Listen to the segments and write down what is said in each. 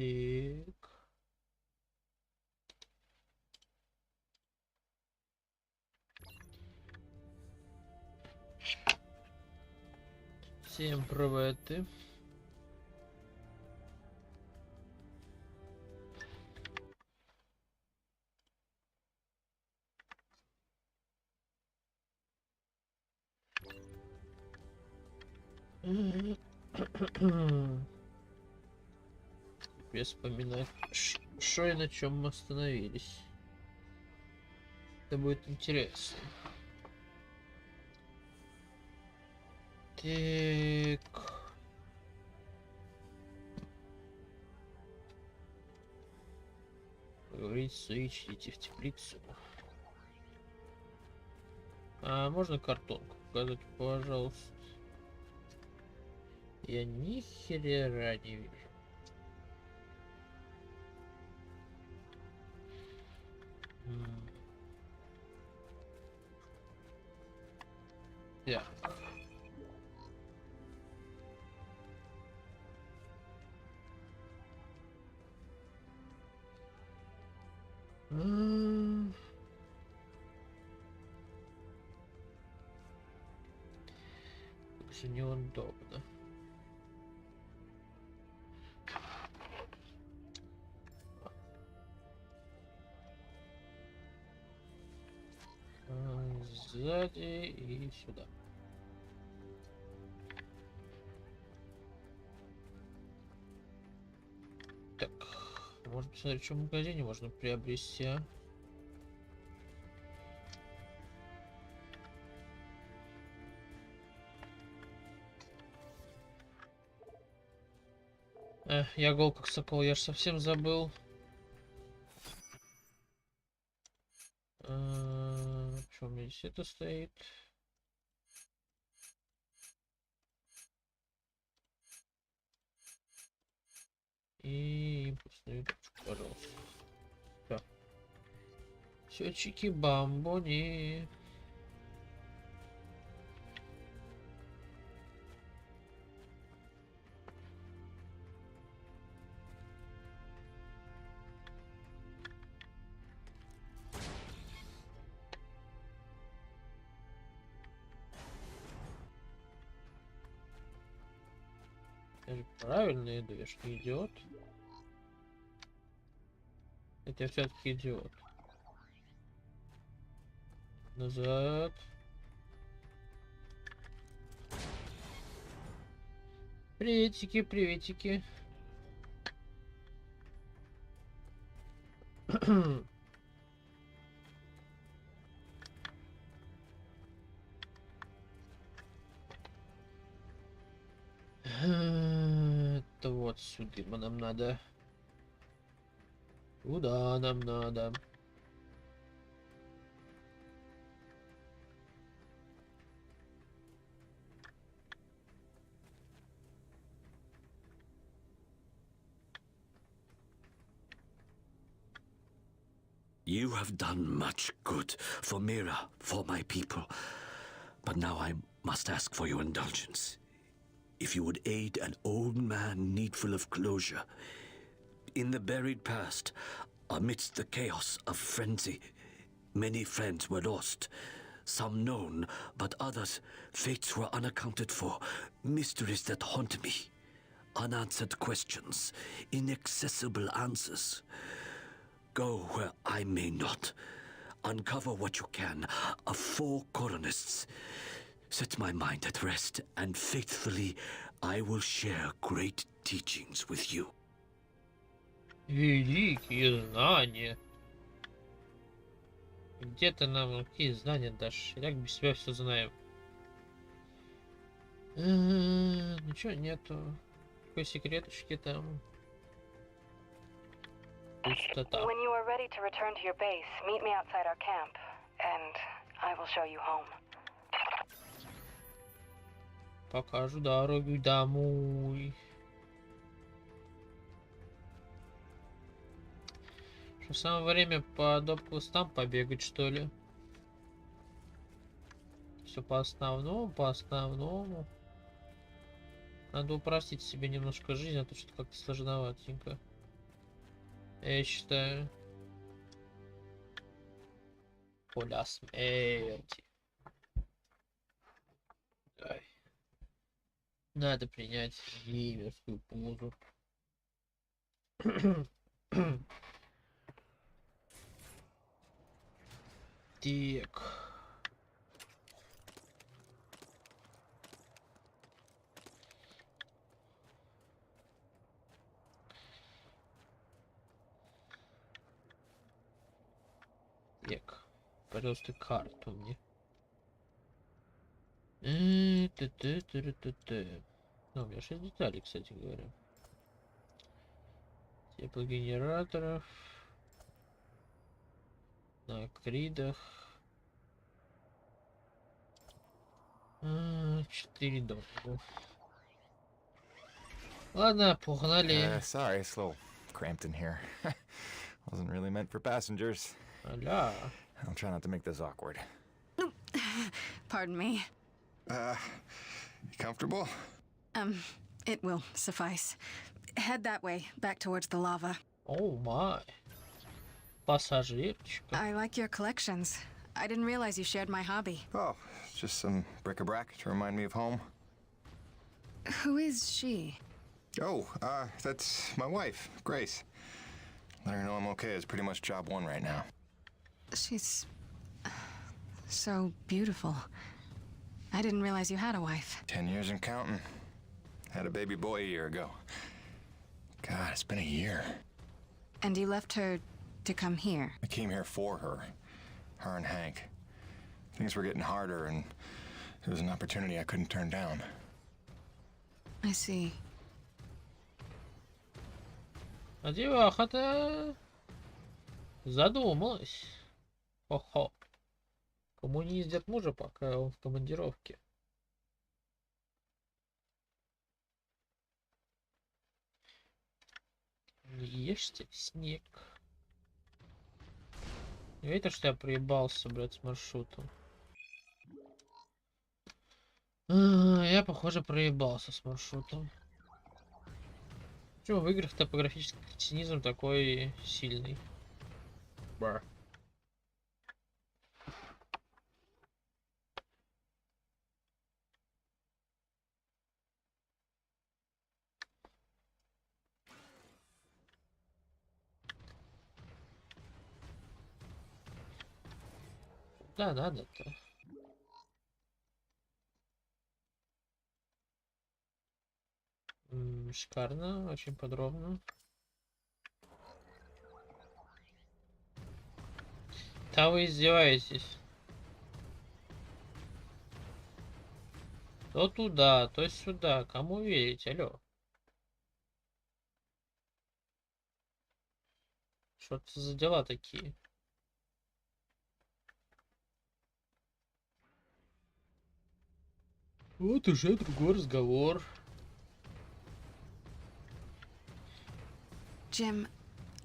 Так. Всем привет. Без вспоминать, что и на чем мы остановились. Это будет интересно. Так. Говорится, идите в теплицу. А можно картонку показать, пожалуйста? Я ни хера не вижу. Так. Как же неудобно. Сзади и сюда. Так, можно посмотреть, что в магазине можно приобрести. Я гол как сокол, я ж совсем забыл. Что у меня здесь это стоит? И импульсную точку, пожалуйста. Все. Счетчики бамбони. Правильно иду, я ж не идиот. Это все-таки идиот. Назад. Приветики, приветики. Это вот сюда нам надо. Куда нам надо? You have done much good for Mira, for my people. But now I must ask for your indulgence. If you would aid an old man needful of closure. In the buried past, amidst the chaos of frenzy, many friends were lost. Some known, but others, fates were unaccounted for. Mysteries that haunt me. Unanswered questions, inaccessible answers. Go where I may not. Uncover what you can of 4 colonists. Set my mind at rest, and faithfully I will share great teachings with you. Великие знания. Где ты нам какие знания дашь? И так без себя все знаем. Ничего нету. Какой секреточки там? Пустота. When you are ready to return to your base, meet me outside our camp, and I will show you home. Покажу дорогу домой. Что самое время по доп-квестам побегать, что ли? Все по основному, по основному. Надо упростить себе немножко жизнь, а то что-то как-то сложноватенько. Я считаю. Поля смерти. Ай. Надо принять геймерскую позу. Так. Так. Пожалуйста, карту мне. Ну, у меня 6 деталей, кстати говоря. Теплогенераторов. На кридах. 4 дома. Ладно, погнали. Sorry, it's a little cramped in here. Wasn't really meant for passengers. Аля. I'll try not to make this awkward. Pardon me. You comfortable? It will suffice. Head that way, back towards the lava. О май. Пассажирчика. I like your collections. I didn't realize you shared my hobby. Oh, it's just some bric-a-brac to remind me of home. Who is she? Oh, that's my wife, Grace. Let her know I'm okay. It's pretty much job one right now. She's so beautiful. I didn't realize you had a wife. 10 years and counting. Had a baby boy a year ago. God, it's been a year. And you left her to come here. I came here for her. Her and Hank. Things were getting harder, and it was an opportunity I couldn't turn down. I see. А деваха-то задумалась. Хо-хо. Кому не ездят мужа, пока он в командировке. Не ешьте снег. Видите, что я проебался, блядь, с маршрутом? Я, похоже, проебался с маршрутом. Почему в играх топографический кретинизм такой сильный? Бар. Да, надо-то. Шикарно, очень подробно. Да вы издеваетесь. То туда, то сюда. Кому верить, алло? Что это за дела такие? Вот уже другой разговор. Jim,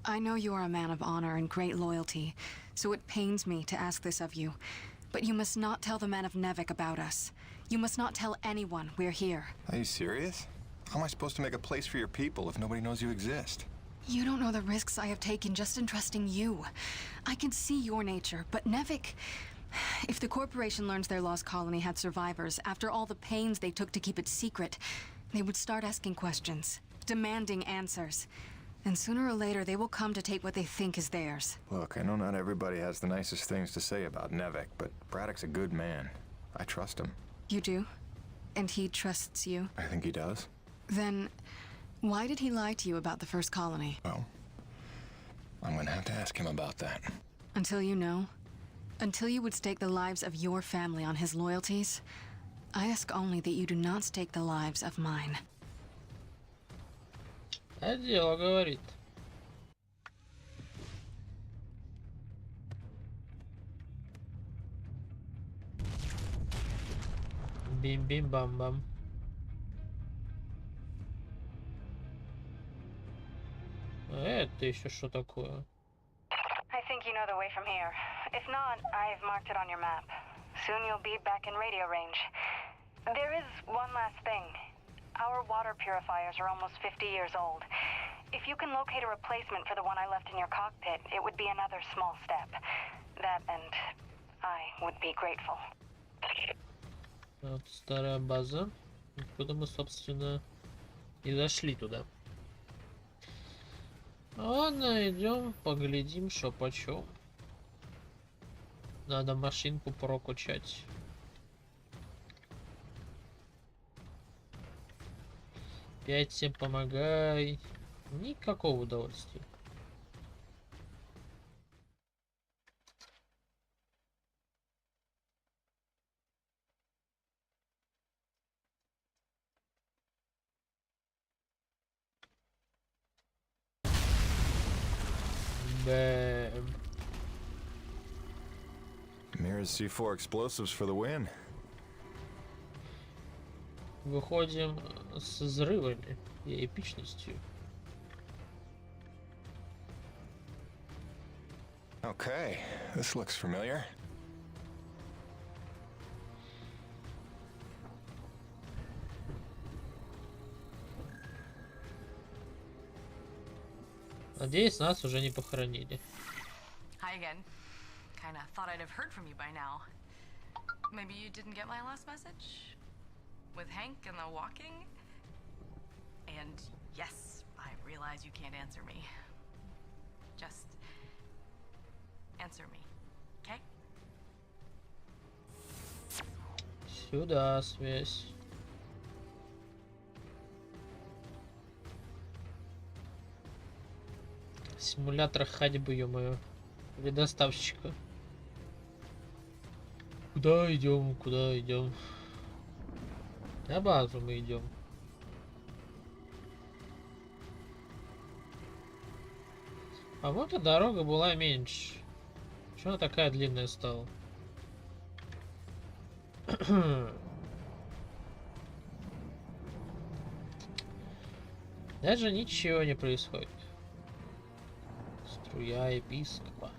I know you are a man of honor and great loyalty, so it pains me to ask this of you. But you must not tell the men of Nevik about us. You must not tell anyone we're here. Are you serious? How am I supposed to make a place for your people if nobody knows you exist? You don't know the risks I have taken just in trusting you. I can see your nature, but Nevik... If the corporation learns their lost colony had survivors, after all the pains they took to keep it secret, they would start asking questions, demanding answers. And sooner or later, they will come to take what they think is theirs. Look, I know not everybody has the nicest things to say about Nevik, but Braddock's a good man. I trust him. You do? And he trusts you? I think he does. Then, why did he lie to you about the first colony? Well, I'm gonna have to ask him about that. Until you know? Until you would stake the lives of your family on his loyalties, I ask only that you do not stake the lives of mine. А дело говорит. Бим-бим-бам-бам. Это еще что такое? I think you know the way from here. If not, I've marked it on your map. Soon you'll be back in radio range. There is one last thing. Our water purifiers are almost 50 years old. If you can locate a replacement for the one I left in your cockpit, it would be another small step. That and I would be grateful. Вот старая база, откуда мы, собственно, и зашли туда. Ладно, идем, поглядим, шо почем. Надо машинку прокачать. Пять всем помогай. Никакого удовольствия. Бэм. Mira's C4 explosives for the win. Выходим с взрывами и эпичностью. Okay, this looks familiar. Надеюсь, нас уже не похоронили. Hi again. Kinda thought I'd have heard from you by now. Maybe you didn't get my last message? With Hank and the walking? And yes, I realize you can't answer me. Just answer me, okay? Сюда связь. Симулятор ходьбы, ё-моё. Или доставщика. Куда идем? Куда идем? На базу мы идем. По-моему, дорога была меньше. Почему она такая длинная стала? Даже ничего не происходит. Струя епископа.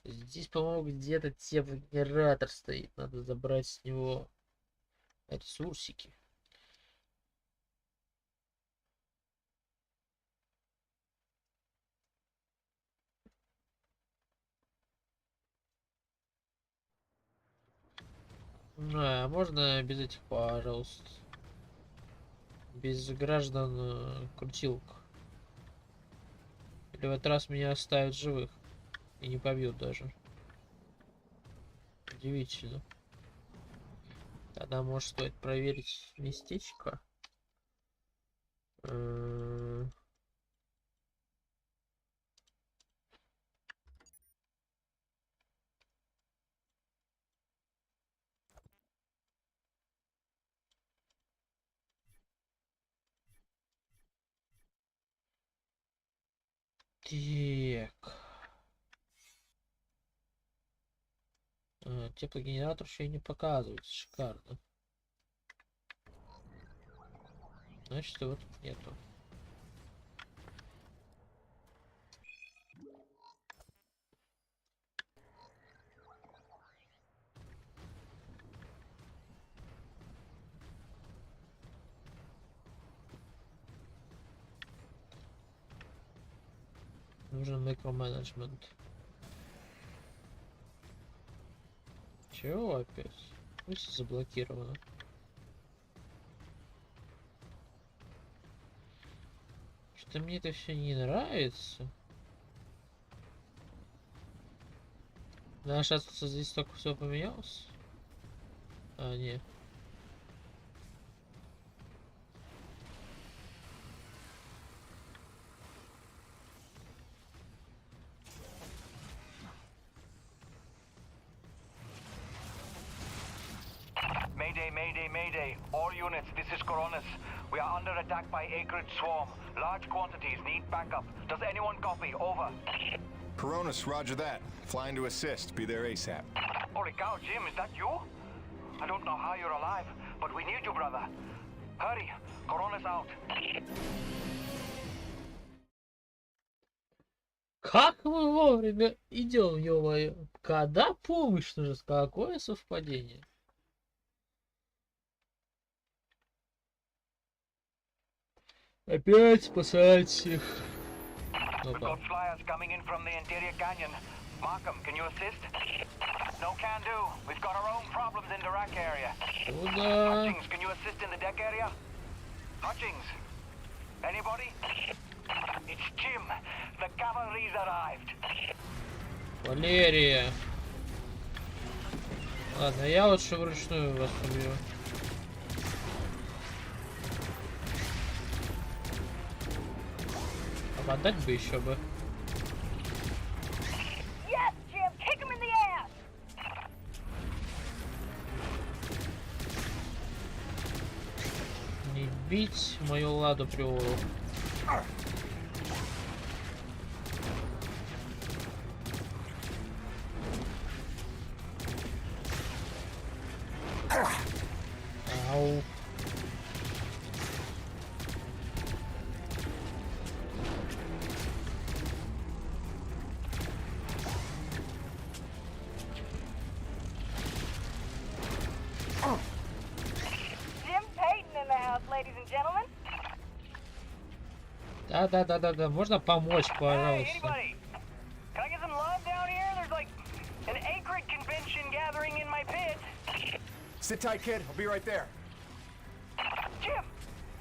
Здесь, по-моему, где-то теплогенератор стоит. Надо забрать с него ресурсики. А можно без этих, пожалуйста. Без граждан крутилок. Или в этот раз меня оставят живых. И не побьют даже. Удивительно. Тогда, может, стоит проверить местечко. Так. Теплогенератор еще и не показывается. Шикарно. Значит, вот нету. Нужен микроменеджмент. Чего опять? Пусть заблокировано. Что-то мне это все не нравится. Да, сейчас здесь только все поменялось. А, нет. Mayday, mayday, mayday. All units, this is Coronis. We are under attack by Acrid Swarm. Large quantities need backup. Does anyone copy? Over. Coronis, roger that. Flying to assist. Be there ASAP. Holy cow, Jim, is that you? I don't know how you're alive, but we need you, brother. Hurry. Coronis out. Как мы вовремя идем, ё-моё. Когда помощь нужна? Какое совпадение? Опять спасать всех. We've Опа. got flyers coming in from the interior canyon. Markham, can you assist? No can do. We've got our own problems in the rack area. Куда? Hutchings, can you assist in the deck area? Hutchings? Anybody? It's Jim. The cavalry's arrived. Валерия. Ладно, я лучше вручную вас убью. Попадать бы еще бы. Yes, Jim, kick him in the ass! Не бить мою ладу приору. Ау. Jim Payton in the house, ladies and gentlemen. Да. Можно помочь, Hey, пожалуйста. anybody? Can I get some love down here? There's like an acrid convention gathering in my pit. Sit tight, kid. I'll be right there. Jim,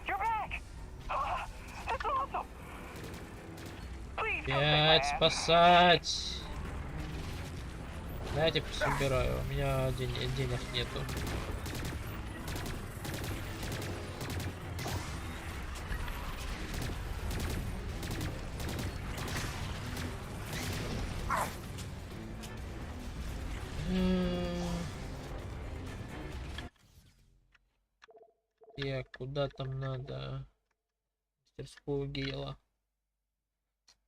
you're back. Ah, that's awesome. Please come take my Опять hand. спасать. Дайте пособираю. У меня денег нету. Куда там надо? Мастерскую Гейла.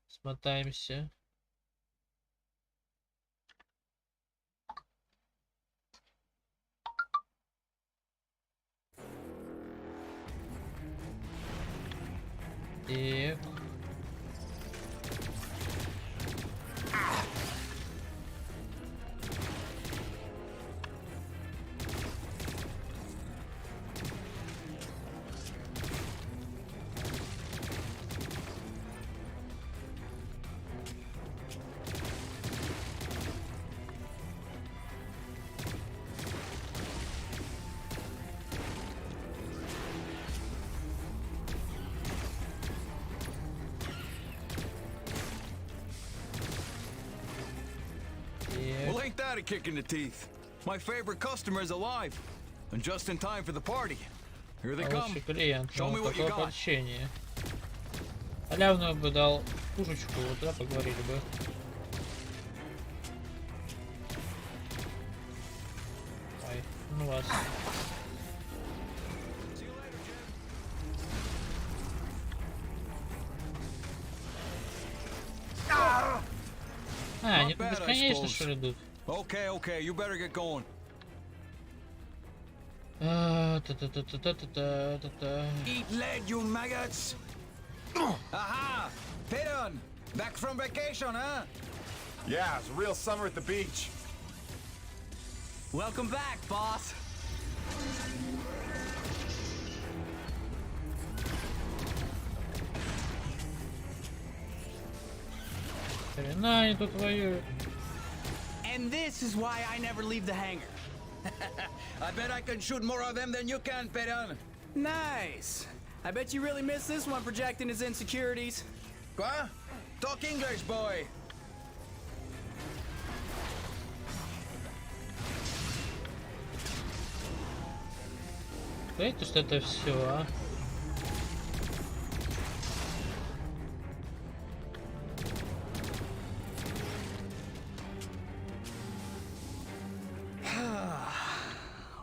Смотаемся. Так. Well, ain't that a kick in the teeth? My favorite customer is alive. And just in time for the party. Here they come. Хороший клиент. Show me Ну, what you такое got. общение. Халявную бы дал пушечку, вот да, поговорили бы. Ой, ну вас. А, они Not bad, I бесконечно suppose. что ли идут? Okay, you better get going. Та-та-та-та-та-та-та-та. Eat lead, you maggots! Aha! Piton! Back from vacation, huh? Yeah, it's a real summer at the beach. Welcome back, boss. Хрена они тут воюют. And this is why I never leave the hangar. I bet I can shoot more of them than you can, Piton. Nice. I bet you really missed this one projecting his insecurities. Quoi? Talk English, boy. Знаете, что это все, а?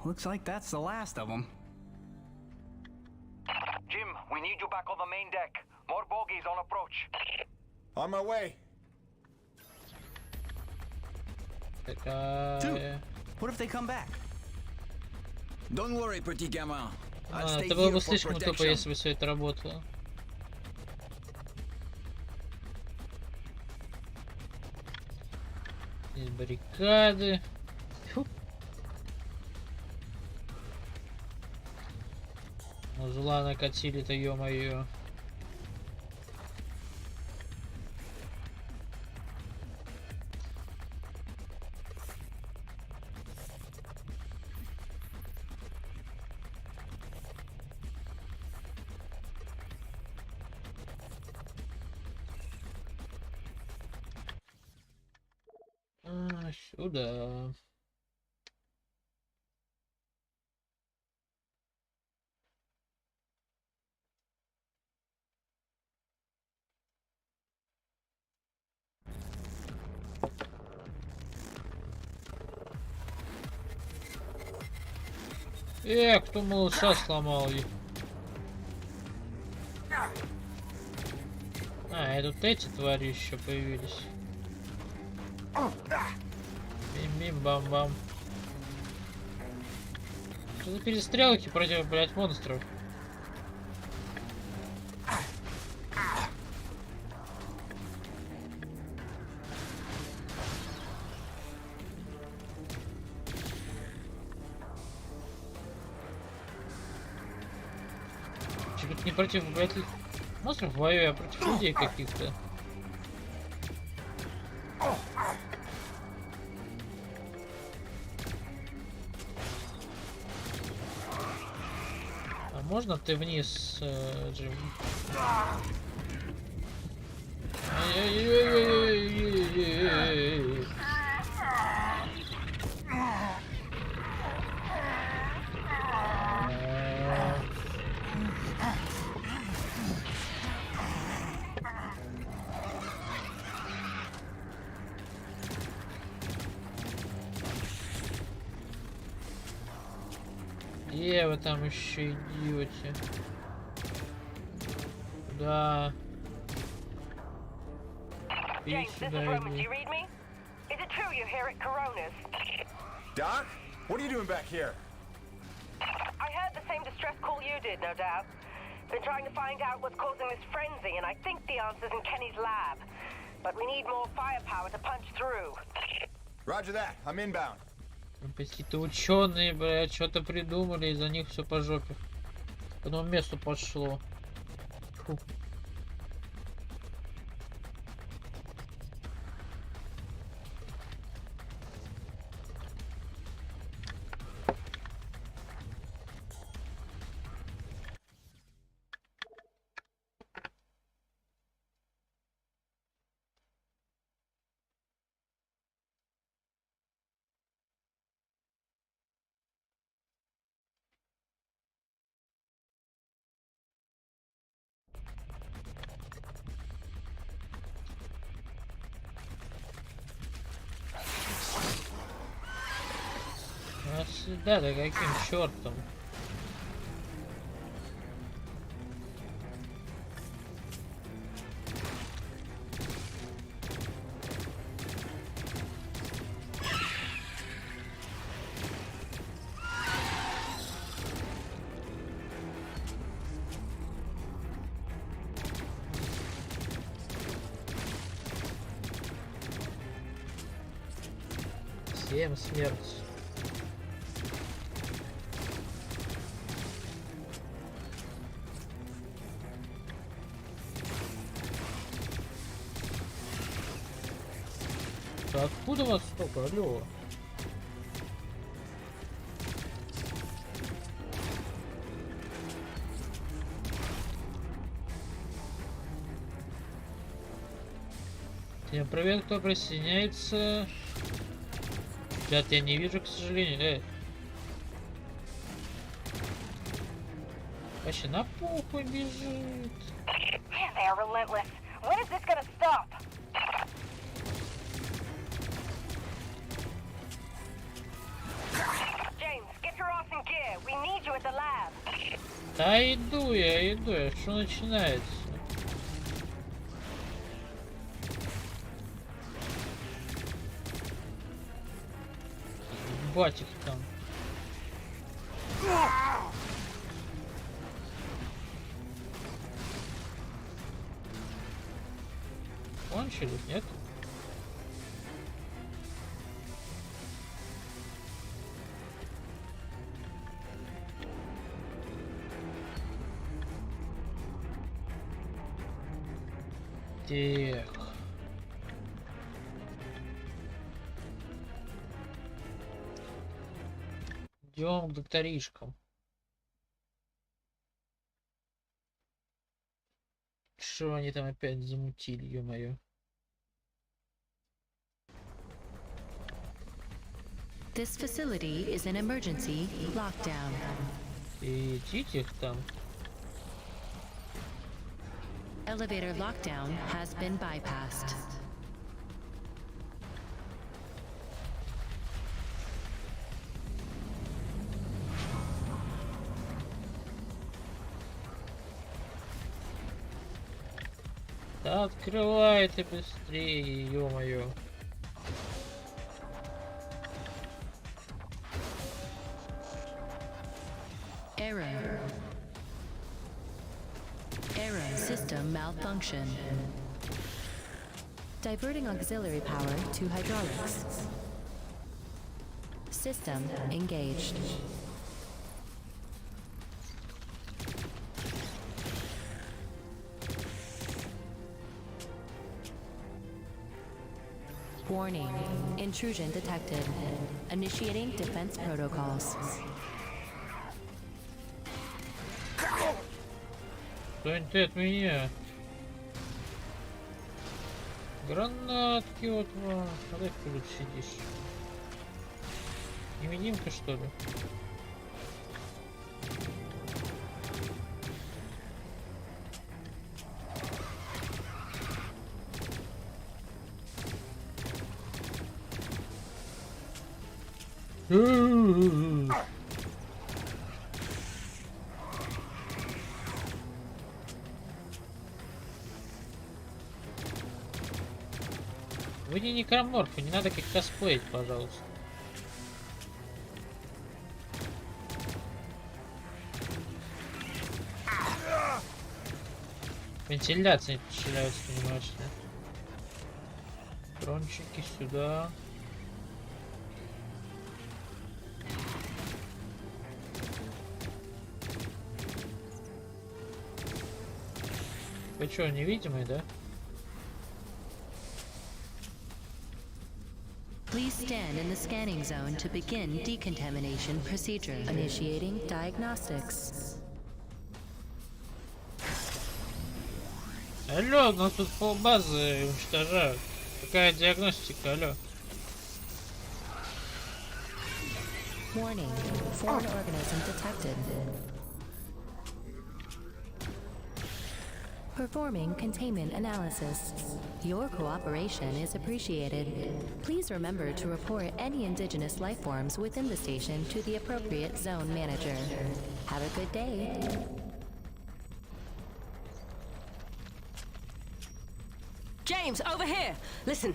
Looks like that's the last of them. Jim, we need you back on the main deck. More bogies on approach. On my way. Такая... What if they come back? Don't worry, petit gamin. I'll stay Это было here бы for слишком тупо, protection. если бы все это работало. Здесь баррикады. Фу. Зла накатили-то, ё-моё. Сюда. Кто малыша сломал? И тут эти твари еще появились. Бим-бим-бам-бам. Что за перестрелки против, блядь, монстров? Тут не против, блядь, монстров воюю, а против людей каких-то. А можно ты вниз, Джим? Вы там еще идете? Да. James, this is Roman. Do you read me? Is it true you're here at Corona's? Doc? What are you doing back here? I heard the same distress call you did, no doubt. Been trying to find out what's causing this frenzy, and I think the answer's in Kenny's lab. But we need more firepower to punch through. Roger that. I'm inbound. Какие-то ученые, блядь, что-то придумали, и за них все по жопе. К одному месту пошло. Фу. Да каким чертом? Всем смерть. Откуда вас столько? Алло. Всем привет, кто присоединяется. Чат я не вижу, к сожалению. Вообще на похуй бежит. Man, they are relentless. When is this gonna stop? James, get your ass in gear. We need you at the lab. Да иду я. Что начинается? Батик там. Кончились, нет? Так. Идем к докторишкам. Что они там опять замутили, ё-моё? This facility is an emergency lockdown. Идите их там. Elevator lockdown has been bypassed. Да открывай ты быстрее, ё-моё. Error. Error. System malfunction. Diverting auxiliary power to hydraulics. System engaged. Warning. Intrusion detected. Initiating defense protocols. Стань ты от меня. Гранатки вот вам. А ты тут сидишь. Невидимка, что ли? Вы не некроморфы, не надо как косплеить, пожалуйста. Вентиляция не подшивается, понимаешь, да? Трончики сюда. Вы что, невидимый, да? Please stand in the scanning zone to begin decontamination procedure. Initiating diagnostics. Алло, нас тут полбазы уничтожают. Какая диагностика, алло? Warning. Foreign organism detected. Performing containment analysis. Your cooperation is appreciated. Please remember to report any indigenous life forms within the station to the appropriate zone manager. Have a good day. James, over here! Listen,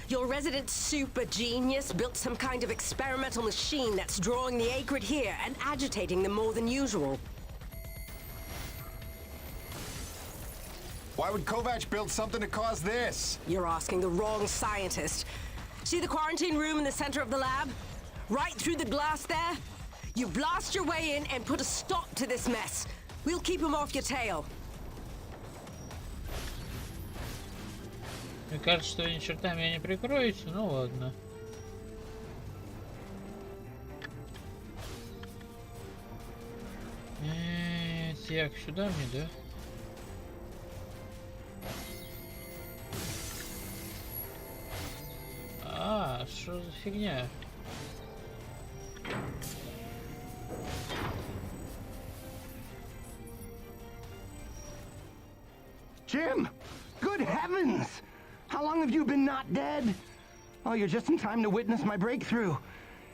your resident super genius built some kind of experimental machine that's drawing the acrid here and agitating them more than usual. Why would Kovac build something to cause this? You're asking the wrong scientist. See the quarantine room in the center of the lab? Right through the glass there? You blast your way in and put a stop to this mess. We'll keep him off your tail. Мне кажется, что вы ни черта меня не прикроете, ну ладно. Так, сюда мне, да? А, что за фигня? Jim! Good heavens! How long have you been not dead? Oh, you're just in time to witness my breakthrough.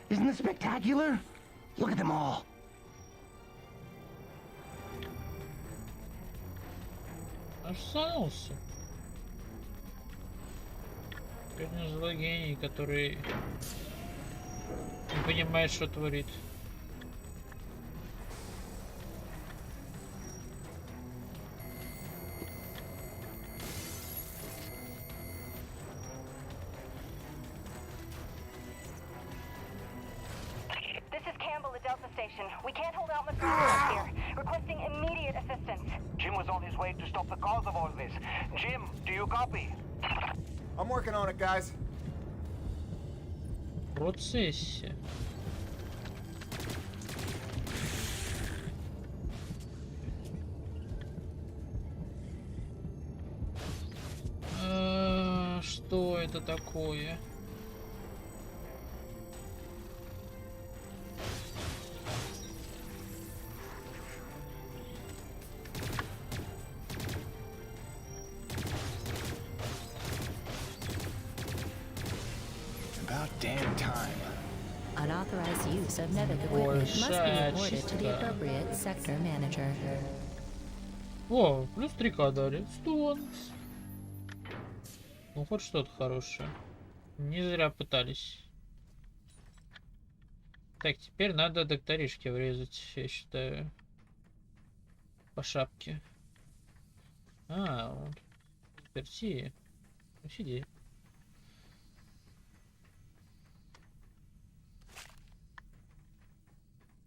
Isn't this spectacular? Look at them all. Остался. Бедный злой гений, который не понимает, что творит. We can't hold out much longer here. Requesting immediate assistance. Jim was on his way to stop the cause of all this. Jim, do you copy? I'm working on it, guys. Процессе. Что это такое? Unauthorized use of Nevik equipment must be reported to the appropriate sector manager. О, плюс 3К дали. Стон. Ну, хоть что-то хорошее. Не зря пытались. Так, теперь надо докторишки врезать, я считаю. По шапке. А, вот. Перси. Ну, сиди.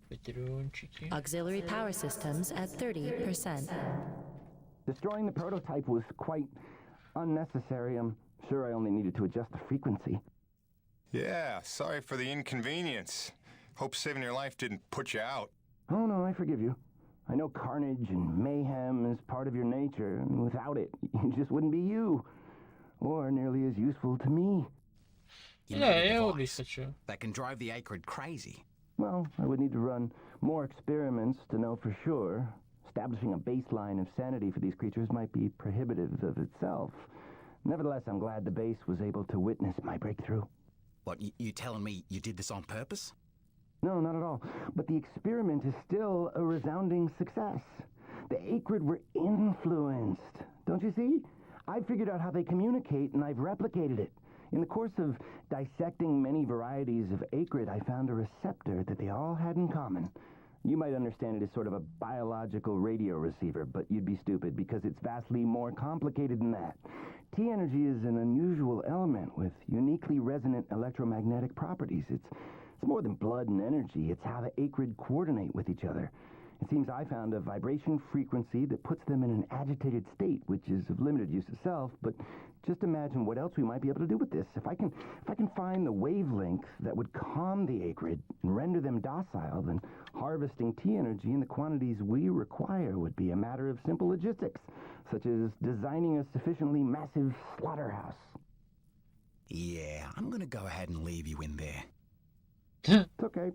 Патреончики. Auxiliary power systems at 30%. Destroying the prototype was quite unnecessary. I'm sure I only needed to adjust the frequency. Yeah, sorry for the inconvenience. Hope saving your life didn't put you out. Oh, no, I forgive you. I know carnage and mayhem is part of your nature, and without it, you just wouldn't be you. Or nearly as useful to me. Yeah, я убить хочу. That can drive the acrid crazy. Well, I would need to run more experiments to know for sure. Establishing a baseline of sanity for these creatures might be prohibitive of itself. Nevertheless, I'm glad the base was able to witness my breakthrough. What, you telling me you did this on purpose? No, not at all. But the experiment is still a resounding success. The acrid were influenced. Don't you see? I figured out how they communicate, and I've replicated it. In the course of dissecting many varieties of acrid, I found a receptor that they all had in common. You might understand it as sort of a biological radio receiver, but you'd be stupid because it's vastly more complicated than that. T-energy is an unusual element with uniquely resonant electromagnetic properties. It's more than blood and energy. It's how the acrid coordinate with each other. It seems I found a vibration frequency that puts them in an agitated state, which is of limited use itself, but just imagine what else we might be able to do with this. If I can find the wavelength that would calm the acrid and render them docile, then harvesting T-energy in the quantities we require would be a matter of simple logistics, such as designing a sufficiently massive slaughterhouse. Yeah, I'm gonna go ahead and leave you in there. It's okay.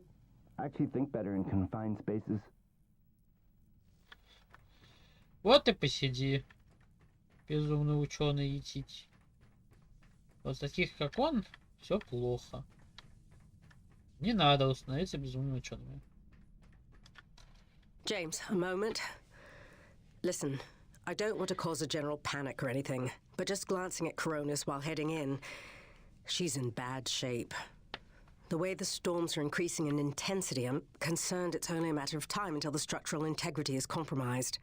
I actually think better in confined spaces. Вот и посиди, безумный ученый етить. Вот таких, как он, все плохо. Не надо становиться безумными учеными. James, a moment. Listen, I don't want to cause a general panic or anything, but just glancing at Coronis while heading in, she's in bad shape. The way the storms are increasing in intensity, I'm concerned it's only a matter of time until the structural integrity is compromised.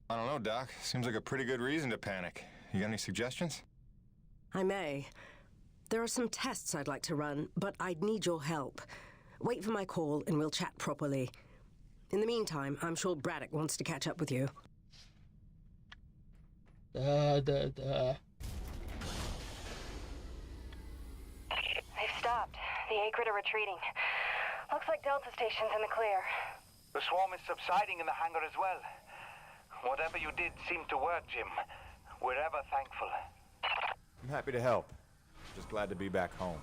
I don't know, Doc. Seems like a pretty good reason to panic. You got any suggestions? I may. There are some tests I'd like to run, but I'd need your help. Wait for my call and we'll chat properly. In the meantime, I'm sure Braddock wants to catch up with you. They've stopped. The acrid are retreating. Looks like Delta Station's in the clear. The swarm is subsiding in the hangar as well. Whatever you did seemed to work, Jim. We're ever thankful. I'm happy to help. Just glad to be back home.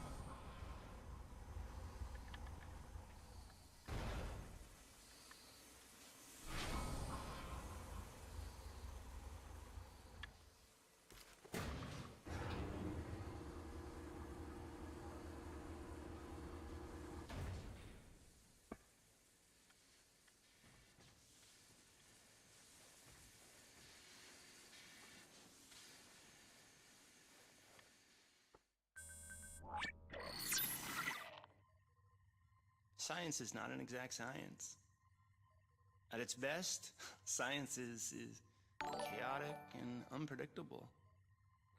Science is not an exact science. At its best, science is chaotic and unpredictable.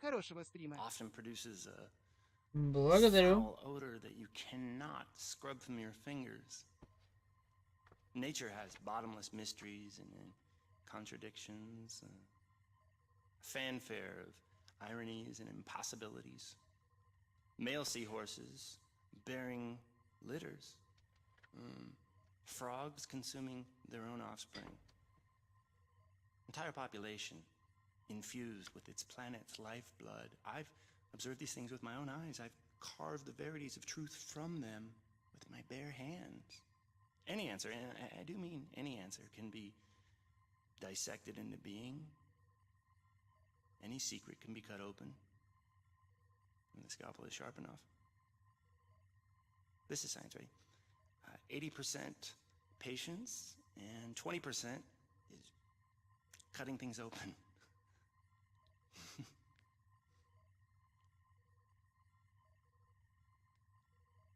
Often produces a foul odor that you cannot scrub from your fingers. Nature has bottomless mysteries and contradictions, a fanfare of ironies and impossibilities. Male seahorses bearing litters. Frogs consuming their own offspring. Entire population infused with its planet's lifeblood. I've observed these things with my own eyes. I've carved the verities of truth from them with my bare hands. Any answer, and I do mean any answer, can be dissected into being. Any secret can be cut open when the scalpel is sharp enough. This is science, right? 80% patience and 20% is cutting things open.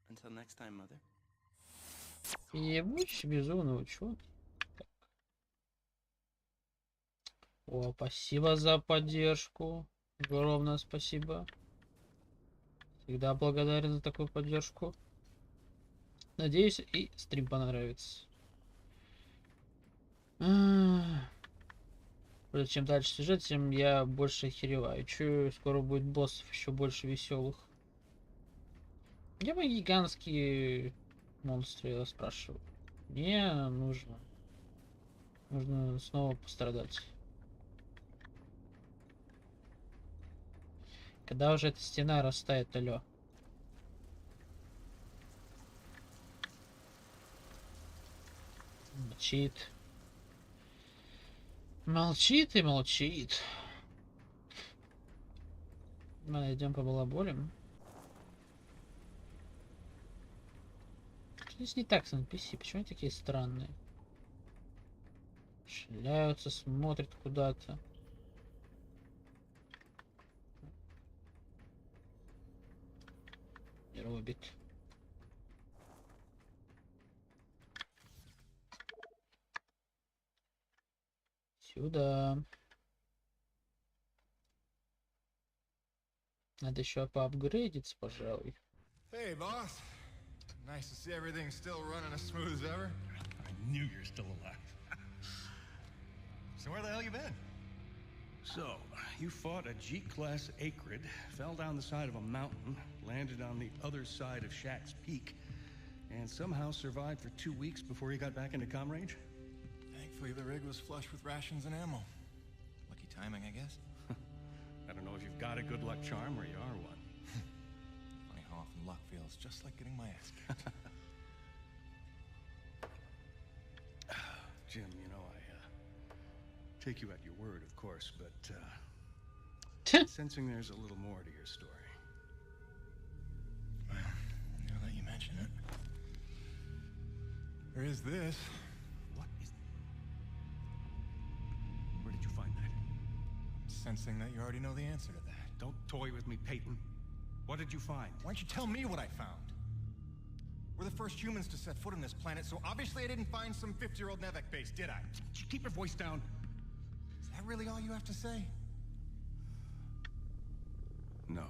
Until next time, Mother. Ебучий безумный учет. О, спасибо за поддержку. Огромное спасибо. Всегда благодарен за такую поддержку. Надеюсь, и стрим понравится. Чем дальше сюжет, тем я больше охереваю. Чую, скоро будет боссов еще больше веселых. Где мои гигантские монстры, я спрашиваю. Мне нужно. Нужно снова пострадать. Когда уже эта стена растает, алё. Молчит. Молчит и молчит. Ладно, идем по балаболям. Здесь не так с NPC. Почему они такие странные? Шляются, смотрят куда-то. Не робит. Сюда. Надо еще поапгрейдиться, пожалуй. Hey, boss. Nice to see everything still running as smooth as ever. I knew you're still alive. So where the hell you been? So, you fought a G-class acrid, fell down the side of a mountain, landed on the other side of Shack's Peak, and somehow survived for 2 weeks before you got back into comm range? Thankfully, the rig was flush with rations and ammo. Lucky timing, I guess. I don't know if you've got a good luck charm or you are one. Funny how often luck feels just like getting my ass kicked. Jim, you know, I take you at your word, of course, but sensing there's a little more to your story. Well, now that you mention it, there is this. What is... Where did you find that? I'm sensing that you already know the answer to that. Don't toy with me, Peyton. What did you find? Why don't you tell me what I found? We're the first humans to set foot on this planet, so obviously I didn't find some 50-year-old Nevek base, did I? Keep your voice down. Is that really all you have to say? No.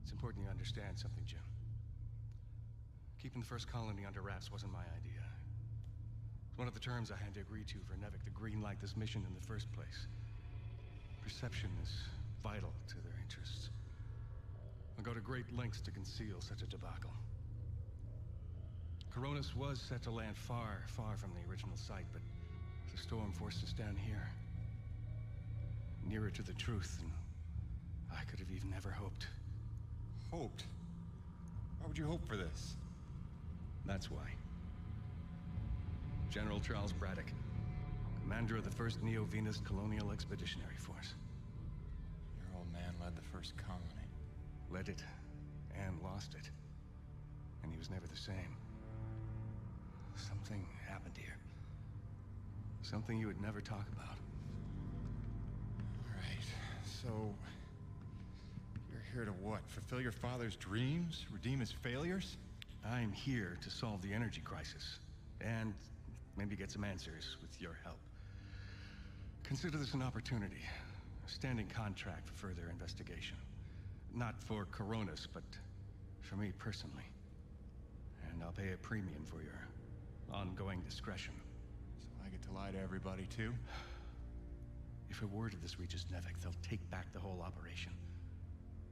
It's important you understand something, Jim. Keeping the first colony under wraps wasn't my idea. It's one of the terms I had to agree to for Nevek to greenlight this mission in the first place. Perception is vital to their interests. I'll go to great lengths to conceal such a debacle. Coronis was set to land far, far from the original site, but the storm forced us down here. Nearer to the truth than I could have even ever hoped. Hoped? Why would you hope for this? That's why. General Charles Braddock, commander of the 1st Neo-Venus Colonial Expeditionary Force. Your old man led the first colony. Led it, and lost it. And he was never the same. Something happened here. Something you would never talk about. Right. So, you're here to what? Fulfill your father's dreams? Redeem his failures? I'm here to solve the energy crisis. And maybe get some answers with your help. Consider this an opportunity. A standing contract for further investigation. Not for Coronis, but for me personally. And I'll pay a premium for your ongoing discretion. So I get to lie to everybody, too? If a word of this reaches Nevek, they'll take back the whole operation.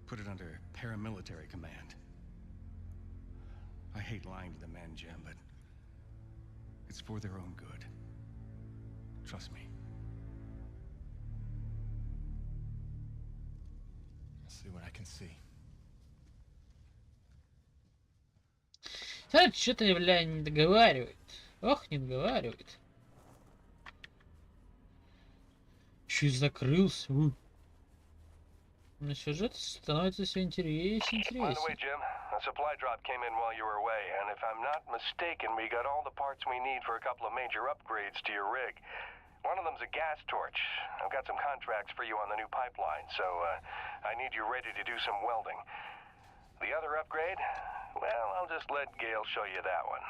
Put it under paramilitary command. I hate lying to the men, Jim, but it's for their own good. Trust me. I'll see what I can see. Что-то, бля, не договаривает. Ох, не договаривает. Еще и закрылся. На сюжет становится все интереснее, By the way, интереснее. Jim, A supply drop came in while you were away, and if I'm not mistaken, we got all the parts we need for a couple of major upgrades to your rig. One of them's a gas torch. I've got some contracts for you on the new pipeline, so I need you ready to do some welding. The other upgrade? Well, I'll just let Gail show you that one.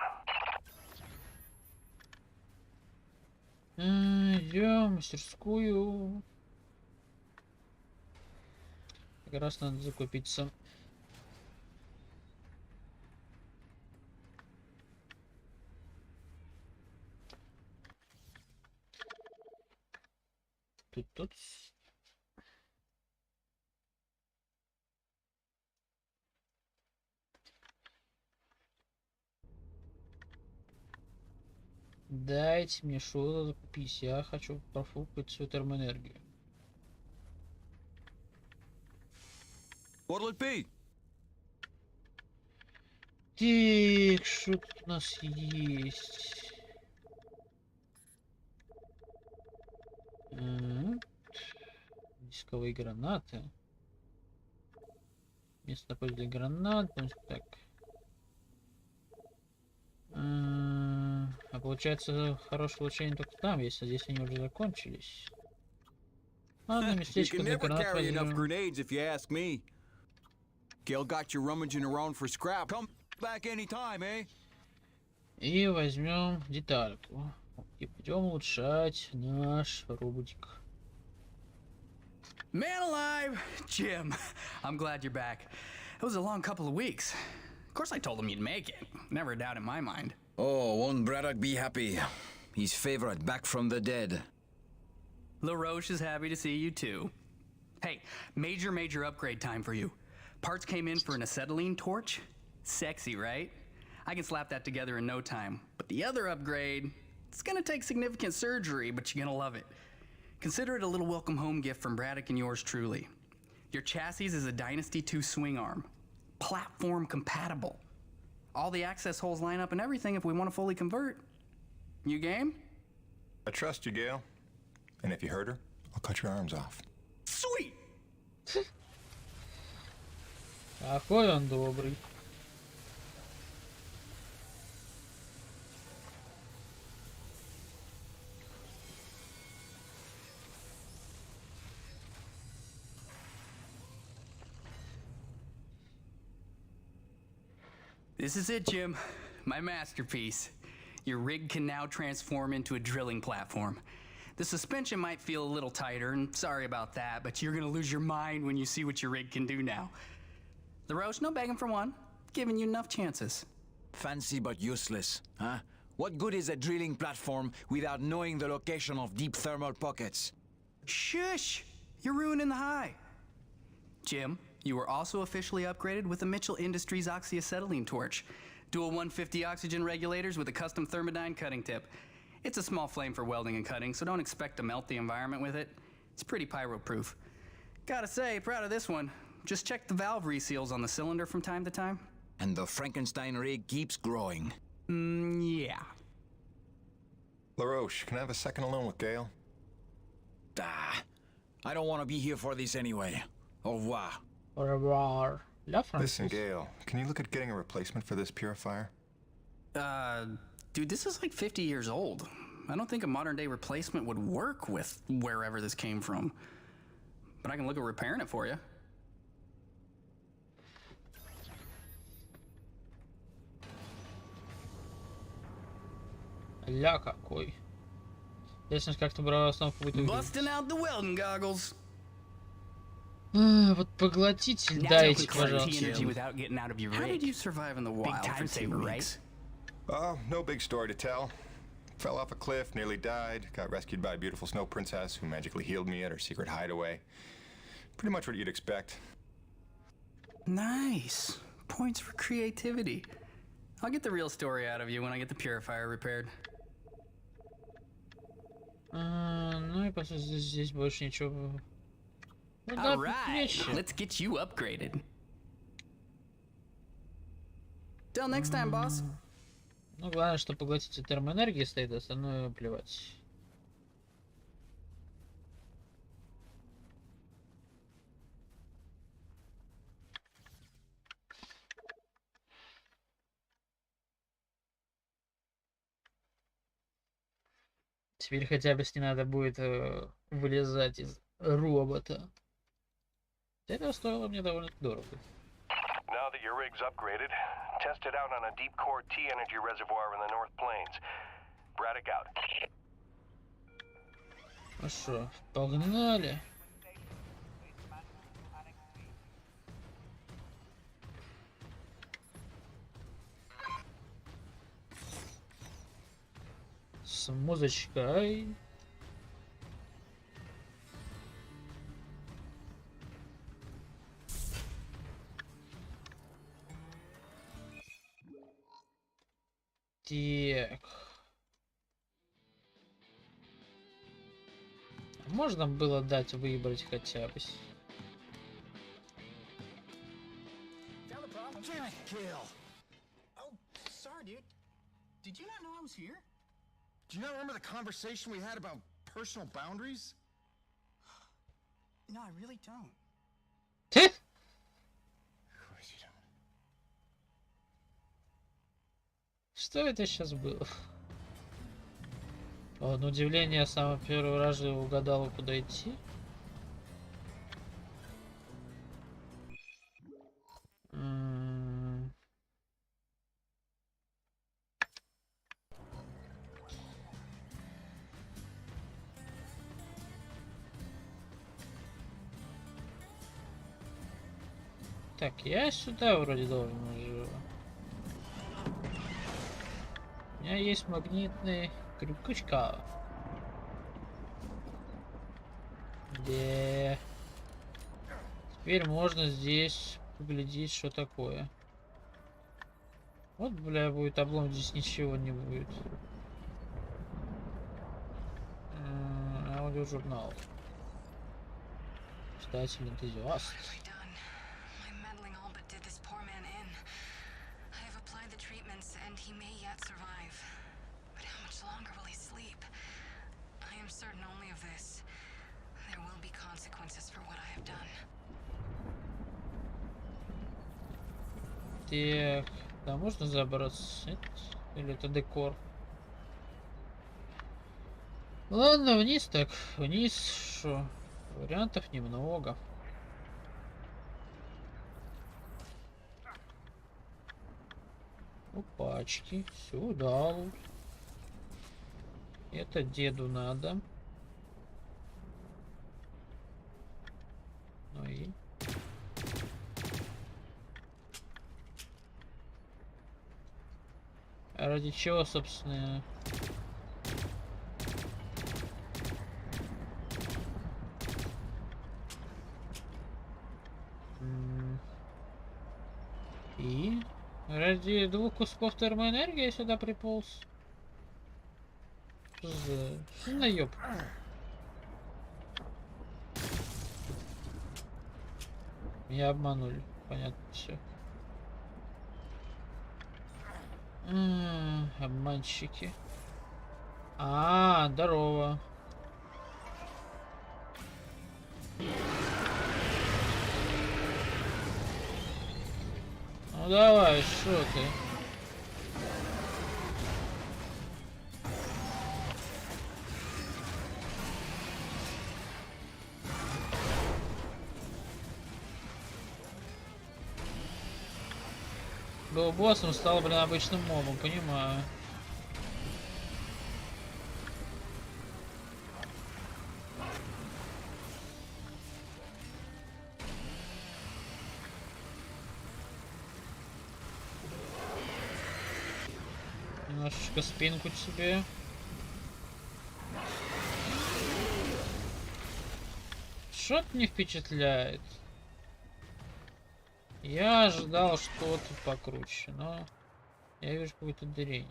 Идем в мастерскую. Как раз надо закупиться. Тут. Дайте мне что-то закупить. Я хочу профукать свою термоэнергию. What'll it be? Так, что тут у нас есть? Дисковые гранаты. Место для гранат. Так. А получается, хорошее улучшение только там есть, а здесь они уже закончились. Ладно, местечко для гранат возьмем. Gail got you rummaging around for scrap. Come back anytime, eh? И возьмем детальку. И пойдем улучшать наш роботик. Man alive, Jim. I'm glad you're back. It was a long couple of weeks. Of course I told him you'd make it. Never a doubt in my mind. Oh, won't Braddock be happy? His favorite back from the dead. LaRoche is happy to see you too. Hey, major upgrade time for you. Parts came in for an acetylene torch. Sexy, right? I can slap that together in no time. But the other upgrade, it's gonna take significant surgery, but you're gonna love it. Consider it a little welcome home gift from Braddock and yours truly. Your chassis is a Dynasty 2 swing arm. Platform compatible. All the access holes line up and everything if we want to fully convert. You game? I trust you, Gail. And if you hurt her, I'll cut your arms off. Sweet! Какой он добрый. This is it, Jim. My masterpiece. Your rig can now transform into a drilling platform. The suspension might feel a little tighter, and sorry about that, but you're gonna lose your mind when you see what your rig can do now. LaRoche, no begging for one. Giving you enough chances. Fancy but useless, huh? What good is a drilling platform without knowing the location of deep thermal pockets? Shush! You're ruining the high. Jim, you were also officially upgraded with a Mitchell Industries oxyacetylene torch. Dual 150 oxygen regulators with a custom thermodyne cutting tip. It's a small flame for welding and cutting, so don't expect to melt the environment with it. It's pretty pyro-proof. Gotta say, proud of this one. Just check the valve reseals on the cylinder from time to time. And the Frankenstein rig keeps growing. Yeah. LaRoche, can I have a second alone with Gail? I don't want to be here for this anyway. Au revoir. Au revoir. Listen, Gail, can you look at getting a replacement for this purifier? Dude, this is like 50 years old. I don't think a modern day replacement would work with wherever this came from. But I can look at repairing it for you. Ля какой. Ясно, как-то брала основу будет. Busting out the welding goggles. Вот поглотитель дайте, пожалуйста. How did you survive in the wild for 2 weeks? Oh, no big story to tell. Fell off a cliff, nearly died, got rescued by a beautiful snow princess who magically healed me at her secret hideaway. Pretty much what you'd expect. Nice. Points for creativity. I'll get the real story out of you when I get the purifier repaired. Ну и по сути здесь больше ничего. All right, let's get you upgraded. Till next time, boss. Ну главное, что поглотитель термоэнергии стоит, остальное плевать. Теперь хотя бы с не надо будет вылезать из робота. Это стоило мне довольно дорого. Now that your rig's upgraded, test it out on a deep core T-energy reservoir in the North Plains. Braddock out. Хорошо, погнали. С музычкой. Так. Можно было дать выбрать хотя бы. Damn it, Gil. Oh, sorry, dude. Did you not know I was here? Do you not remember the conversation we had about personal boundaries? No, I really don't. Of course you don't. Что это сейчас было? О, на удивление, я с самого первого раза угадал, куда идти. Так, я сюда вроде должен уже. У меня есть магнитный крючка. Где? Теперь можно здесь поглядеть, что такое. Вот, бля, будет облом, здесь ничего не будет. Аудиожурнал. Читатель энтузиаст. Так, да, можно забраться? Нет? Или это декор? Ладно, вниз так. Вниз, что? Вариантов немного. Опачки. Сюда лут. Это деду надо. Ну и... А ради чего, собственно? И ради 2 кусков термоэнергии я сюда приполз. Что за наёб? Меня обманули. Понятно все. Обманщики. Здорово. Ну давай, что ты? Был боссом, стал, блин, обычным мобом, понимаю. Немножечко спинку себе. Что-то не впечатляет. Я ожидал что-то покруче, но я вижу какую-то дрянь.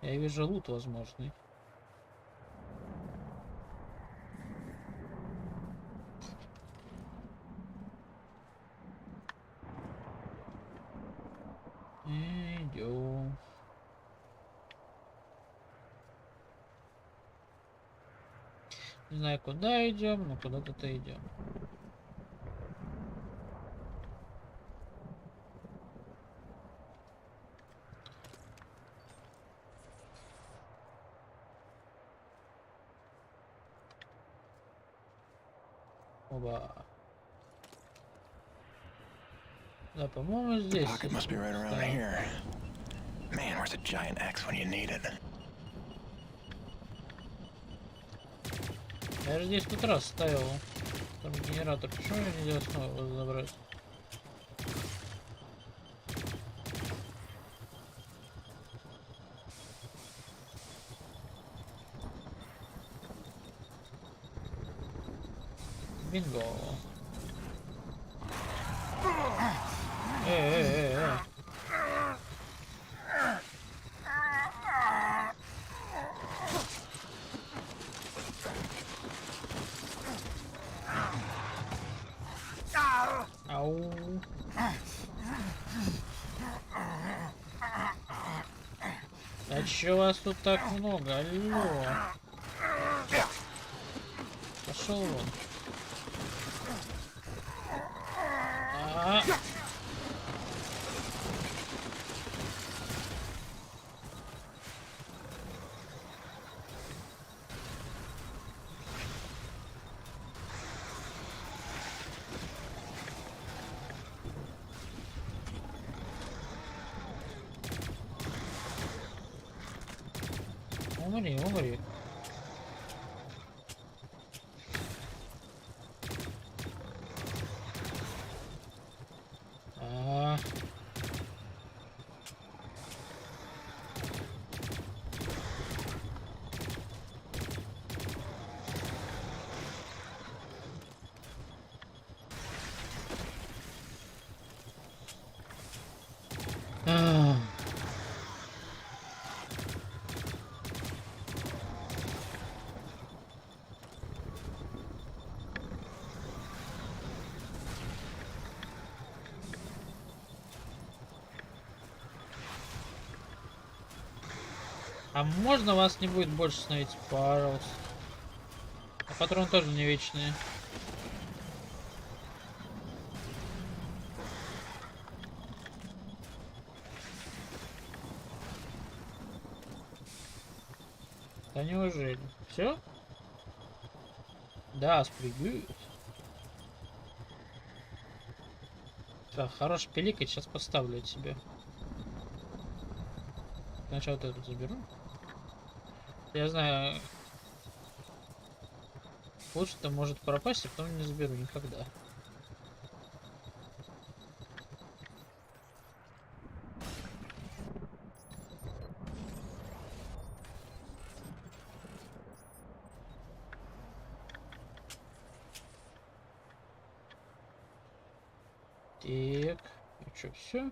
Я вижу лут возможный. Идем. Не знаю, куда идем, но куда-то идем. Оба. Да, по-моему, здесь. Pocket must be right around here. Man, where's a giant X when you need it? Я же здесь тут раз ставил. Там генератор. Почему нельзя снова его забрать? Бинго. Ау. А чё вас тут так много? Алло. Пошел вон. Умри, умри. А можно вас не будет больше становиться, пожалуйста? А патроны тоже не вечные. Да неужели? Все? Да, спрыгивают. Так, хорош пиликать, сейчас поставлю от себя. Сначала вот эту заберу. Я знаю, лучше-то может пропасть, а потом не заберу никогда. Так, и что, все?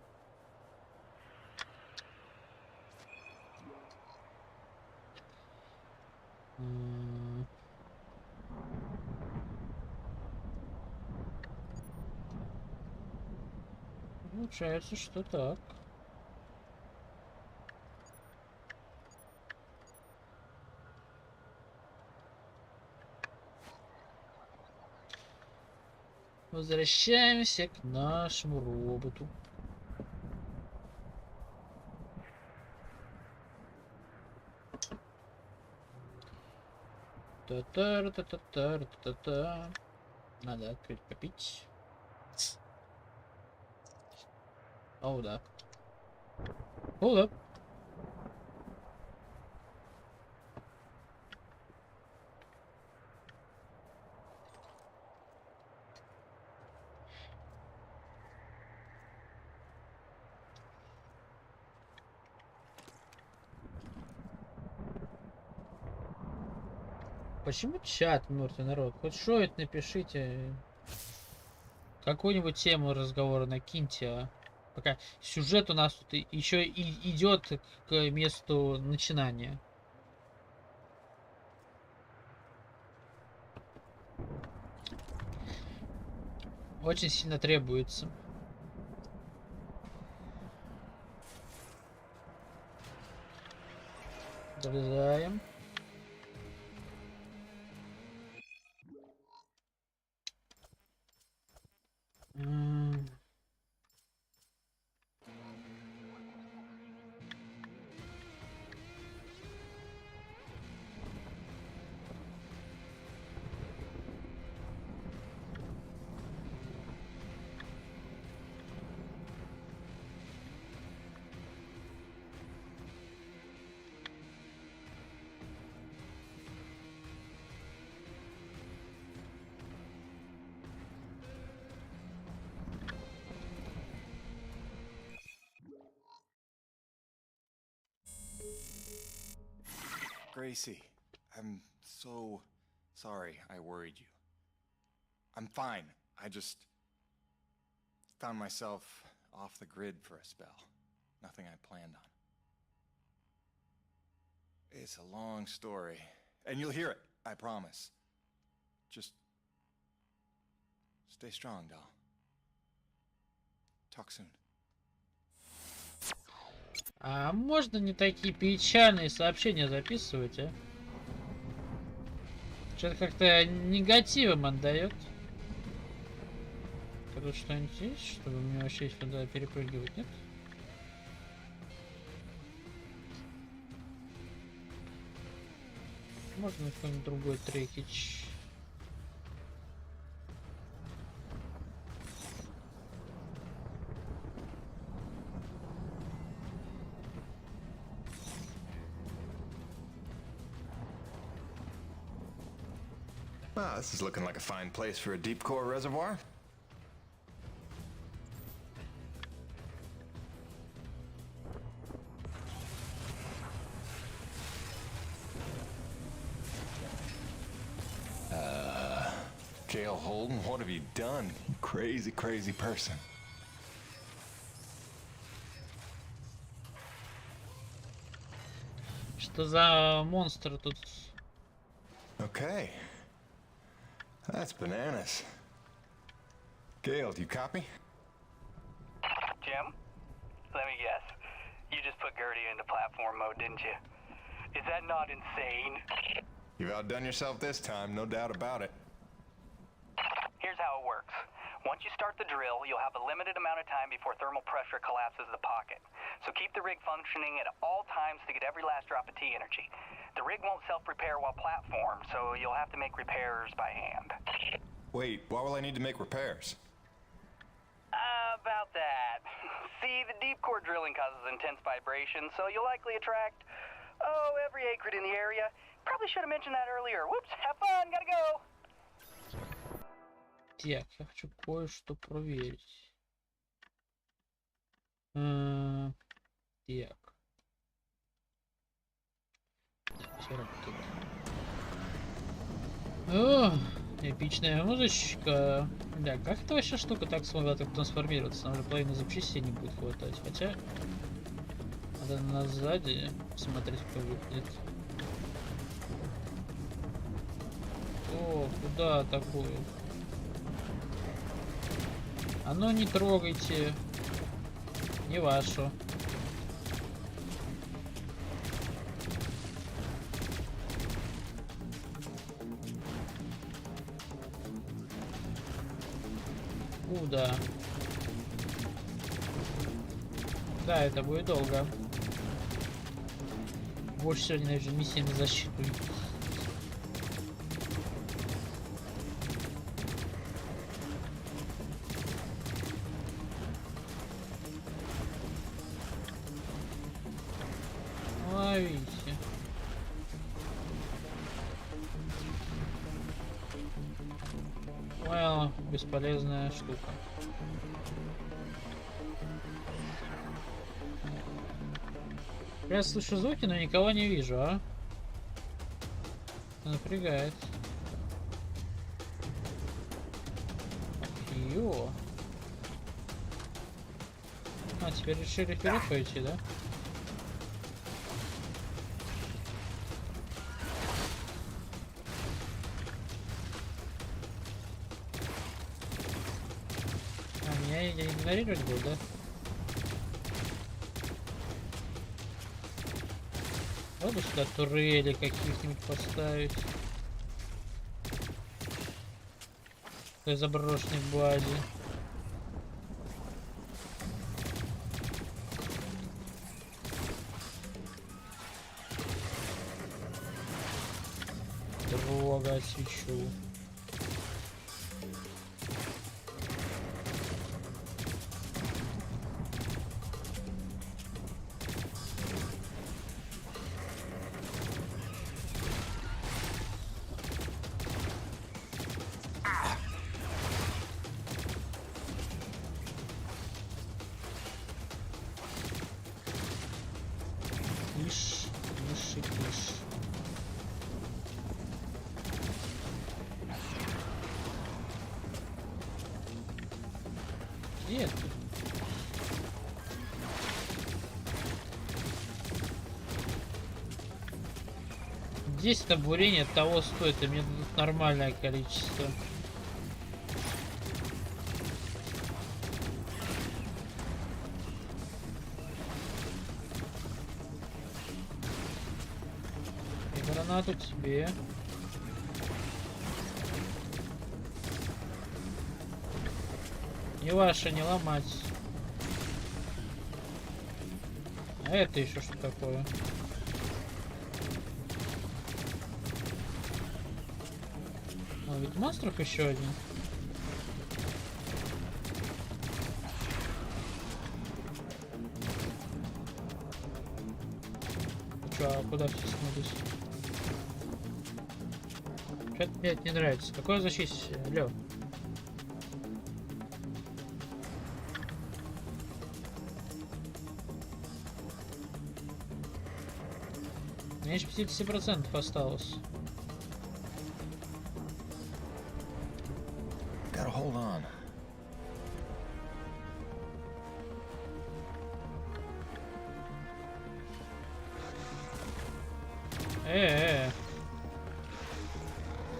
Получается, что так. Возвращаемся к нашему роботу. Та-та-та-та-та-та-та. Надо открыть, попить. О, да. Холод. Почему чат мертвый народ? Хоть что это напишите. Какую-нибудь тему разговора накиньте. А? Пока сюжет у нас тут еще и идет к месту начинания. Очень сильно требуется. Залезаем. Gracie, I'm so sorry I worried you. I'm fine. I just found myself off the grid for a spell. Nothing I planned on. It's a long story, and you'll hear it, I promise. Just stay strong, doll. Talk soon. А можно не такие печальные сообщения записывать, а? Что-то как-то негативом отдает. Тут что-нибудь есть, чтобы мне вообще сюда перепрыгивать, нет? Можно какой-нибудь другой трекич. Wow, this is looking like a fine place for a deep core reservoir. Jail Holden, what have you done? You crazy, crazy person. Что за монстр тут? Okay. That's bananas. Gale, do you copy? Jim? Let me guess. You just put Gertie into platform mode, didn't you? Is that not insane? You've outdone yourself this time, no doubt about it. Here's how it works. Once you start the drill, you'll have a limited amount of time before thermal pressure collapses the pocket. So keep the rig functioning at all times to get every last drop of T energy. The rig won't self-repair while platformed, so you'll have to make repairs by hand. Wait, why will I need to make repairs? About that. See, the deep core drilling causes intense vibration, so you'll likely attract, every acrid in the area. Probably should have mentioned that earlier. Whoops, have fun, gotta go. Так, я хочу кое-что проверить. Так. Все работает. О, эпичная музычка. Да, как эта вообще штука так смогла так трансформироваться? Нам же половины запчастей не будет хватать. Хотя надо на сзади смотреть, как выглядит. О, куда такую? А ну не трогайте. Не вашу. Да. Да, это будет долго. Больше всего ненавижу миссии на защиту. Ловите. Well, бесполезная штука. Я слышу звуки, но никого не вижу, а? Напрягает. Ё. А, теперь решили вперед пойти, да? А, меня игнорировать будет, да? Надо сюда турели каких-нибудь поставить. В той заброшенной базе. Дорога освещу. Где ты? Здесь это бурение того стоит, и мне тут нормальное количество. И гранату тебе. Не ваше, не ломать. А это еще что такое? А ведь монстров еще один. Че, а куда все смылись? Что-то мне это не нравится. Какое защитить? Лё. Меньше 50% осталось. Gotta hold on.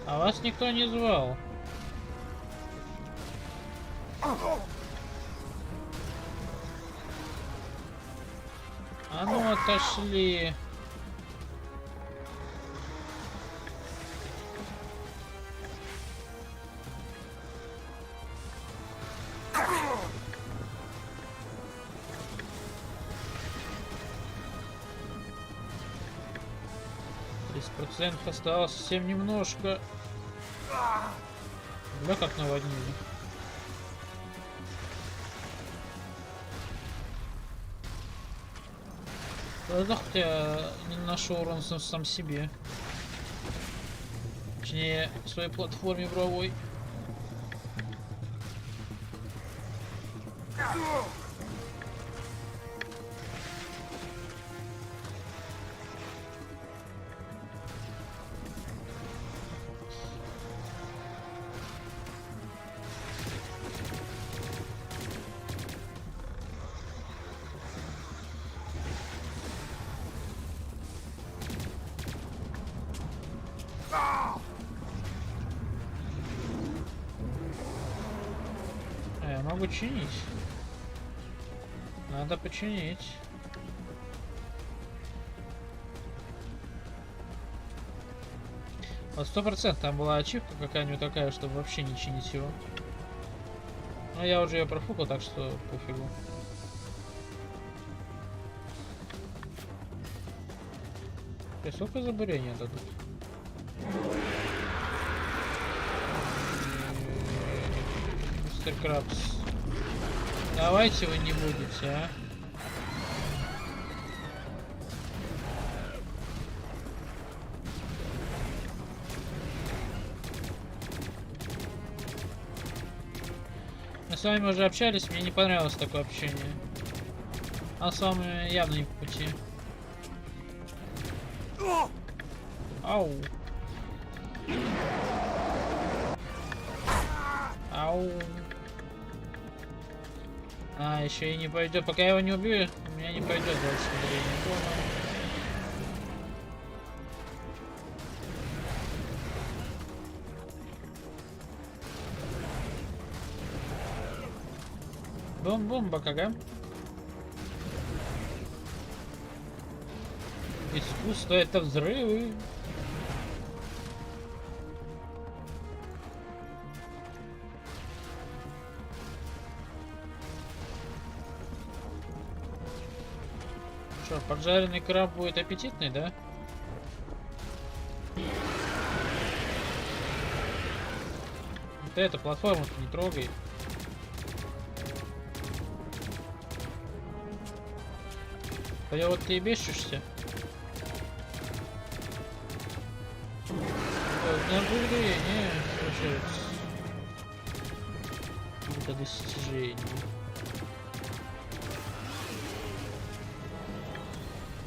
А вас никто не звал. А ну отошли. Процентов осталось совсем немножко. Бля, как наводнили. Да хоть я не наношу урон сам себе. Точнее, своей платформе игровой. Я могу чинить. Надо починить. Вот 100% там была ачивка какая-нибудь такая, чтобы вообще не чинить его. Но я уже ее профукал, так что пофигу. Сколько за бурение дадут? Мистер Крабс. Давайте вы не будете, а? Мы с вами уже общались, мне не понравилось такое общение. А с вами явно не по пути. Ау. Ау. А, еще и не пойдет. Пока я его не убью, у меня не пойдет дальше время. Понял. Бум-бум, бакага. Искусство — это взрывы. Что, поджаренный краб будет аппетитный, да? Вот эту платформу не трогай. Хотя вот ты и бесишься. Награждение получается. Это достижение.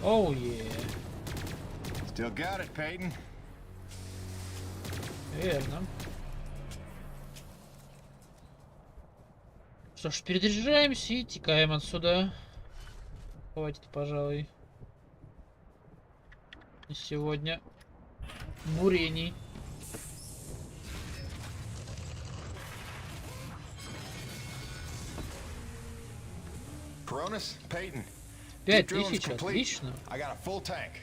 Oh yeah. Still got it, Peyton. Верно. Что ж, перезаряжаемся и текаем отсюда. Хватит, пожалуй, на сегодня бурений. Coronis, Peyton. 5000, отлично. I got a full tank.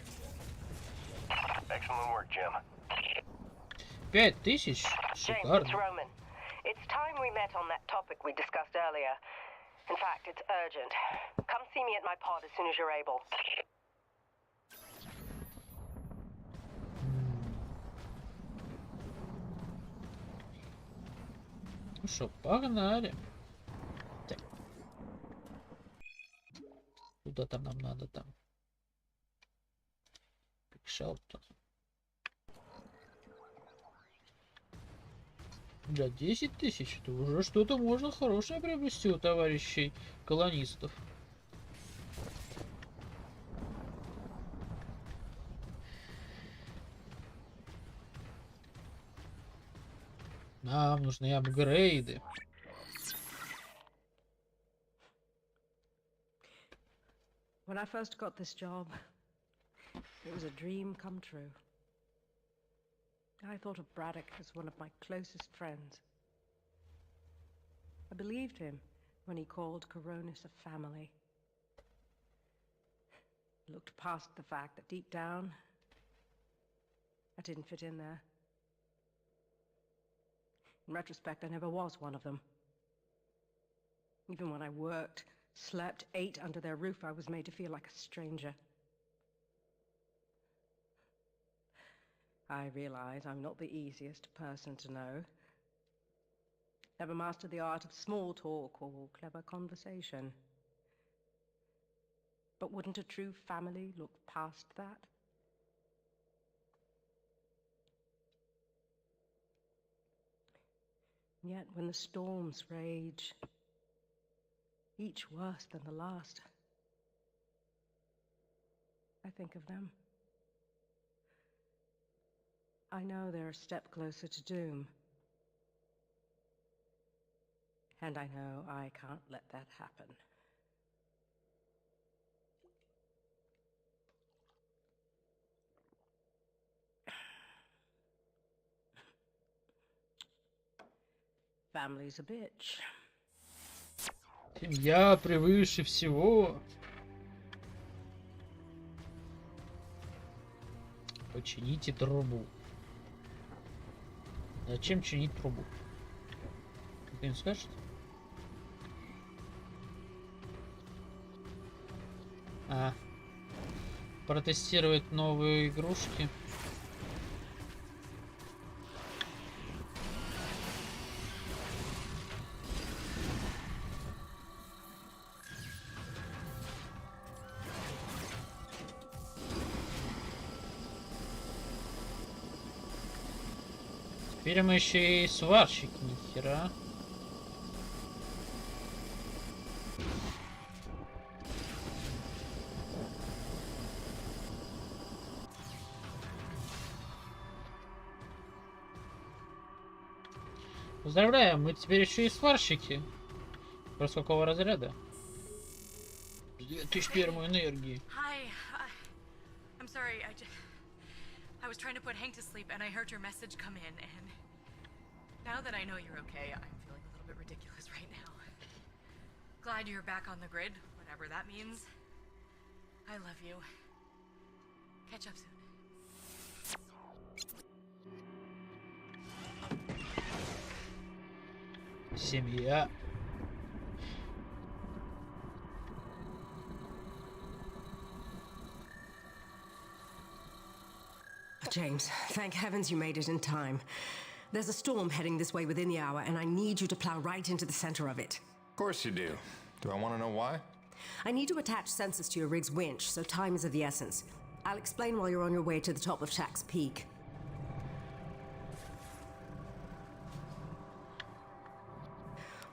Excellent work, Jim. 5000, James, it's шикарно. Roman. It's time we met on that topic we discussed earlier. In fact, it's urgent. Come see me at my pod as soon as you're able. Ну что, погнали. Так. Куда там нам надо там? Шелтон. Да, 10 тысяч. Это уже что-то можно хорошее приобрести у товарищей колонистов. Нам нужны апгрейды. When I first got this job, it was a dream come true. I thought of Braddock as one of my closest friends. I believed him when he called Coronis a family. I looked past the fact that deep down, I didn't fit in there. In retrospect, I never was one of them. Even when I worked, slept, ate under their roof, I was made to feel like a stranger. I realize I'm not the easiest person to know. Never mastered the art of small talk or clever conversation. But wouldn't a true family look past that? Yet when the storms rage, each worse than the last, I think of them. I know they're a step closer to doom. And I know I can't let that happen. Family's a bitch. Семья превыше всего. Почините трубу. Зачем чинить трубу? Кто-нибудь скажет? Протестировать новые игрушки. Теперь мы еще и сварщик, нихера. Поздравляем, мы теперь еще и сварщики. Просто какого разряда? 2000 термоэнергии. Hi, I'm sorry. I was trying to put Hank to sleep, and I heard your message come in, and now that I know you're okay, I'm feeling a little bit ridiculous right now. Glad you're back on the grid, whatever that means. I love you. Catch up soon. Семья. James, thank heavens you made it in time. There's a storm heading this way within the hour, and I need you to plow right into the center of it. Of course you do. Do I want to know why? I need to attach sensors to your rig's winch, so time is of the essence. I'll explain while you're on your way to the top of Shack's Peak.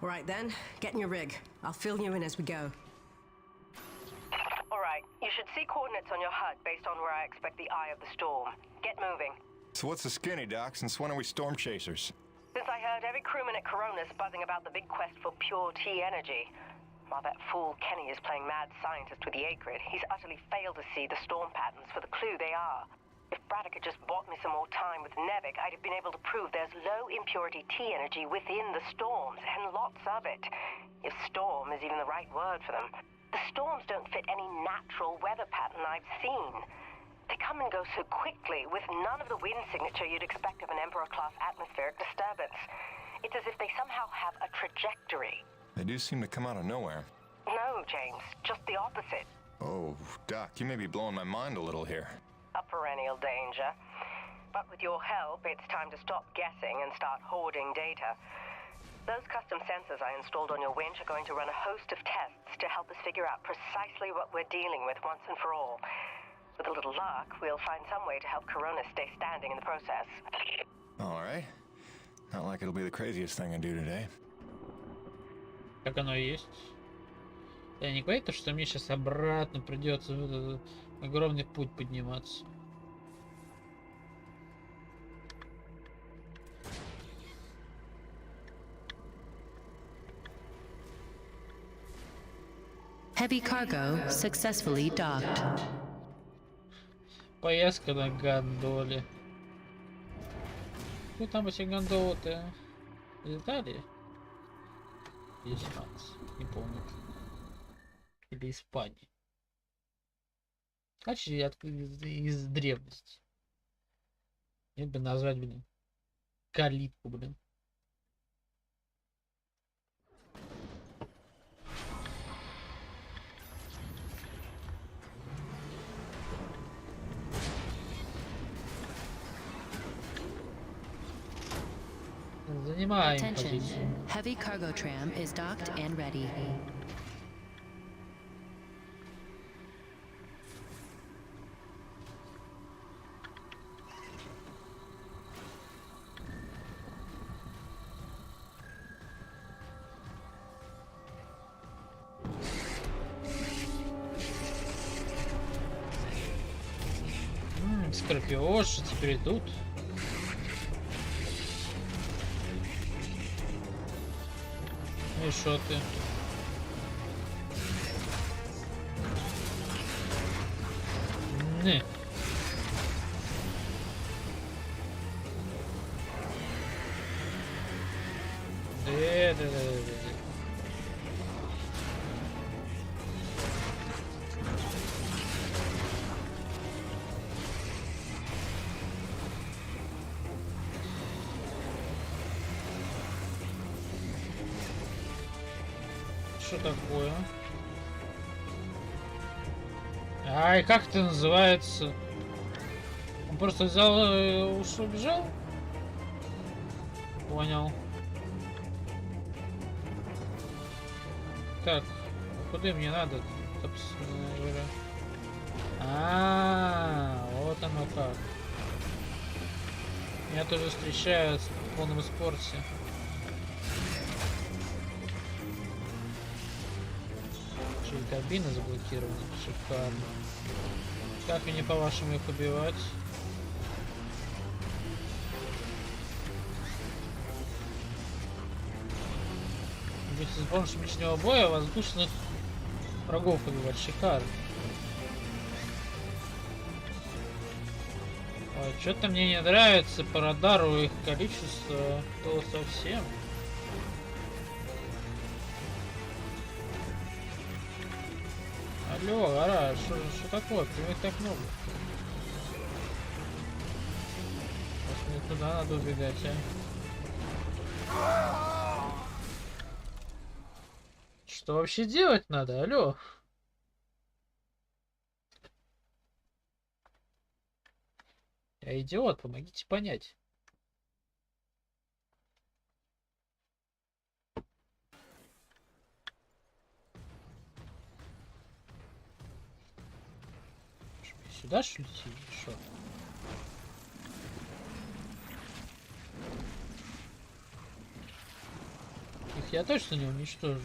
All right then, get in your rig. I'll fill you in as we go. All right, you should see coordinates on your HUD based on where I expect the eye of the storm. Get moving. So what's the skinny, Doc? Since when are we storm chasers? Since I heard every crewman at Coronis buzzing about the big quest for pure T energy. While that fool Kenny is playing mad scientist with the A-grid, he's utterly failed to see the storm patterns for the clue they are. If Braddock had just bought me some more time with Nevik, I'd have been able to prove there's low impurity T energy within the storms, and lots of it. If storm is even the right word for them. The storms don't fit any natural weather pattern I've seen. They come and go so quickly, with none of the wind signature you'd expect of an Emperor-class atmospheric disturbance. It's as if they somehow have a trajectory. They do seem to come out of nowhere. No, James, just the opposite. Oh, Doc, you may be blowing my mind a little here. A perennial danger. But with your help, it's time to stop guessing and start hoarding data. Those custom sensors I installed on your winch are going to run a host of tests to help us figure out precisely what we're dealing with once and for all. With a little luck, we'll find some way to help Coronis stay standing in the process. All right. Not like it'll be the craziest thing I do today. Как оно и есть. Я не говорю, что мне сейчас обратно придется в этот огромный путь подниматься. Heavy cargo successfully docked. Поездка на гондоле. Ну там эти гондолы-то летали? Или Франции? Не помню. Или Испании. Значит, из древности. Я бы назвать, блин, калитку, блин. Занимаем Attention. позицию. Heavy cargo tram is docked and ready. Скорпиоши теперь идут. И шо ты? Не. Да. Что такое? Ай, как это называется? Он просто взял, убежал? Понял. Так, куда мне надо, собственно говоря? Вот оно как. Меня тоже встречают в полном спорте. Кабина заблокирована. Шикарно. Как мне, по-вашему, их убивать? Будете с помощью мечного боя воздушных врагов убивать. Шикарно. Что-то мне не нравится по радару их количество. То совсем. Алло, гора, что такое? Почему их так много? Может, мне туда надо убегать, а? Что вообще делать надо? Алло. Я идиот, помогите понять. Сюда что ли? Шо? Их я точно не уничтожу.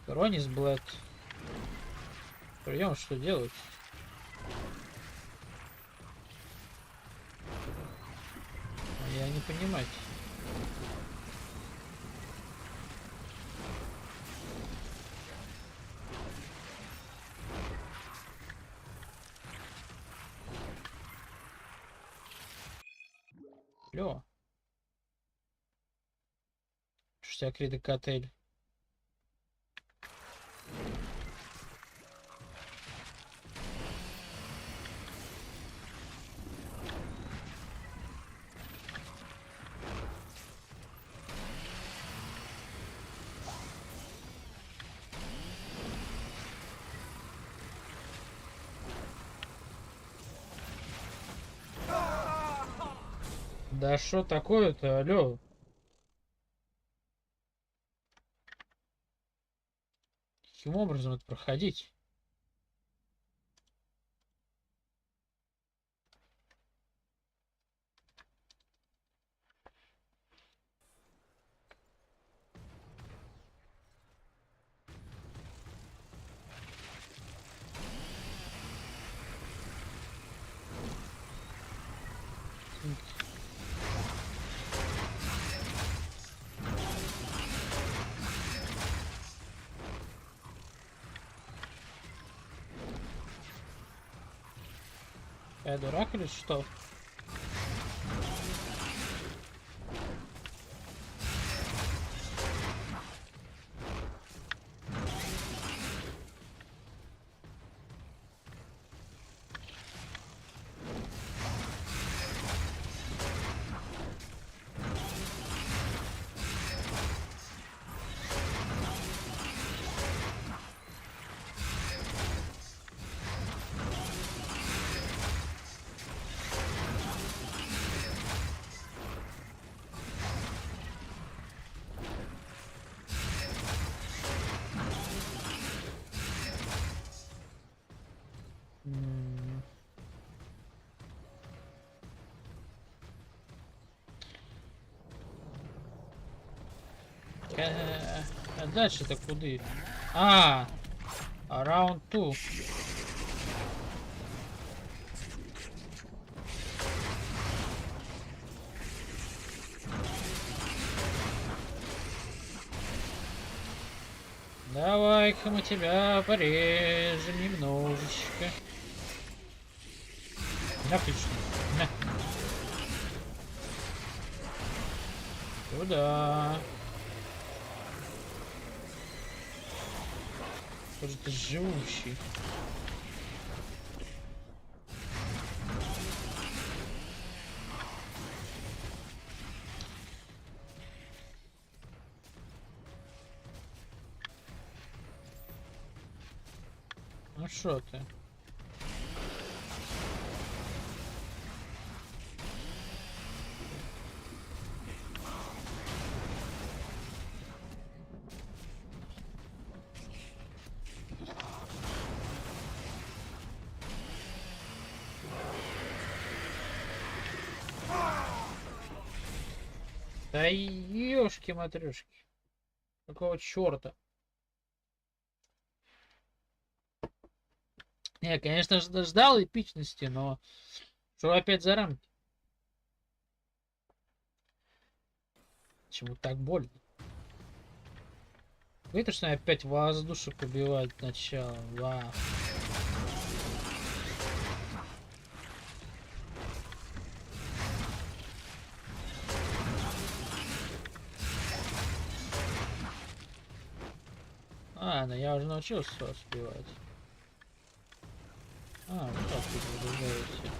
Коронис Блэк. Прием, что делать? Я не понимаю. Клево. Штяк ридок отель. Да что такое-то, алло? Каким образом это проходить? Я дурак или что? А дальше-то куды? Around 2. Давай-ка мы тебя порежем немножечко. Отлично. На. Туда. Тоже ты живущий. Ну шо ты? Да ёшки-матрёшки. Какого чёрта? Не, конечно же, ждал эпичности, но что опять за рамки? Почему так больно? Это что опять воздушек убивать сначала. Вау. Ну я уже научился успевать. Вот так вы выгружаете.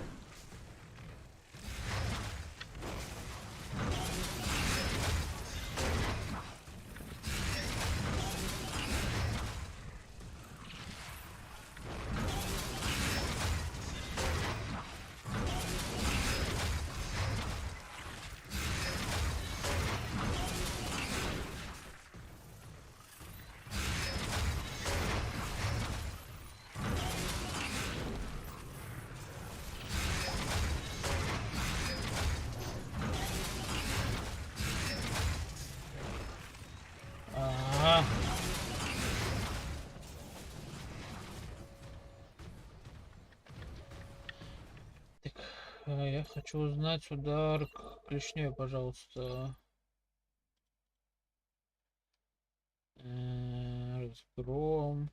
Я хочу узнать удар клешней, пожалуйста. Разгром.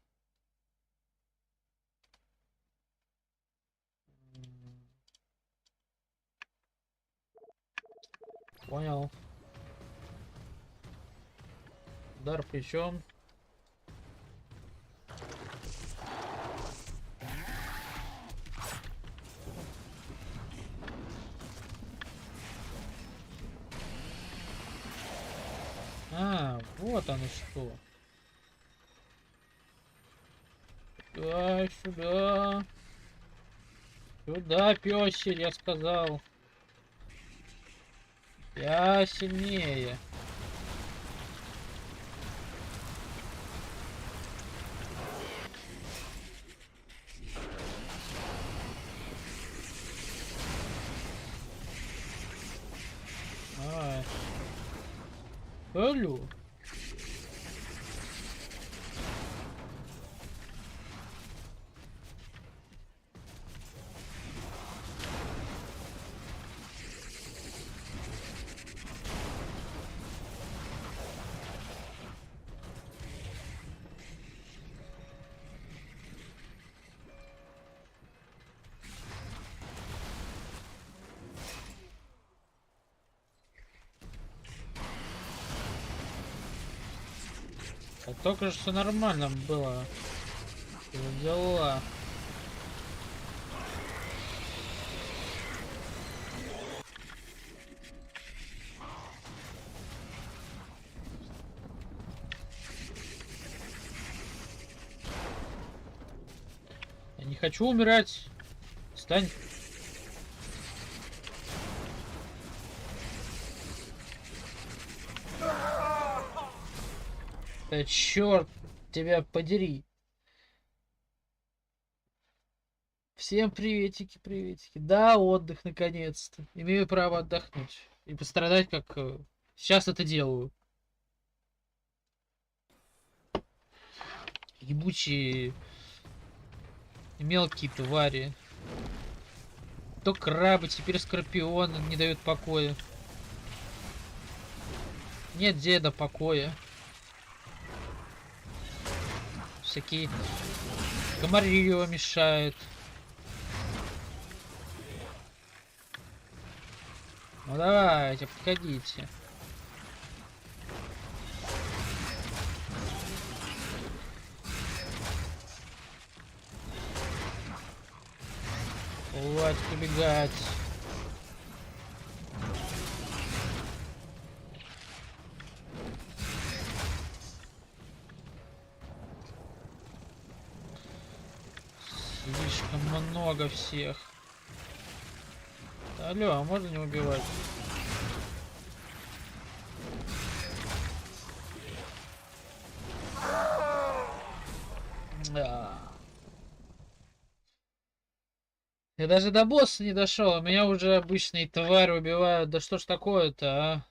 Понял. Удар плечом. А, вот оно что. Сюда, сюда. Сюда, пёсель, я сказал. Я сильнее. А, алло. А только же все нормально было. Дела. Я не хочу умирать. Стань. Да черт тебя подери. Всем приветики, приветики. Да, отдых наконец-то. Имею право отдохнуть. И пострадать, как сейчас это делаю. Ебучие мелкие твари. То крабы, теперь скорпионы не дают покоя. Нет деда покоя. Всякие комарье мешают. Ну давайте, подходите. Хватит убегать. Слишком много всех. Алло, а можно не убивать? Да. Я даже до босса не дошел, а меня уже обычные твари убивают. Да что ж такое-то, а?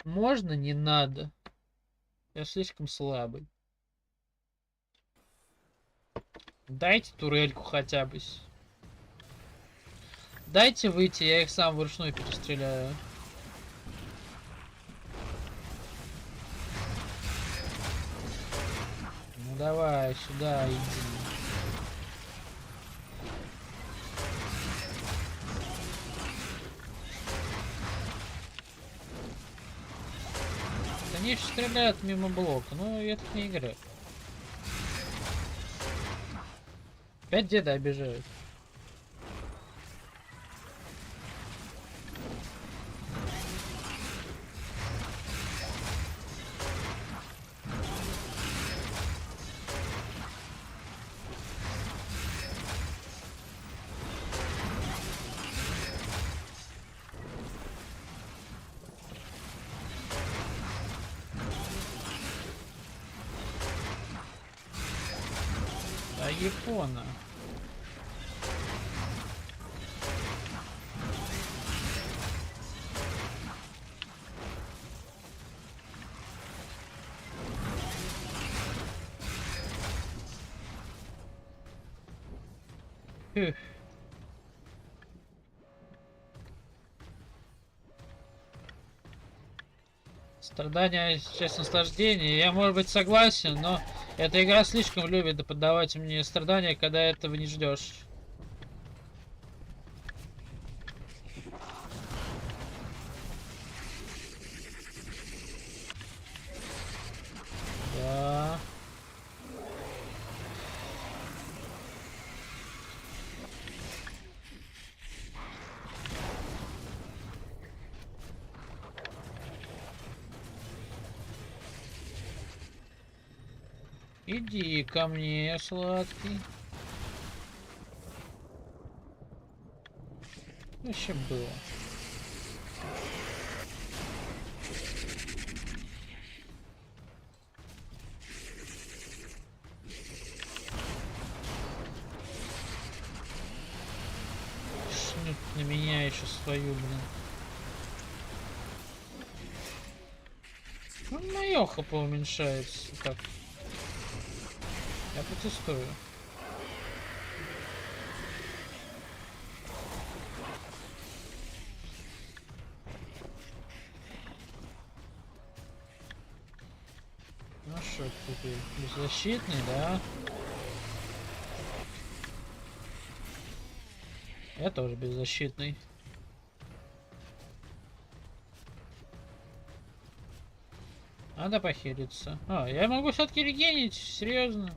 Можно, не надо. Я слишком слабый. Дайте турельку хотя бы. Дайте выйти, я их сам вручную перестреляю. Ну давай, сюда иди. Они еще стреляют мимо блока, ну я так не играю. Опять деда обижают. Япона. Страдания — часть наслаждения. Я, может быть, согласен, но эта игра слишком любит поддавать мне страдания, когда этого не ждешь. Да. Иди ко мне, сладкий. Вообще было. Шнут на меня еще свою, блин. Ну, моё хп уменьшается. Так. Я протестую. Ну что теперь? Беззащитный, да? Я тоже беззащитный. Надо похилиться. А, я могу все-таки регенить? Серьезно?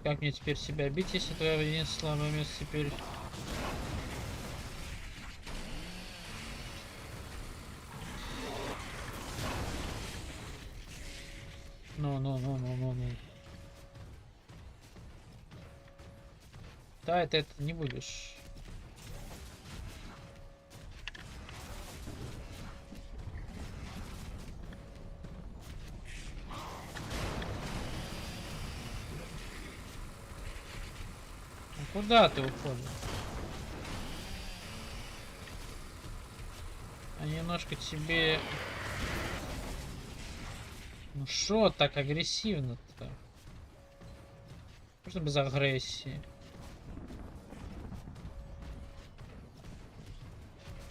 Как мне теперь себя бить, если твое единственное слабое место теперь... Ну. Да, это не будешь. Куда ты уходишь? А немножко тебе... Ну шо так агрессивно-то? Можно без агрессии.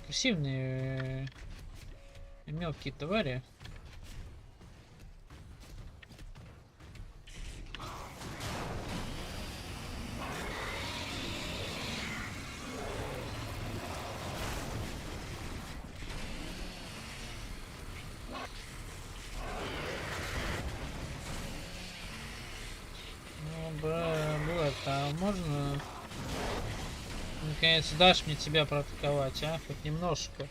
Агрессивные мелкие твари. А можно, наконец, дашь мне тебя проатаковать, а? Хоть немножко.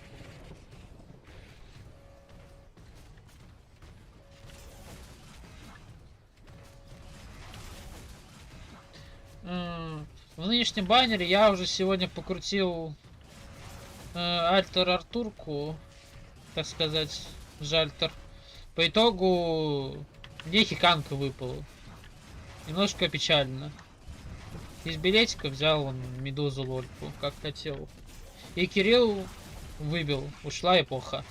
В нынешнем баннере я уже сегодня покрутил альтер Артурку, так сказать, жальтер. По итогу мне хиканка выпала. Немножко печально. Из билетика взял он медузу лольку, как хотел. И Кирилл выбил. Ушла эпоха.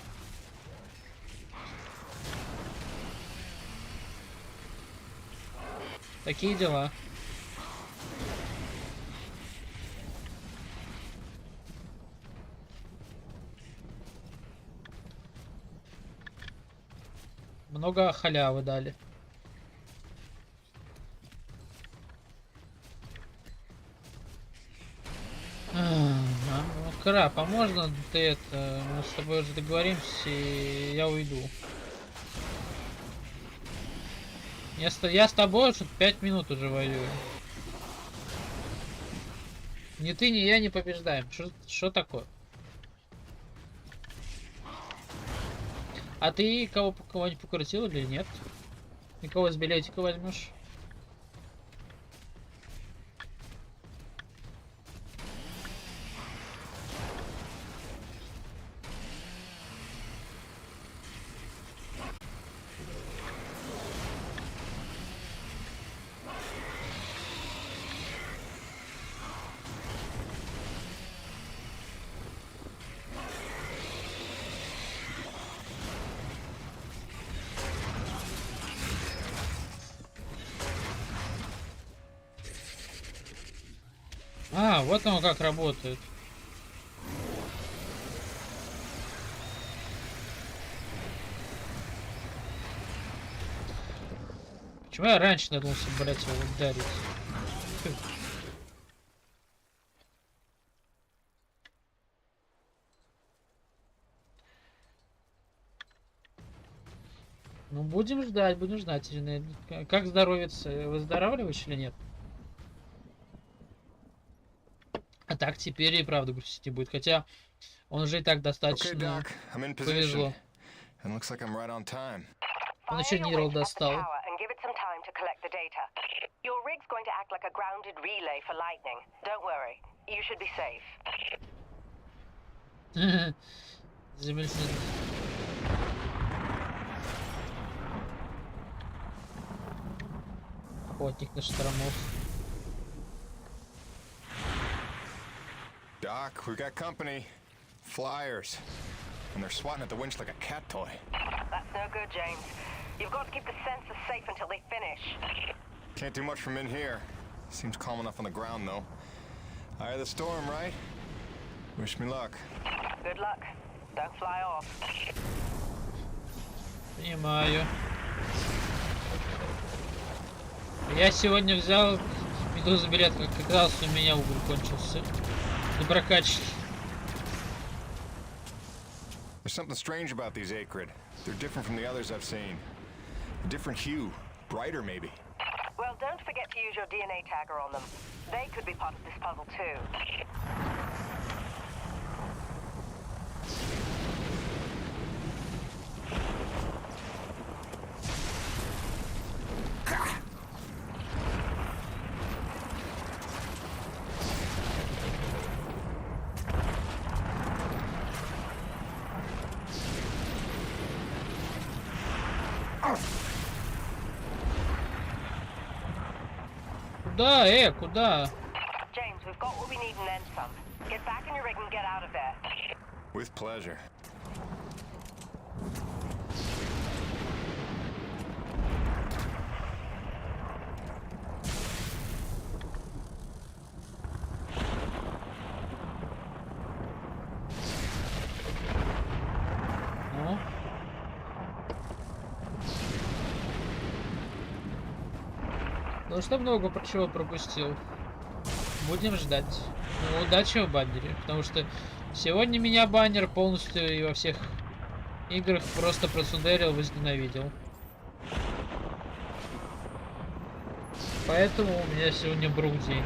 Такие дела. Много халявы дали. Краб, а можно ты это... Мы с тобой уже договоримся, и я уйду. Я с тобой уже 5 минут уже воюю. Ни ты, ни я не побеждаем. Что такое? А ты кого-нибудь покрутил или нет? И кого из билетика возьмешь? А, вот оно как работает. Почему я раньше надумался, блять, его ударить? Ну, будем ждать, Ирина. Как здоровится? Выздоравливаешь или нет? А так теперь и правда грустить не будет. Хотя он уже и так достаточно повезло. Он еще нейрол достал. Замечательно. Охотник на штормов. Doc, we've got company. Flyers. And they're swatting at the winch like a cat toy. That's no good, James. You've got to keep the sensors safe until they finish. Can't do much from in here. Seems calm enough on the ground, though. Eye of the storm, right? Wish me luck. Good luck. Don't fly off. Понимаю. Я сегодня взял медузу билет, как раз у меня уголь кончился. До прокачки. There's something strange about these Acrid. They're different from the others I've seen. A different hue. Brighter, maybe. Well, don't forget to use your DNA tagger on them. They could be part of this puzzle, too. Куда, куда? James, we've got what we need and then some. Get back in your rig and get out of there. With pleasure. Ну? Ну что много про чего пропустил. Будем ждать. Ну, удачи в баннере, потому что сегодня меня баннер полностью и во всех играх просто процудерил, возненавидел. Поэтому у меня сегодня брук день.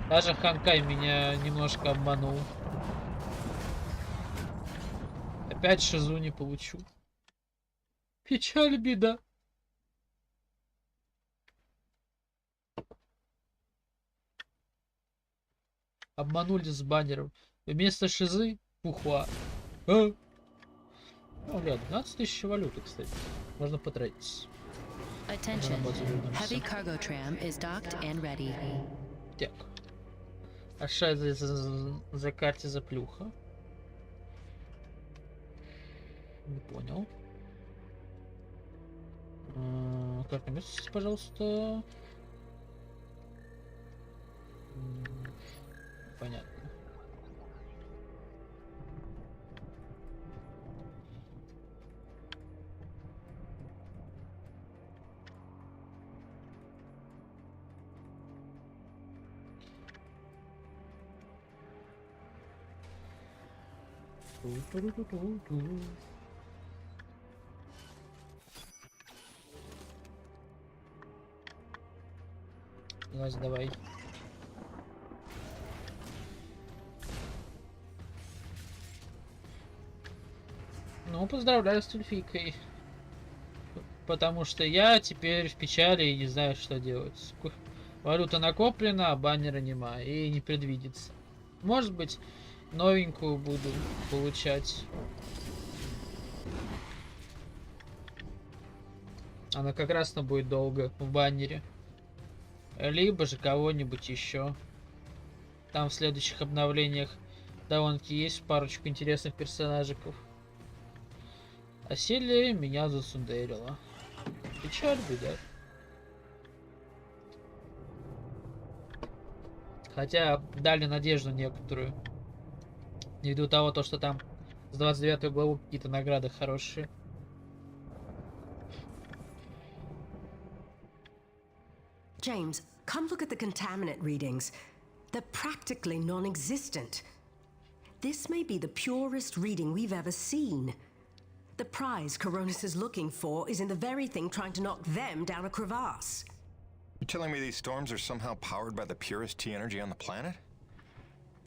Даже Ханкай меня немножко обманул. Опять шизу не получу. Печаль, беда. Обманули с баннером. Вместо шизы пухла. А? Ну, бля, 12 тысяч валюты, кстати. Можно потратить. Attention. Heavy cargo tram is docked and ready. Так. А что это за карте заплюха? Не понял. Карта местности, пожалуйста. Понятно. Давай. Ну, поздравляю с Тульфикой. Потому что я теперь в печали и не знаю, что делать. Валюта накоплена, а баннера нема. И не предвидится. Может быть, новенькую буду получать. Она как раз будет долго в баннере. Либо же кого-нибудь еще. Там в следующих обновлениях довольно-таки есть парочку интересных персонажиков. А Селия меня засундерила. Печаль, беда. Хотя дали надежду некоторую. Ввиду того, то, что там с 29 главы какие-то награды хорошие. James, come look at the contaminant readings. They're practically non-existent. This may be the purest reading we've ever seen. The prize Coronis is looking for is in the very thing trying to knock them down a crevasse. You're telling me these storms are somehow powered by the purest T energy on the planet?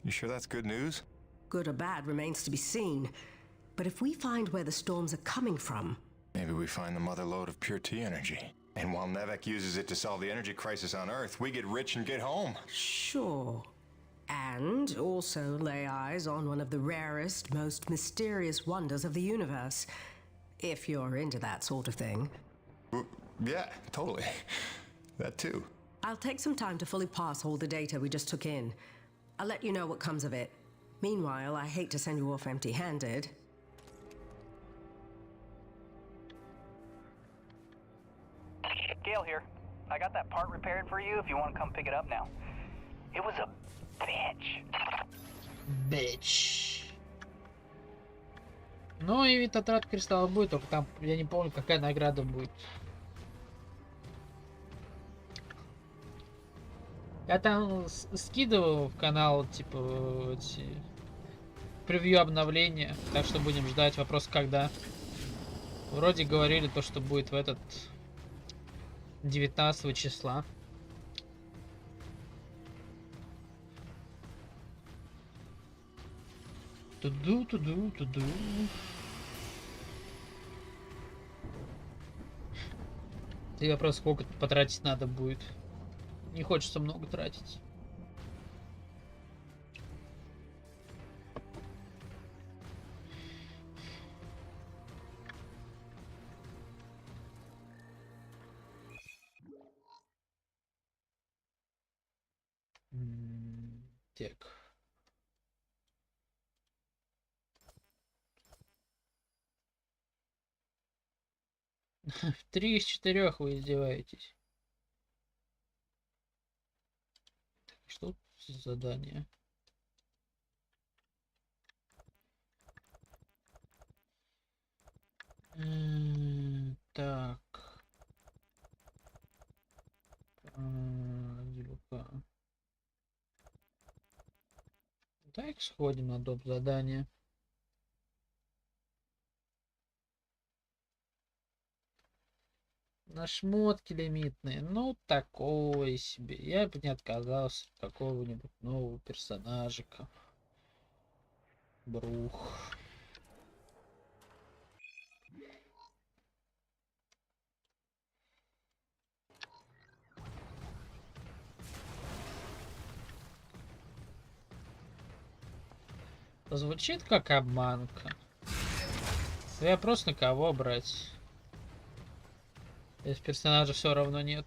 You sure that's good news? Good or bad remains to be seen. But if we find where the storms are coming from... Maybe we find the mother lode of pure T energy. And while Nevek uses it to solve the energy crisis on Earth, we get rich and get home. Sure. And also lay eyes on one of the rarest, most mysterious wonders of the universe. If you're into that sort of thing. Yeah, totally. That too. I'll take some time to fully parse all the data we just took in. I'll let you know what comes of it. Meanwhile, I hate to send you off empty-handed. Gale here. I got that part repaired for you if you want to come pick it up now. It was a bitch. Bitch. Ну и вид отряд кристалла будет, только там я не помню, какая награда будет. Я там скидывал в канал, типа, эти превью обновления, так что будем ждать. Вопрос когда. Вроде говорили то, что будет в этот 19 числа. Туду. И вопрос, сколько потратить надо будет. Не хочется много тратить. Так. 3 из 4 вы издеваетесь. Что за задание? Так. Так, сходим на доп. Задание. На шмотки лимитные. Ну, такое себе. Я бы не отказался от какого-нибудь нового персонажика. Брух. Звучит как обманка. Вопрос, на кого брать? Если персонажа все равно нет.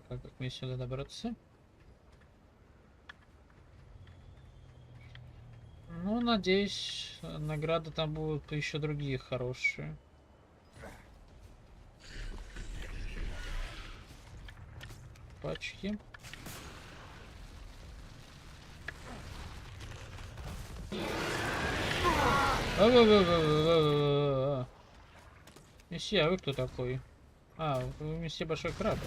Как мне сюда добраться? Ну, надеюсь, награды там будут еще другие хорошие. Пачки. Месье, а вы кто такой? А, вы месье Большой Краб.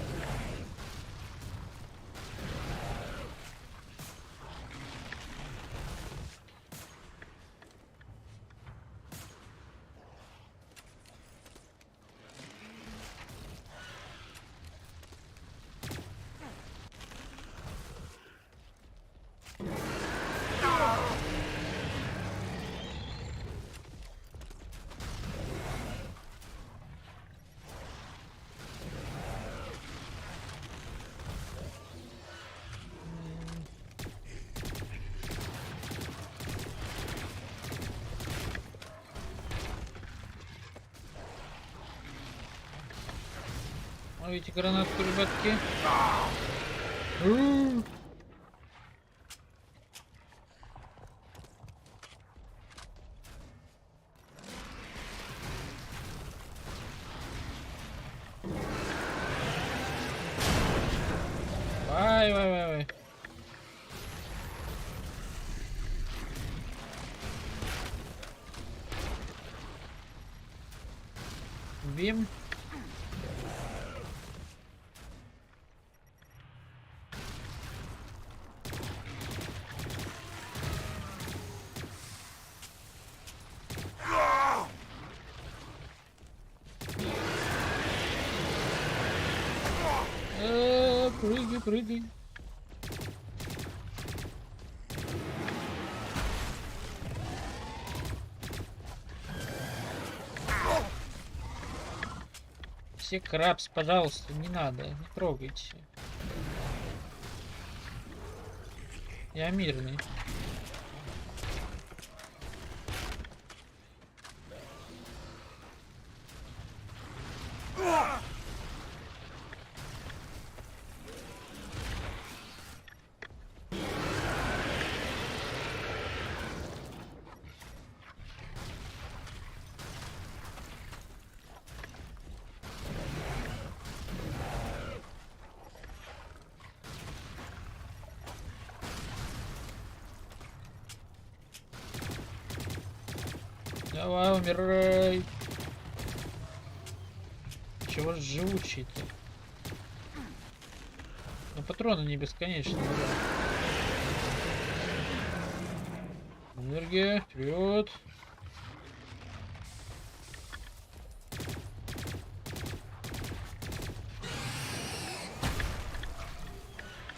Ловите гранатку, ребятки. Ай. Бим. Прыгай. Все крабс, пожалуйста, не надо, не трогайте. Я мирный. Давай, умирай. Чего ж живучий-то? Но патроны не бесконечные. Энергия, вперед.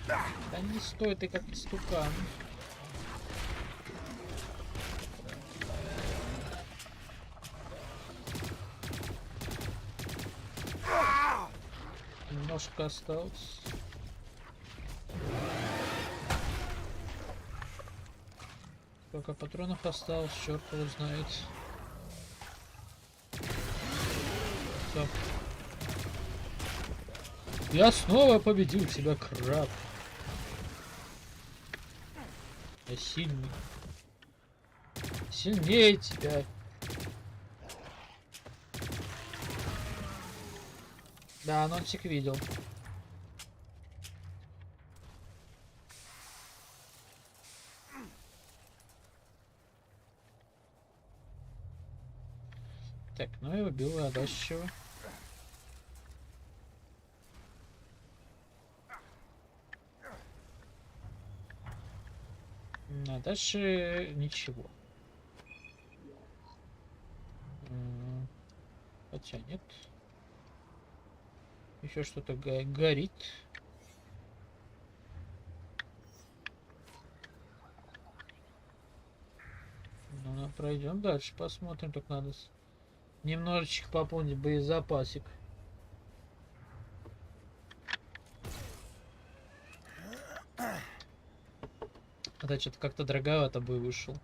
Да не стой ты как истукан. Немножко осталось. Сколько патронов осталось, черт его знает. Все. Я снова победил тебя, краб. Я сильный. Сильнее тебя. Да, анонсик видел. Так, ну и убил, а дальше чего? А дальше ничего. Хотя нет. Еще что-то горит. Ну, пройдем дальше, посмотрим. Только надо немножечко пополнить боезапасик. А то что-то как-то дороговато бы вышел.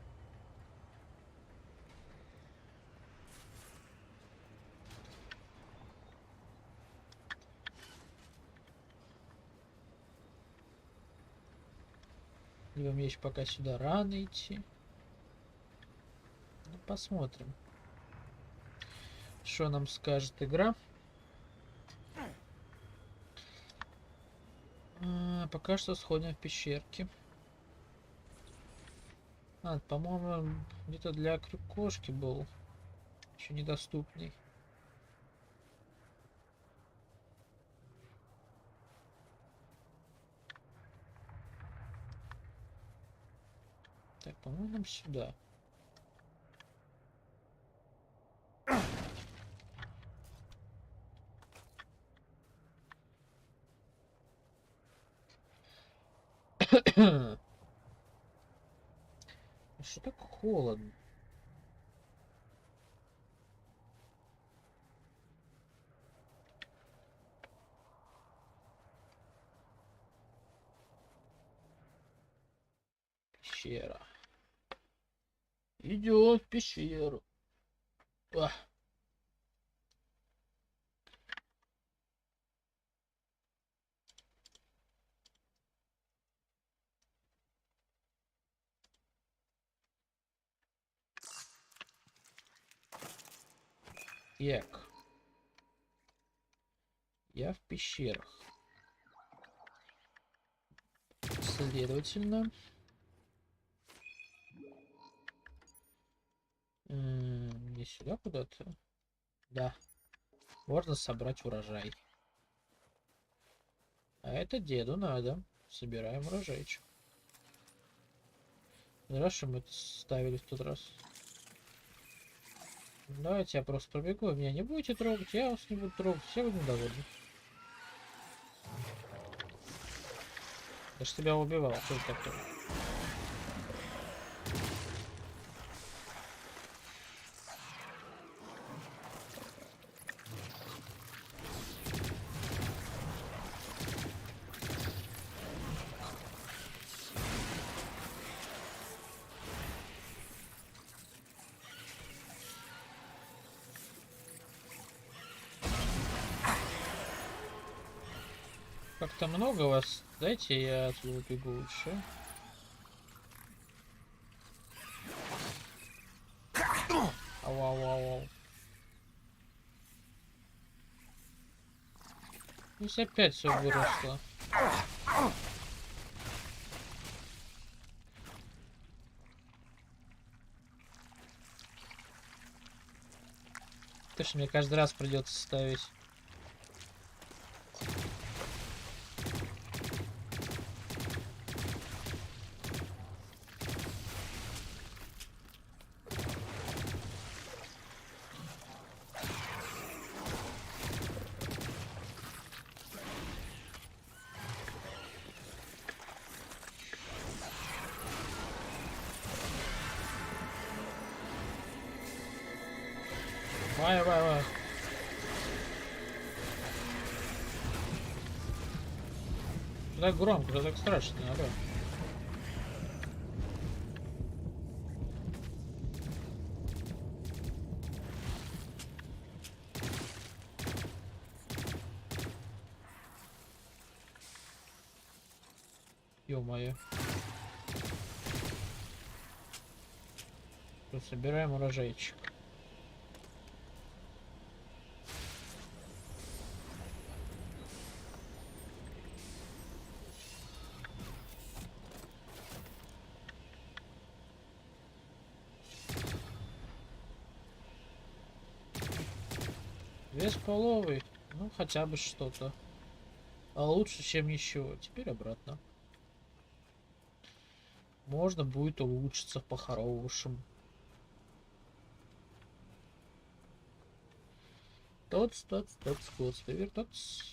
Либо меч пока сюда рано идти. Ну, посмотрим, что нам скажет игра. Пока что сходим в пещерки. По-моему, где-то для крюкошки был еще недоступный. Так, по-моему, нам сюда. Что так холодно? Пещера. Идем в пещеру. Тупик. Я в пещерах. Следовательно... Не сюда куда-то? Да. Можно собрать урожай. А это деду надо. Собираем урожайчик. Хорошо, мы это ставили в тот раз. Давайте я просто пробегу. Вы меня не будете трогать, я вас не буду трогать. Все будем довольны. Я ж тебя убивал. Что это такое? Как-то много вас. Дайте я отсюда убегу лучше. Ау-ау-ау-ау. Здесь опять все выросло. Точно, мне каждый раз придется ставить. Давай. Так громко, так страшно, надо. Ё-моё. Собираем урожайчик. Бесполовый. Ну, хотя бы что-то. А лучше, чем ничего. Теперь обратно. Можно будет улучшиться по-хорошему. Тоц, господи, тоц.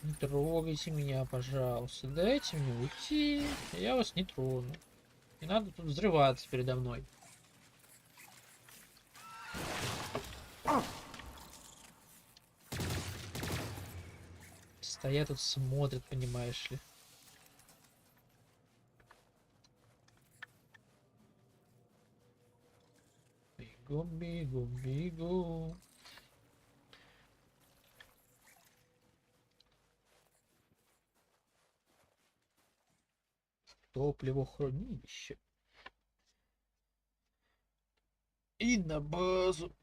Не трогайте меня, пожалуйста. Дайте мне уйти. Я вас не трону. Не надо тут взрываться передо мной. Стоят тут, смотрят, понимаешь ли. Бегу. Топливо хранилище. И на базу.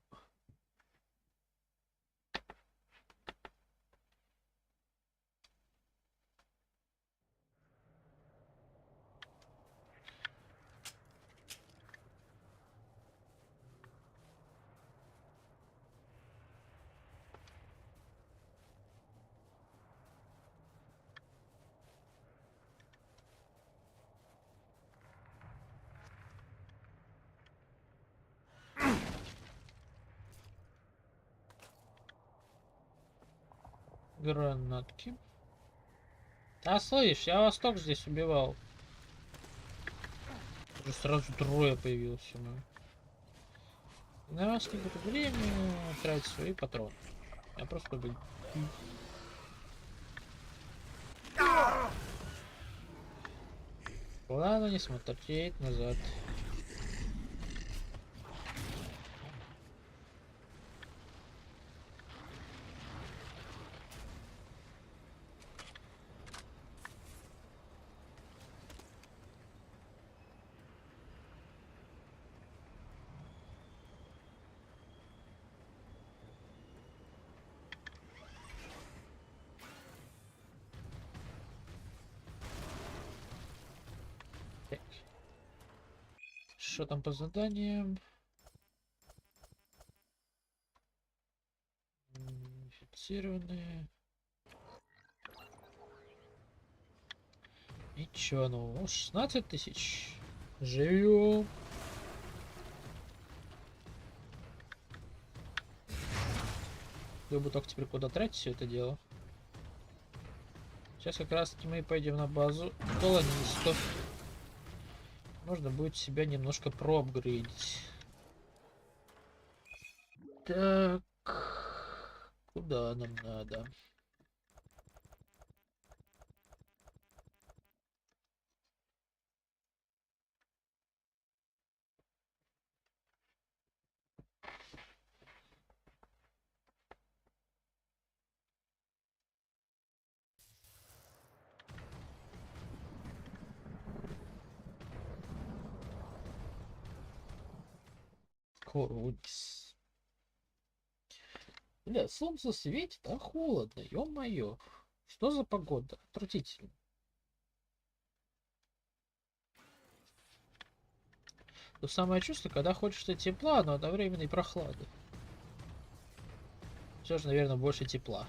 Гранатки. А слышь, я вас только здесь убивал. Уже сразу трое появилось. На вас не будет времени тратить свои патроны. Я просто бы... Ладно, не смотреть назад. Что там по заданиям? Инфицированные. Ничего, ну 16 тысяч. Живем. Я бы только теперь куда тратить все это дело. Сейчас как раз таки мы пойдем на базу колонистов. Можно будет себя немножко проапгрейдить. Так, куда нам надо? Корудис. Бля, солнце светит, а холодно, ё-моё. Что за погода? Отвратительно. То самое чувство, когда хочется тепла, но одновременно и прохлады. Все же, наверное, больше тепла.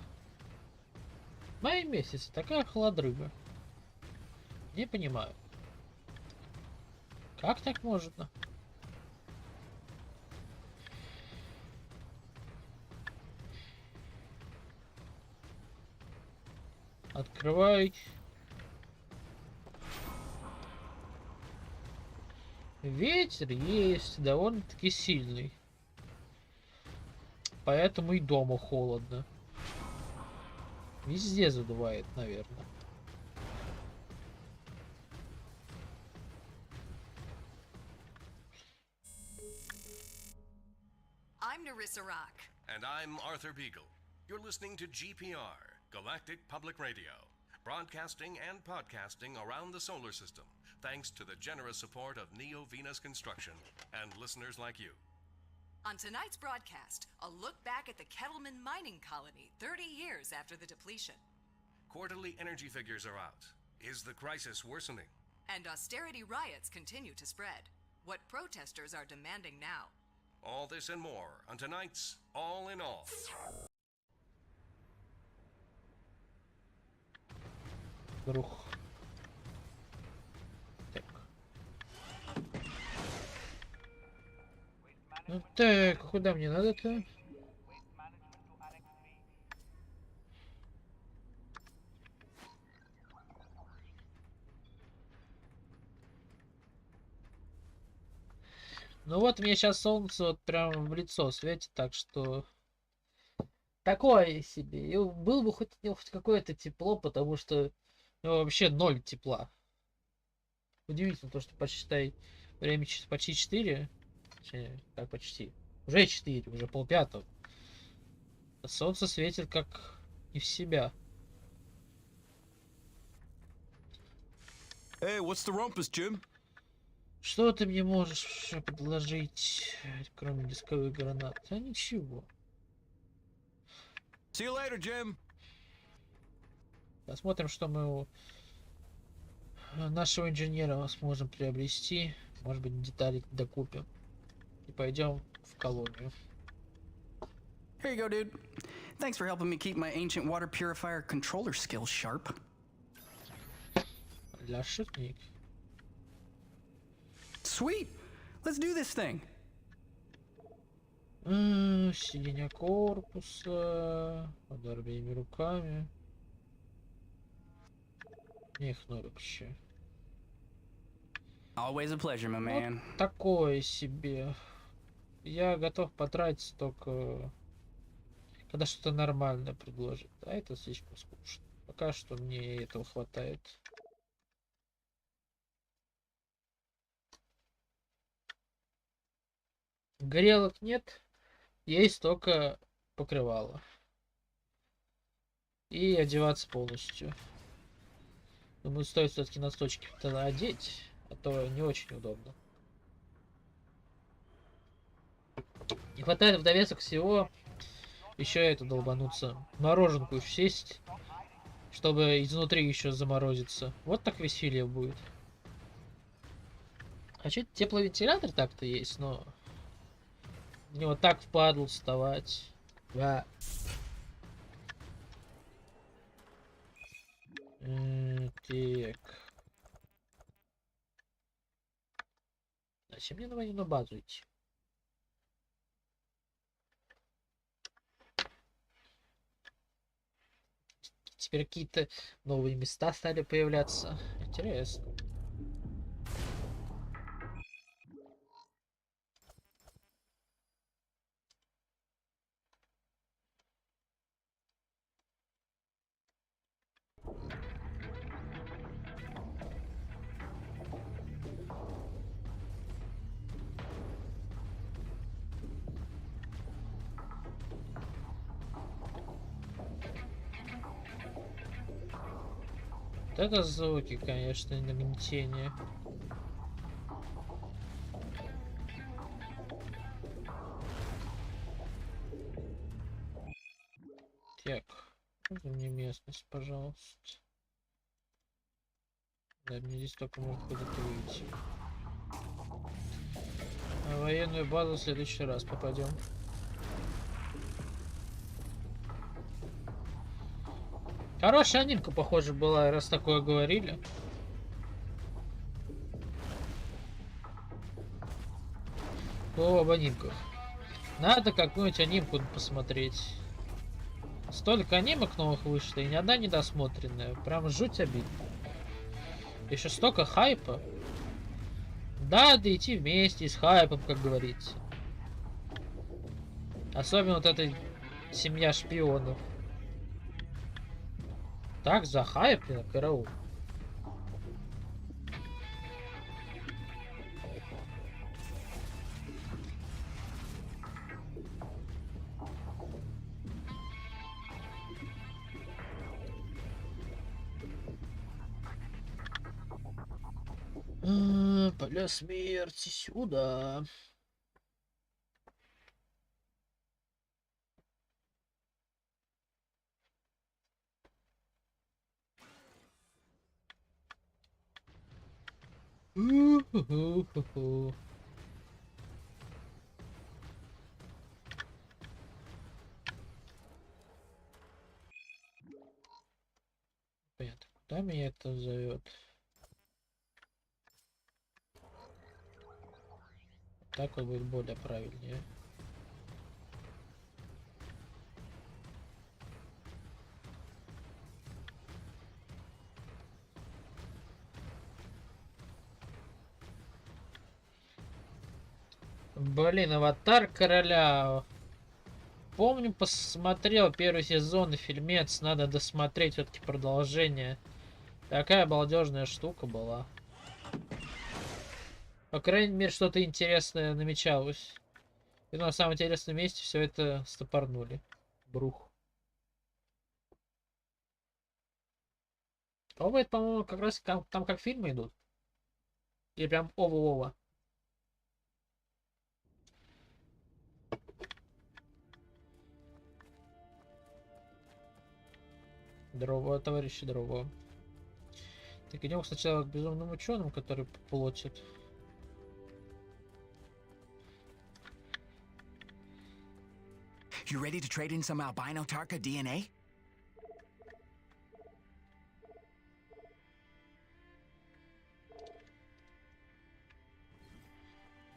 Май месяц, такая холодрыга. Не понимаю. Как так можно? Открывай. Ветер есть, довольно-таки сильный. Поэтому и дома холодно. Везде задувает, наверное. I'm Nerissa Rock. And I'm Arthur Beagle. You're listening to GPR, Galactic Public Radio, broadcasting and podcasting around the solar system, thanks to the generous support of Neo Venus Construction and listeners like you. On tonight's broadcast, a look back at the Kettleman mining colony 30 years after the depletion. Quarterly energy figures are out. Is the crisis worsening? And austerity riots continue to spread. What protesters are demanding now. All this and more on tonight's All in All. Друг. Так. Ну так, куда мне надо-то? Ну вот мне сейчас солнце вот прям в лицо светит, так что такое себе. И было бы хоть какое-то тепло, потому что вообще 0 тепла. Удивительно то, что почти время почти 4. Точнее, как почти. Уже 4, уже полпятого. А солнце светит как не в себя. Hey, what's the rumpus, Jim? Что ты мне можешь предложить, кроме дисковых гранат? А ничего. See you later, Jim. Посмотрим, что мы у нашего инженера сможем приобрести. Может быть, детали докупим. И пойдем в колонию. Here you go, dude. Thanks for helping me keep my ancient water purifier controller skills sharp. Для шутник. Sweet. Let's do this thing. Сиденье корпуса. Под обеими руками. Их вообще. Always a pleasure, my man. Вот такое себе. Я готов потратить только, когда что-то нормальное предложит. А это слишком скучно. Пока что мне этого хватает. Грелок нет. Есть только покрывало. И одеваться полностью. Думаю, стоит все-таки носочки тогда одеть, а то не очень удобно. Не хватает в довесок всего еще это долбануться. Мороженку сесть, чтобы изнутри еще заморозиться. Вот так веселье будет. Хотя тепловентилятор так-то есть, но мне вот так впадло вставать. Да. Так. Зачем мне на базу идти? Теперь какие-то новые места стали появляться. Интересно. Вот это звуки, конечно, нагнетение. Так, можно мне местность, пожалуйста. Да, мне здесь только можно куда-то выйти. А военную базу в следующий раз попадем. Хорошая анимка, похоже, была, раз такое говорили. Об анимках. Надо какую-нибудь анимку посмотреть. Столько анимок новых вышло, и ни одна недосмотренная. Прям жуть обидно. Еще столько хайпа. Надо идти вместе с хайпом, как говорится. Особенно вот эта семья шпионов. Так захайплено, караул. Поля смерти сюда. Понятно. Куда меня это зовет? Так вот будет более правильнее. Блин, аватар короля. Помню, посмотрел первый сезон и фильмец. Надо досмотреть все-таки продолжение. Такая балдежная штука была. По крайней мере, что-то интересное намечалось. И на самом интересном месте все это стопорнули. Брух. Оба это, по-моему, как раз там как фильмы идут. Или прям ова-ова. Здорово, товарищи, здорово. Так, идем сначала к безумным ученым, которые платят. You ready to trade in some albino Tarka DNA?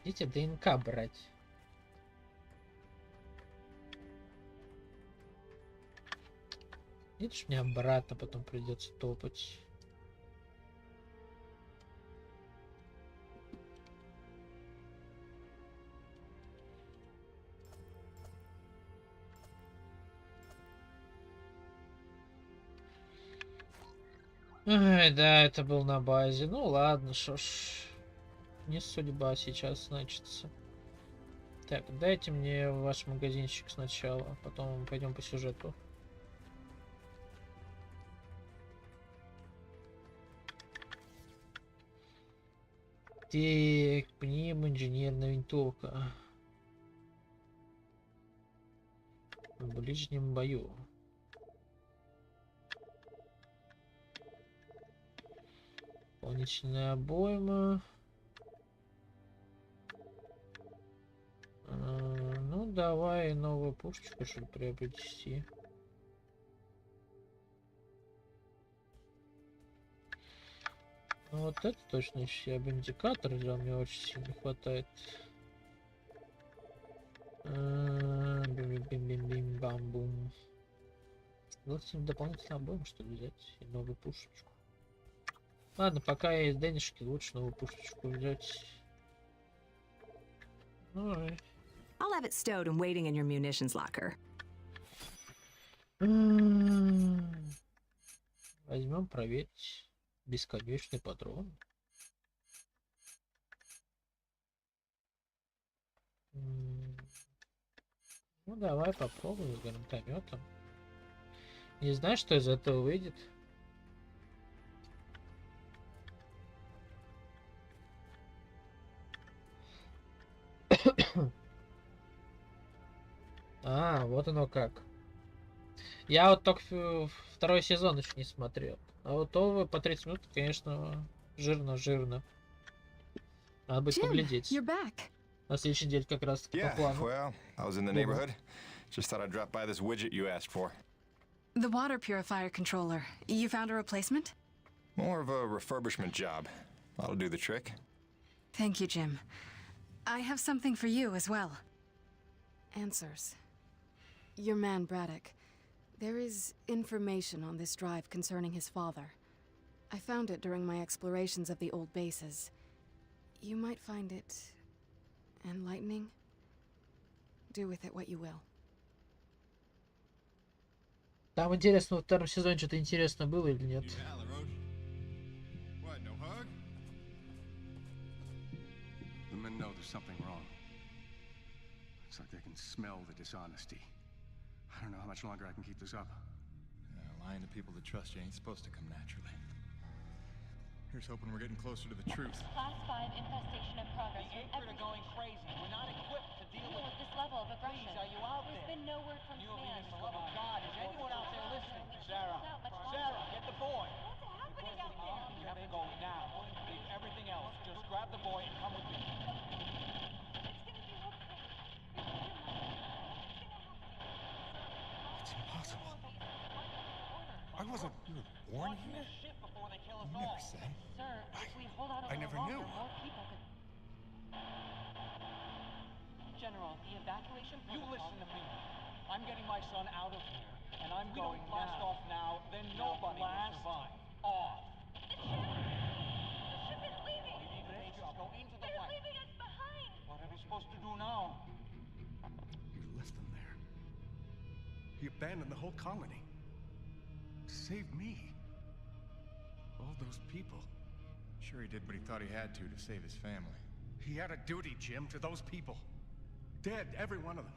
Идите ДНК брать. Видишь, мне обратно потом придется топать. Ай, да, это был на базе. Ну ладно, шо ж. Не судьба сейчас значится. Так, дайте мне ваш магазинчик сначала, потом пойдем по сюжету. Так, пневмоинженерная винтовка. В ближнем бою. Дополнительная обойма. Ну, давай новую пушечку, чтобы приобрести. Ну, вот это точно еще индикатор, да, мне очень сильно хватает. Бим-бим-бим-бам-бум. Дополнительно обоим, что ли, взять? И новую пушечку. Ладно, пока я из денежки, лучше новую пушечку взять. Ну, I'll have it stowed and waiting in your munitions locker. возьмем проверить. Бесконечный патрон. Ну, давай попробуем с гранатометом. Не знаю, что из этого выйдет. А, вот оно как. Я вот только второй сезон еще не смотрел. А вот то по 30 минут, конечно, жирно. Надо будет поглядеть. На следующей неделе как раз таки по плану. Well, I was in the neighborhood. Just thought I'd drop by this widget you asked for. The water purifier controller. You found a replacement? More of a refurbishment job. That'll do the trick. Thank you, Jim. I have something for you as well. Answers. Your man, Braddock. There is information on this drive concerning his father. I found it during my explorations of the old bases. You might find it enlightening. Do with it what you will. Там интересно, во втором сезоне что-то интересно было или нет? What, no hug? The men know there's something wrong. Looks like they can smell the dishonesty. I don't know how much longer I can keep this up. Lying to people that trust you ain't supposed to come naturally. Here's hoping we're getting closer to the truth. Class 5 infestation in progress. The Acrid are going crazy. We're not equipped to deal with this level of aggression. Please, are you out there? There's been no word from Command. For the love of God, is anyone out there listening? Sarah, get the boy. What's happening out there? You have to go now. Leave everything else. Just grab the boy and come with me. It's impossible. I wasn't born here. You never said. Sir, if we hold out a I little never longer, knew. more people could... General, the evacuation You protocol... listen to me. I'm getting my son out of here, and I'm going now. Blast off now, then nobody will survive. Off. The ship is leaving! Go into the They're light. leaving us behind! What are we supposed to do now? You left them there. He abandoned the whole colony. Saved me. All those people. Sure he did what he thought he had to save his family. He had a duty, Jim, to those people. Dead, every one of them.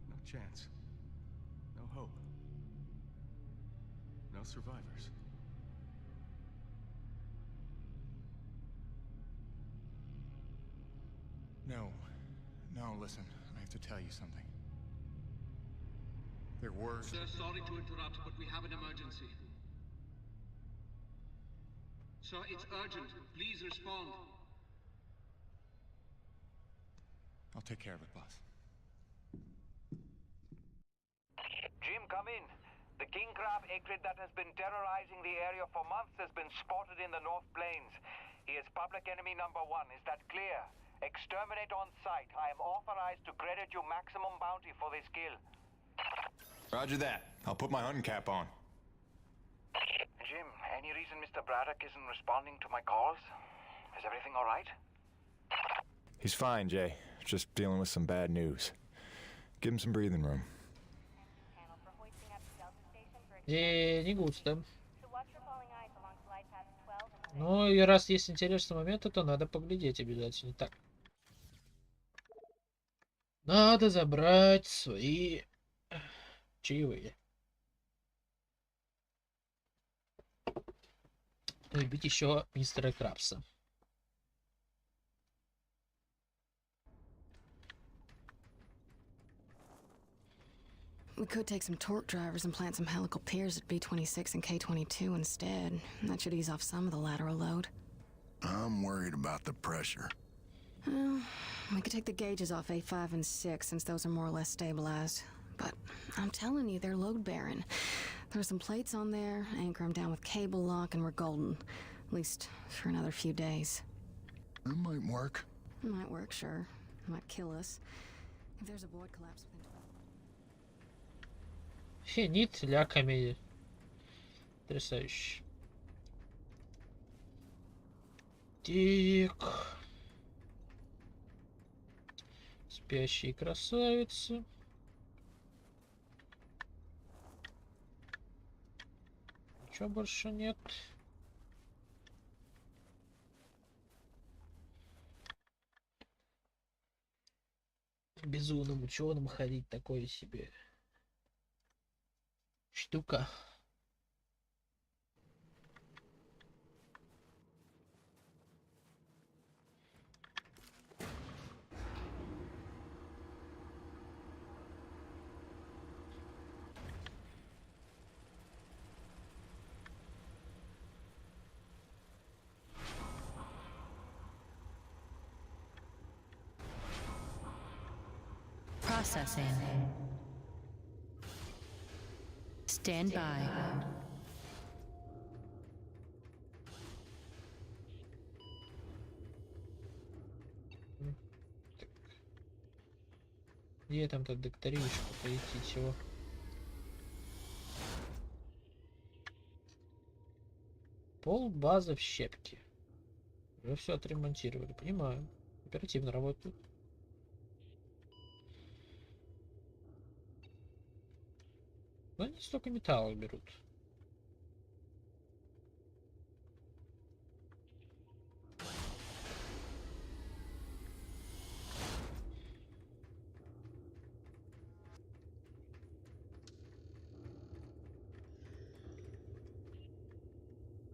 No chance. No hope. No survivors. No, listen. I have to tell you something. There were... Sir, sorry to interrupt, but we have an emergency. Sir, it's urgent. Please respond. I'll take care of it, boss. Jim, come in. The king crab acrid that has been terrorizing the area for months has been spotted in the North Plains. He is public enemy number 1. Is that clear? Exterminate on sight. I am authorized to credit you maximum bounty for this kill. Roger that. I'll put my hunting cap on. Jim, any reason Mr. Braddock isn't responding to my calls? Is everything all right? He's fine, Jay. Just dealing with some bad news. Give him some breathing room. Не густо. Ну и раз есть интересные моменты, то надо поглядеть обязательно. Так. Надо забрать свои чаевые. И убить еще мистера Крабса. We could take some torque drivers and plant some helical piers at B-26 and K-22 instead. That should ease off some of the lateral load. I'm worried about the pressure. Well, we could take the gauges off A5 and 6 since those are more or less stabilized. But I'm telling you, they're load-bearing. There's some plates on there, anchor them down with cable lock, and we're golden. At least for another few days. It might work. It might work, sure. It might kill us. If there's a void collapse within 12... Финит для комедии. Потрясающе. Так. Спящие красавицы. Ничего больше нет. Безумным ученым ходить такое себе штука. Processing. Stand by. Где там-то докторишка полететь его? Пол базы в щепке. Уже все отремонтировали, понимаю. Оперативно работают. Но они столько металла берут.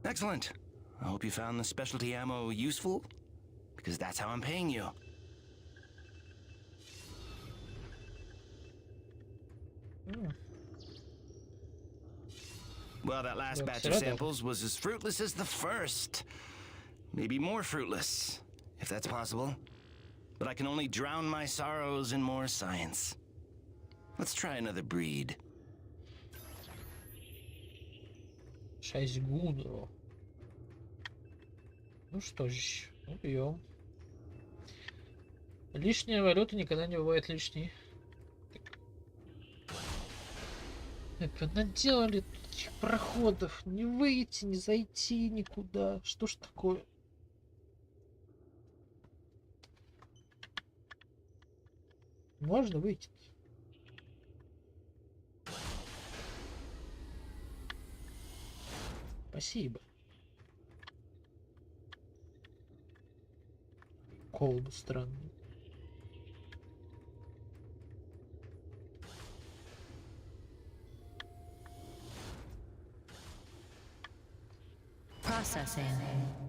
Excellent. I hope you found the specialty ammo useful, because that's how I'm paying you. Well, that last batch of samples was as fruitless as the first. Maybe more fruitless, if that's possible. But I can only drown my sorrows in more science. Let's try another breed. 6 гудро. Ну что ж, убьем. Лишняя валюта никогда не бывает лишней. Так, наделали этих проходов. Не выйти, не зайти никуда. Что ж такое? Можно выйти? Спасибо. Холод странный. Processing.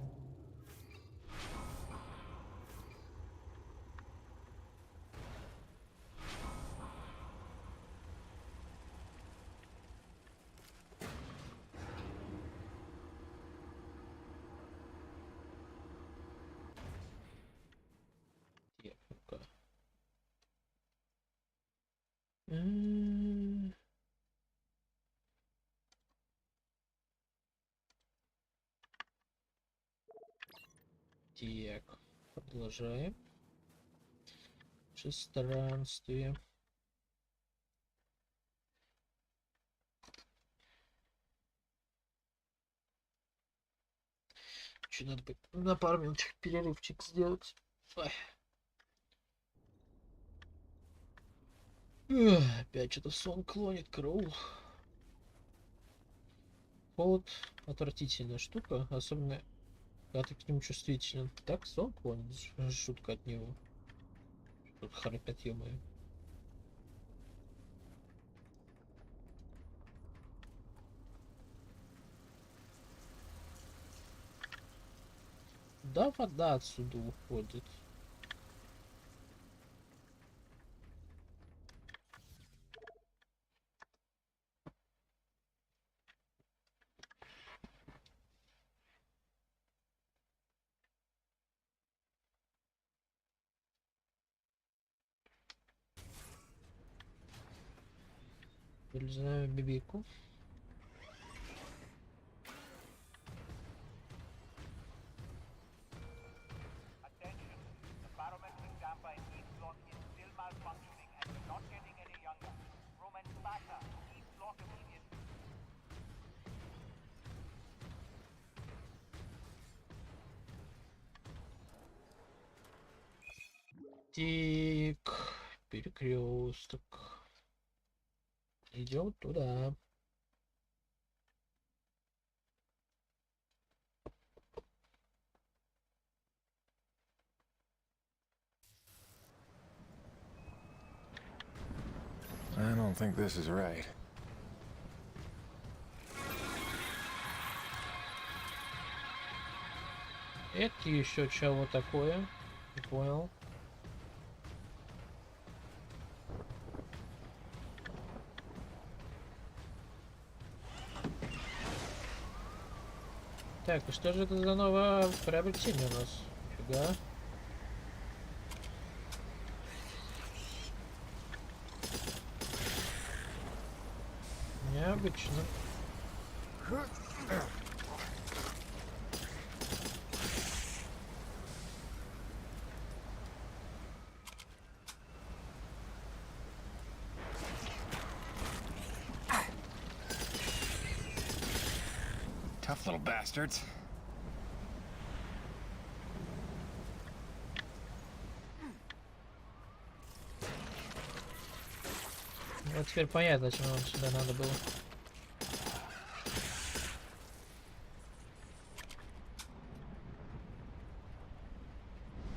Так, продолжаем. Странствие. Че надо бы на пару минуточек перерывчик сделать. Ой. Опять что-то сон клонит, караул. Холод отвратительная штука, особенно Когда ты к нему чувствителен. Так, сон понял. Шутка от него. Тут храпят, ё-моё. Да, вода отсюда уходит. Вылезаем в бибику. Тик, перекресток. Идем туда. I don't think this is right. Это еще чего такое? Не понял. Так, и что же это за новое приобретение у нас? Фига. Необычно. Tough little bastards. Вот теперь понятно, зачем нам сюда надо было.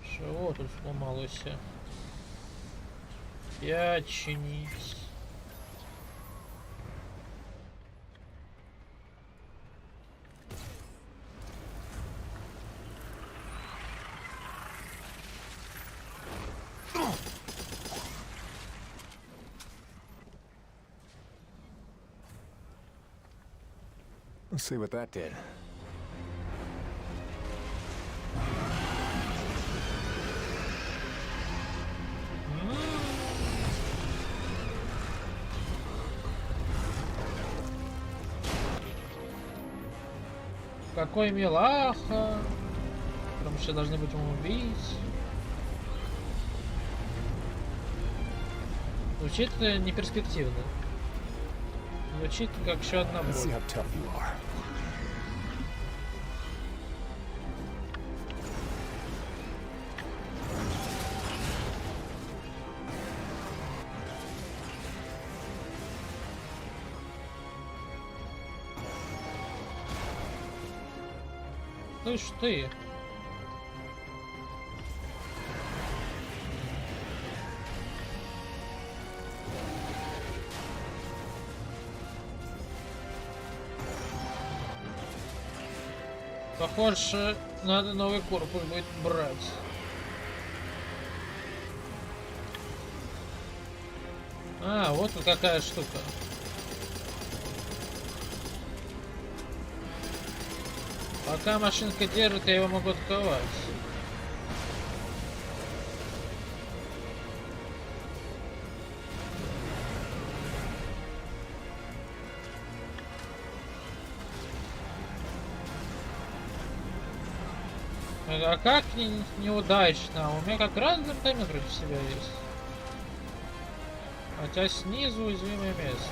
Чего тут сломалось? Опять чинить. Let's see what that did. Какой милаха! Потому что должны быть убить. Звучит неперспективно. Звучит как еще одна боль. Слышь ты. Похоже, надо новый корпус будет брать. А, вот какая штука. Пока машинка держит, я его могу открывать. А как неудачно? У меня как раз таймер против себя есть. Хотя снизу уязвимое место.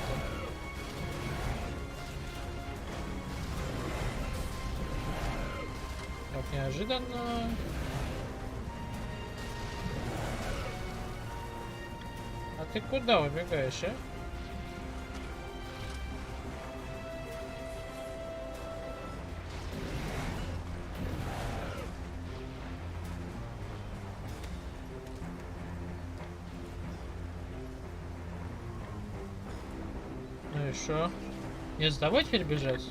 Как неожиданно. А ты куда убегаешь, а? Хорошо. Не с тобой теперь бежать?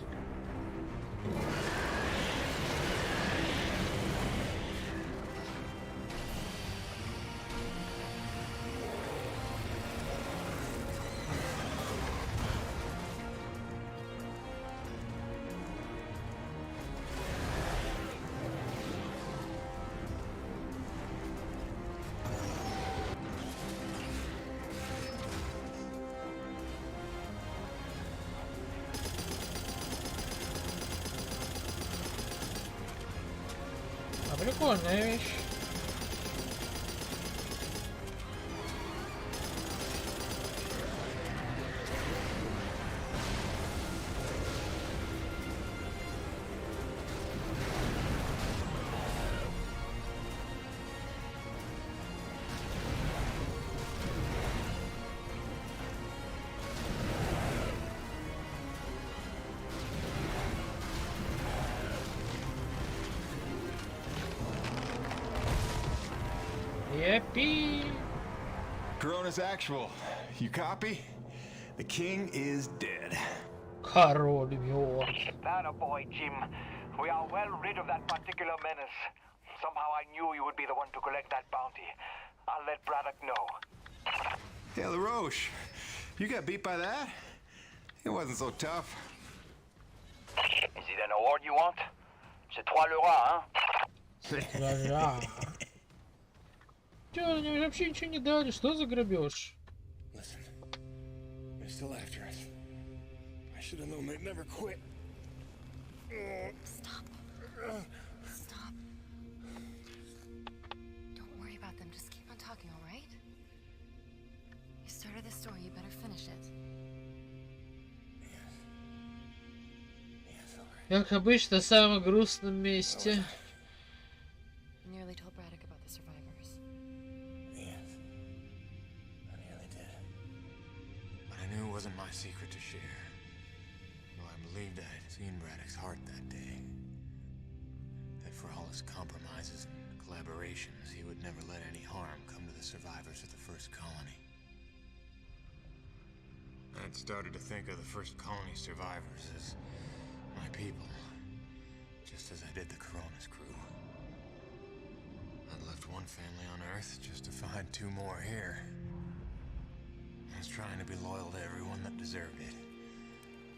Прикольная вещь. Yippee! Corona's actual. You copy? The king is dead. Король мертв. That boy, Jim. We are well rid of that particular menace. Somehow I knew you would be the one to collect that bounty. I'll let Braddock know. Hey, LaRoche, you got beat by that? It wasn't so tough. Is it an award you want? C'est 3 le roi, hein? Чё, они вообще ничего не дали? Что за грабеж? Listen, they're still after us. I should have known they'd never quit. Stop. Stop. Don't worry about them. Just keep on talking, all right? You started the story. You better finish it. Как обычно, в самом грустном месте. Nearly told Braddock about the survivors. Yes, I nearly did. But I knew it wasn't my secret to share. Well, I believed I had seen Braddock's heart that day. That for all his compromises and collaborations, he would never let any harm come to the survivors of the first colony. I'd started to think of the first colony survivors as my people, just as I did the Corona's crew. I'd left one family on Earth just to find 2 more here. I was trying to be loyal to everyone that deserved it,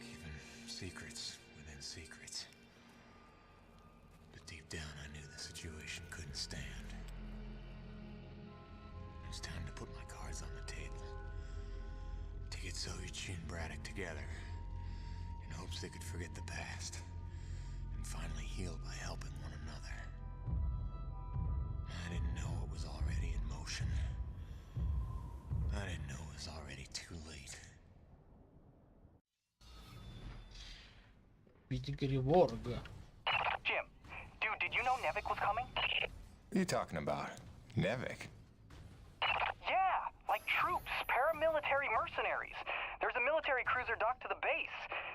keeping secrets within secrets. But deep down I knew the situation couldn't stand. It was time to put my cards on the table, to get Soyuchi and Braddock together, in hopes they could forget the past and finally heal by helping one another. I didn't know it was already in motion. I didn't know it was already too late. Jim, dude, did you know Nevik was coming? What are you talking about? Nevik? Yeah, like troops, paramilitary mercenaries. There's a military cruiser docked to the base.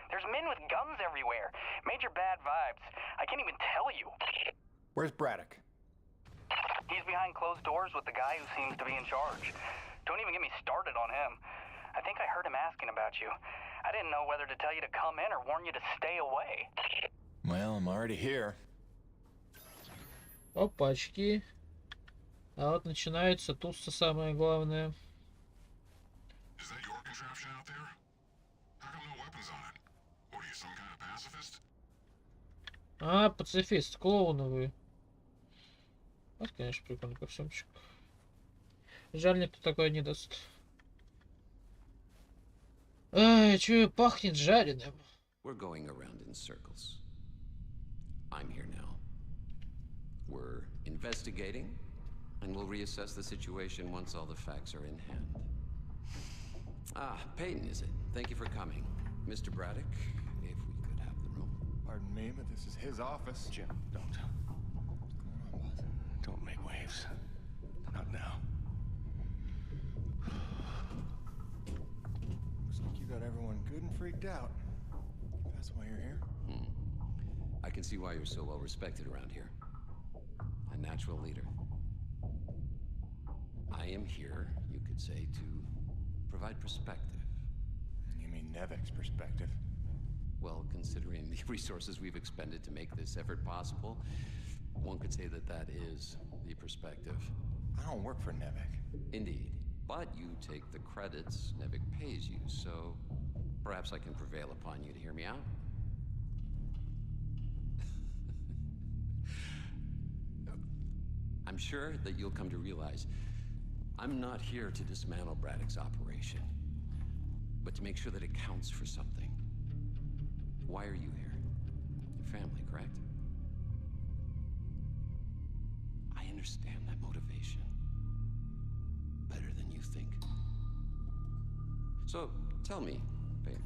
There's men with guns everywhere. Major bad vibes. I can't even tell you. Where's Braddock? He's behind closed doors with the guy who seems to be in charge. Don't even get me started on him. I think I heard him asking about you. I didn't know whether to tell you to come in or warn you to stay away. Well, I'm already here. Опачки. А вот начинается туса самое главное. Is that your contraption out there? How come no weapons on it? What are you, some kind of pacifist? А, пацифист, клоуны вы. Вот, конечно, прикольный костюмчик. Жаль, никто такое не даст. Эй, чё, пахнет жареным. We're going around in circles. I'm here now. We're investigating, and we'll reassess the situation once all the facts are in hand. Ah, Peyton, is it? Thank you for coming. Mr. Braddock, if we could have the room. Pardon me, but this is his office. Jim, don't. Don't make waves. Not now. Looks like you got everyone good and freaked out. That's why you're here. I can see why you're so well respected around here. A natural leader. I am here, you could say, to provide perspective. You mean Nevik's perspective. Well, considering the resources we've expended to make this effort possible, one could say that that is the perspective. I don't work for Nevik. Indeed. But you take the credits Nevik pays you, so perhaps I can prevail upon you to hear me out. I'm sure that you'll come to realize I'm not here to dismantle Braddock's operation, but to make sure that it counts for something. Why are you here? Your family, correct? I understand that motivation better than you think. So, tell me, babe,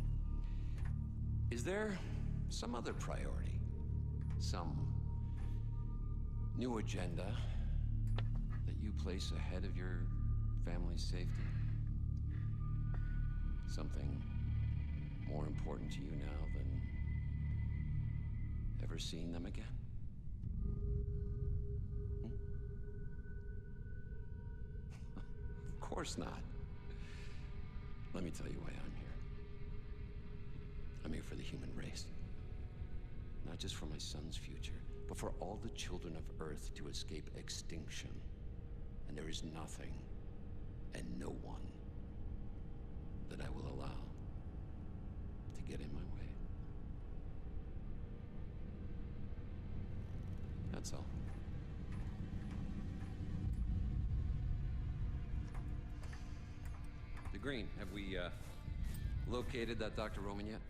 is there some other priority? Some new agenda that you place ahead of your family's safety? Something more important to you now than ever seeing them again? Of course not. Let me tell you why I'm here. I'm here for the human race. Not just for my son's future, but for all the children of Earth to escape extinction. And there is nothing and no one that I will allow to get in my way. That's all. The Green, have we located that Dr. Roman yet?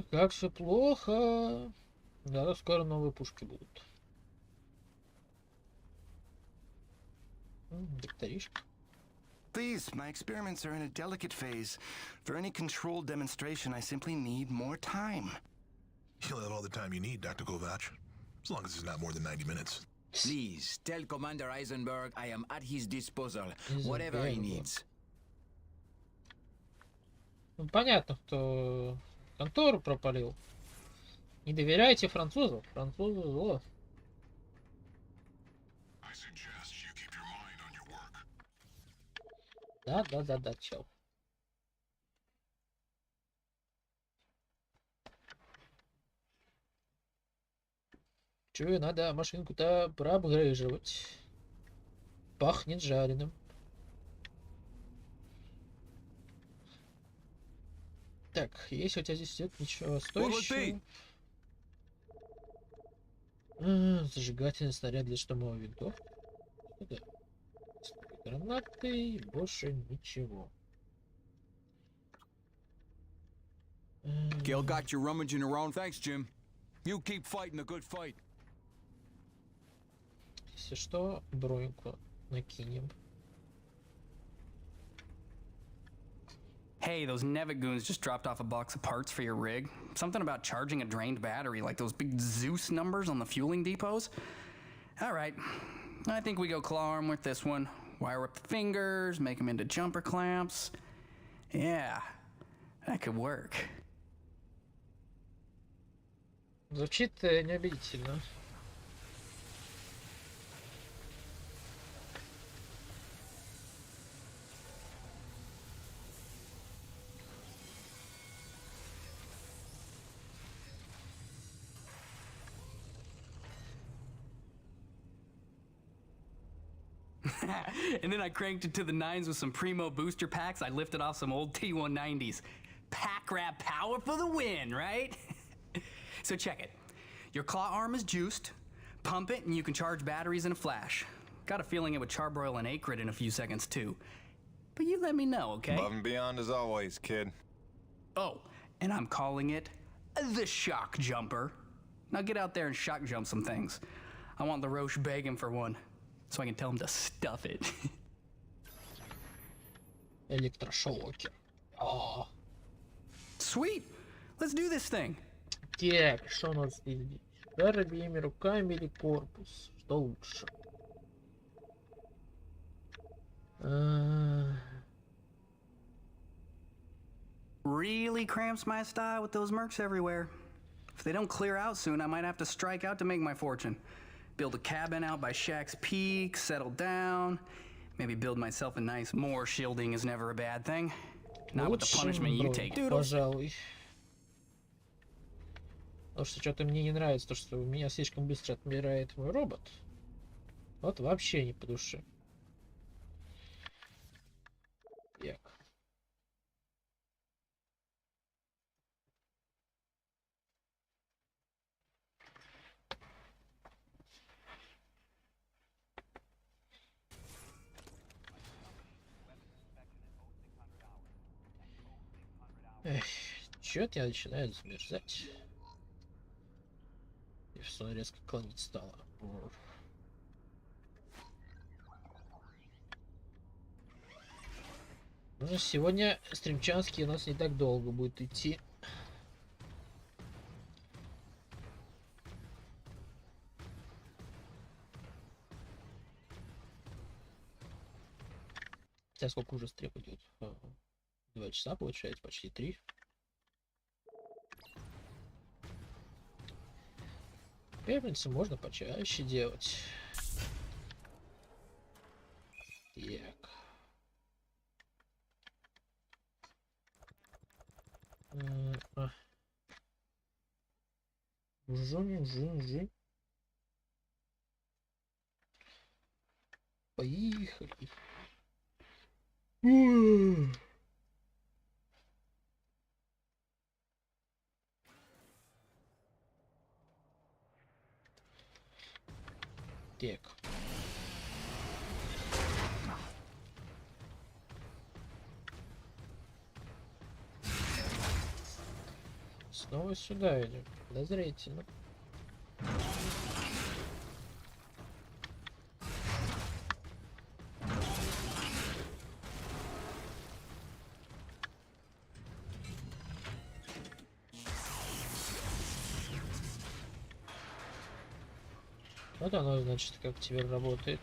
Как все плохо. Да, скоро новые пушки будут. Докторишка. Please, my experiments are in a delicate phase. For any controlled demonstration, I simply need more time. You'll have all the time you need, Dr. Kovac. As long as it's not more than 90 minutes. Please, tell Commander Eisenberg I am at his disposal, whatever he needs. Ну, понятно, кто контору пропалил. Не доверяйте французам. Французы зло. Да, чел. Чё, надо машинку-то проапгрейживать. Пахнет жареным. Так, есть у тебя здесь нет ничего стоящего? Зажигательный снаряд для штурмовой винтовки. Да. Гранаты и больше ничего. Gil got you rummaging around. Thanks, Jim. You keep fighting a good fight. Если что, броньку накинем. Hey, those Nevigoons just dropped off a box of parts for your rig. Something about charging a drained battery, like those big Zeus numbers on the fueling depots. All right, I think we go claw arm with this one. Wire up the fingers, make them into jumper clamps. Yeah, that could work. Звучит неубедительно. And then I cranked it to the nines with some primo booster packs. I lifted off some old T190s. Pack rat power for the win, right? So check it. Your claw arm is juiced. Pump it and you can charge batteries in a flash. Got a feeling it would charbroil an acrid in a few seconds too. But you let me know, okay? Above and beyond as always, kid. Oh, and I'm calling it the shock jumper. Now get out there and shock jump some things. I want LaRoche begging for one, so I can tell him to stuff it. Электрошокер. Oh. Sweet. Let's do this thing. Так, что у нас здесь? Удар обеими руками или корпус? Что лучше? Really cramps my style with those mercs everywhere. If they don't clear out soon, I might have to strike out to make my fortune. build a cabin out by Shack's Peak, settle down, maybe build myself a nice more shielding is never a bad thing. Not with the punishment you take. Пожалуй. Потому что что-то мне не нравится, то что у меня слишком быстро отмирает мой робот. Вот вообще не по душе. Так. Эх, чё-то я начинаю замерзать. И все резко клонить стало. Ну, сегодня стримчанский у нас не так долго будет идти. Сейчас сколько уже стрим идет? 2 часа получается, почти 3. Пепельницы можно почаще делать. Так. Жу. Поехали. Так. Снова сюда идем. Подозрительно. Вот оно, значит, как теперь работает.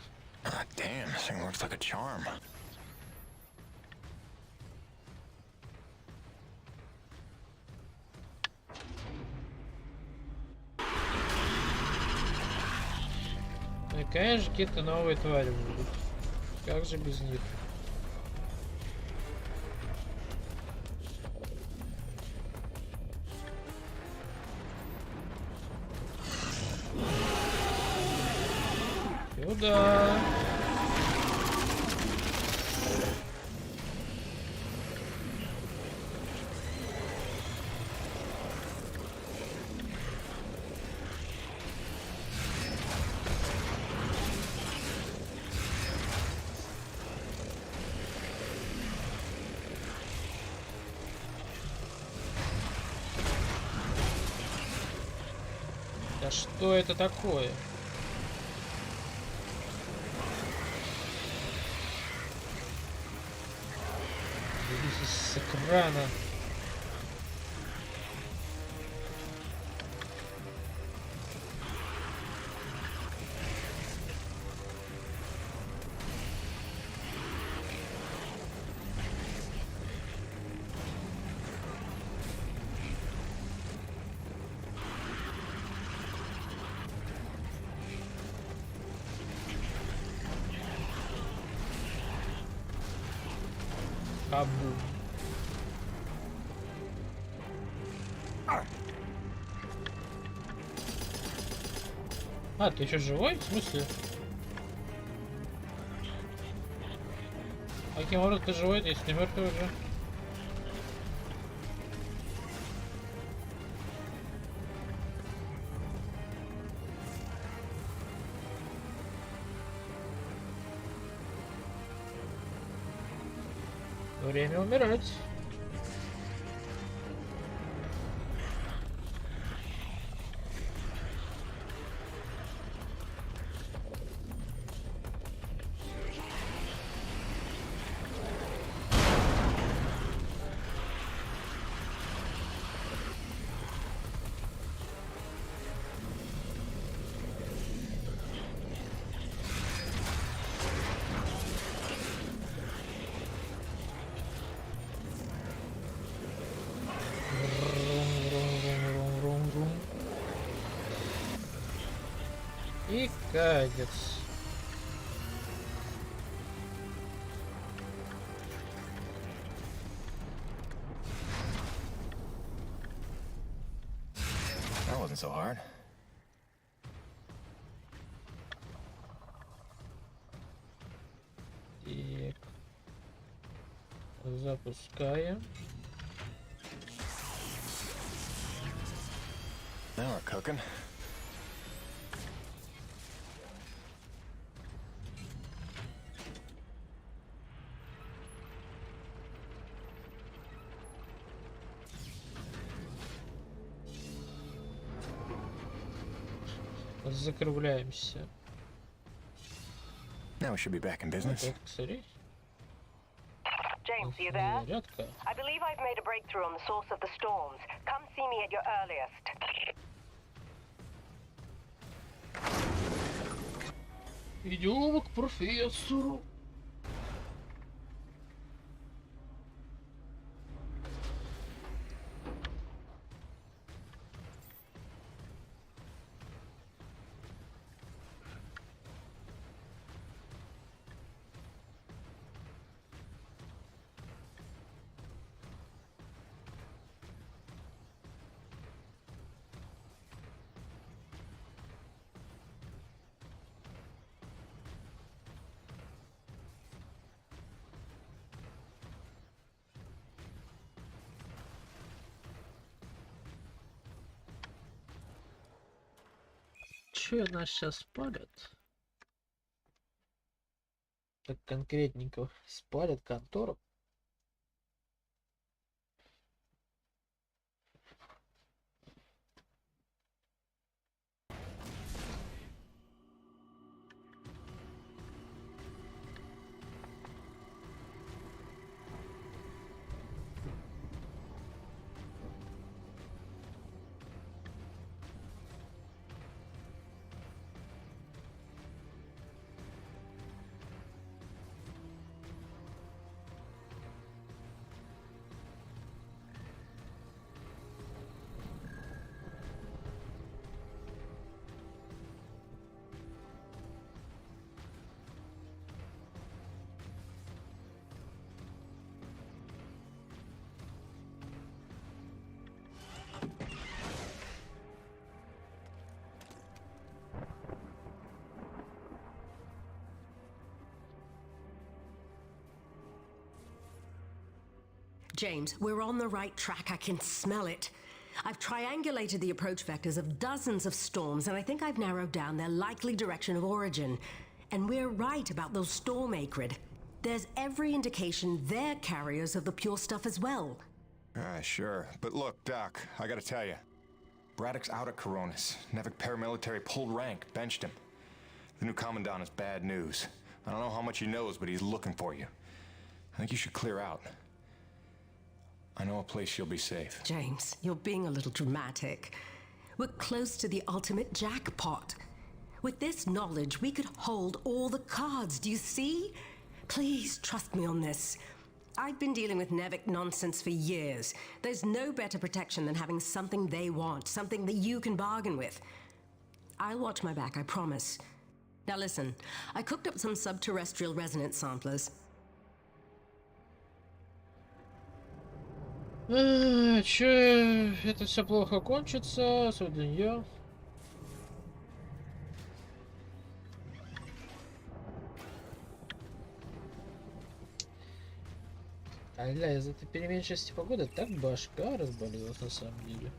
Damn, this thing works like a charm. Конечно, какие-то новые твари будут. Как же без них? Сюда. Да что это такое? С экрана. Абу. А, ты еще живой? В смысле? А каким образом ты живой, если ты мертвый уже? Время умирать. И кадец. That wasn't so hard. Так. Запускаем. Now we're cooking. Закругляемся. Now we should be back in business. Вот, смотри. James, are you there? Зарядка. I believe I've made a breakthrough on the source of the storms. Come see me at your earliest. Идем к профессору. Че нас сейчас спалят? Так конкретненько спалят контору. James, we're on the right track. I can smell it. I've triangulated the approach vectors of dozens of storms, and I think I've narrowed down their likely direction of origin. And we're right about those storm acrid. There's every indication they're carriers of the pure stuff as well. Sure. But look, Doc, I gotta tell you. Braddock's out at Coronis. Nevik paramilitary pulled rank, benched him. The new commandant is bad news. I don't know how much he knows, but he's looking for you. I think you should clear out. I know a place you'll be safe. James, you're being a little dramatic. We're close to the ultimate jackpot. With this knowledge, we could hold all the cards, do you see? Please trust me on this. I've been dealing with Nevik nonsense for years. There's no better protection than having something they want, something that you can bargain with. I'll watch my back, I promise. Now listen, I cooked up some subterrestrial resonance samplers. Че, это все плохо кончится, судья. Аля, из-за этой переменчивости погоды так башка разболелась на самом деле.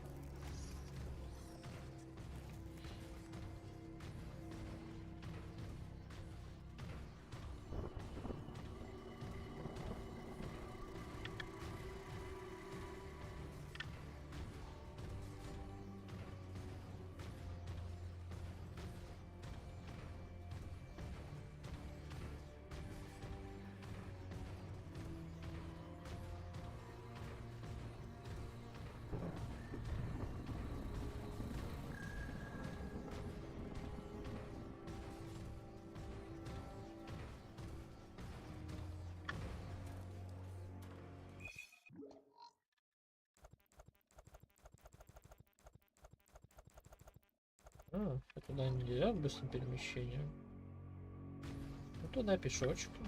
Туда нельзя быстрым перемещением. Ну туда пешочком.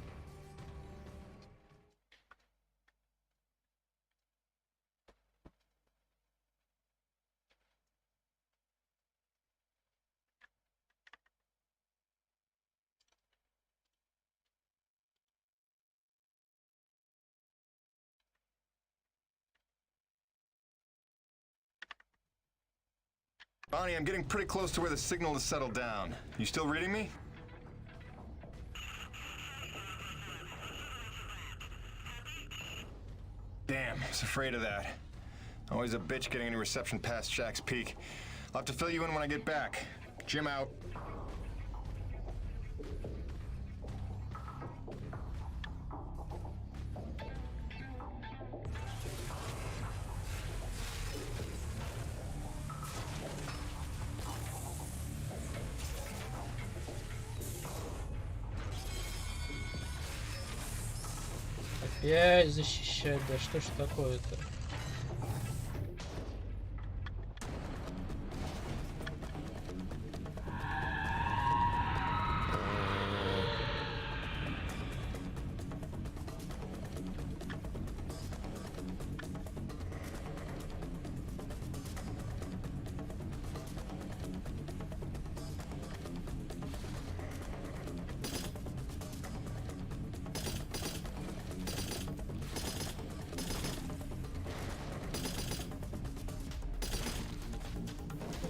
Bonnie, I'm getting pretty close to where the signal has settled down. You still reading me? Damn, I was afraid of that. Always a bitch getting any reception past Shack's Peak. I'll have to fill you in when I get back. Jim out. Опять защищать, да что ж такое-то?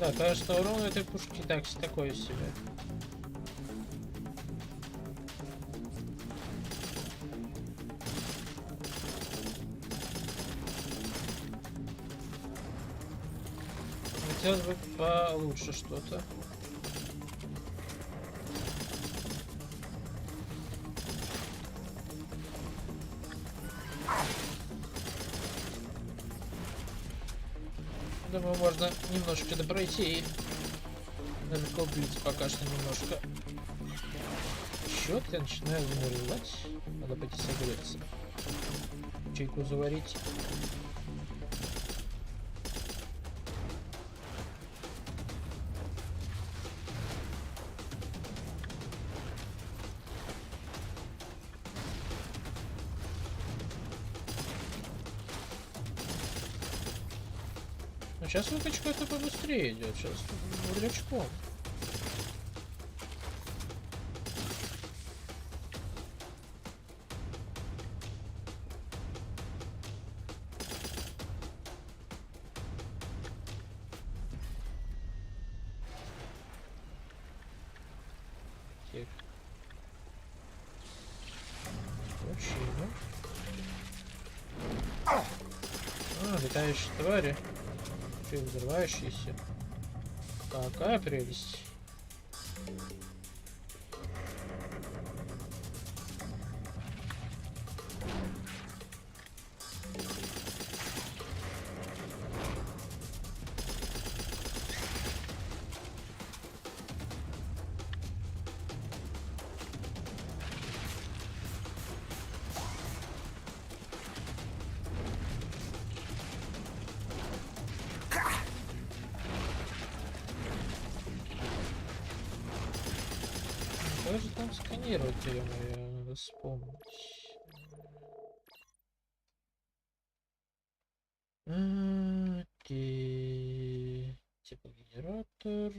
Да, кажется, урон этой пушки такое себе. Хотелось бы получше что-то. Думаю, можно немножко допройти и далеко блиц пока что немножко. Чё-то я начинаю замерзать. Надо пойти согреться. Чайку заварить. Сейчас выкачка это побыстрее идет, сейчас урлячком. Летающие твари. Взрывающиеся. Какая прелесть. Как же там сканировать ее, наверное, надо вспомнить. Окей. Типа генератор.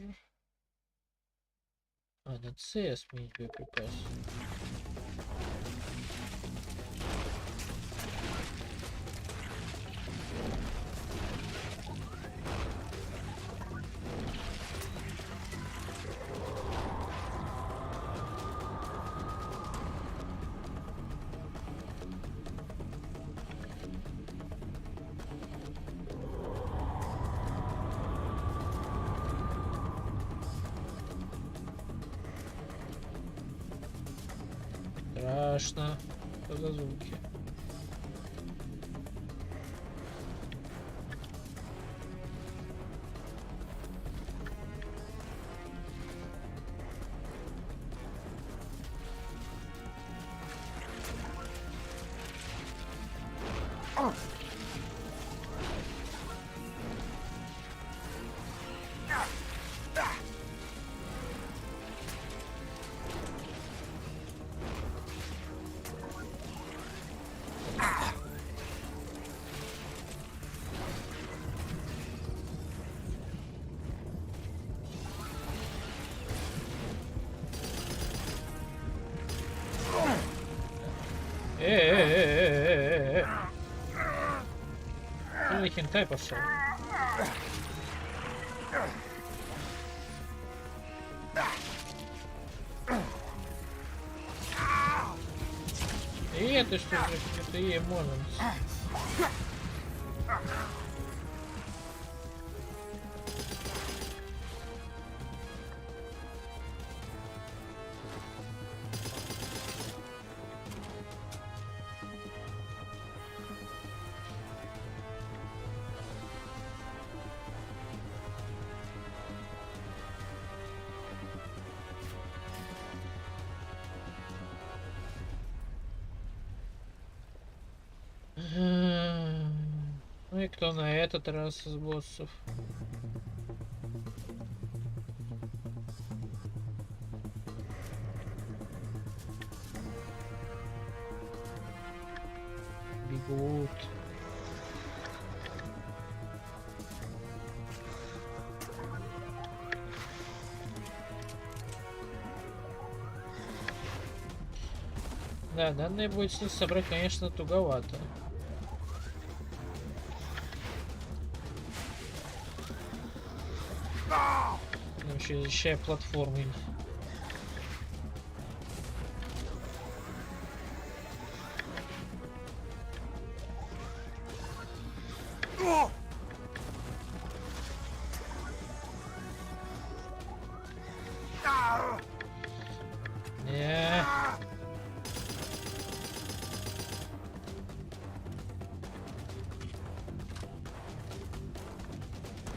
На С сменить боеприпасы. Страшно. Что за звуки? хентай пошел. И это что же, это ей можно. Ну и кто на этот раз из боссов? Бегут. Да, данные будет собрать, конечно, туговато. Вообще защищая платформы.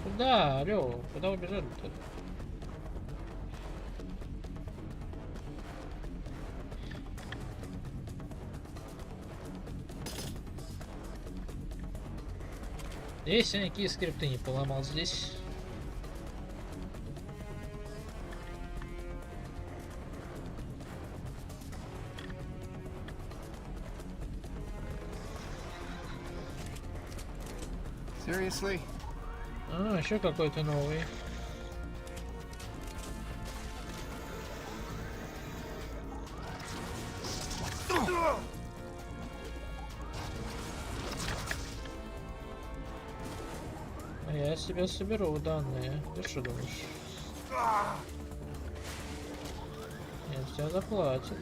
Куда? Алло, куда убежали-то? Если никакие скрипты не поломал здесь. Seriously? А, еще какой-то новый. Я себе соберу данные. Ты что думаешь? Нет, тебя заплатят.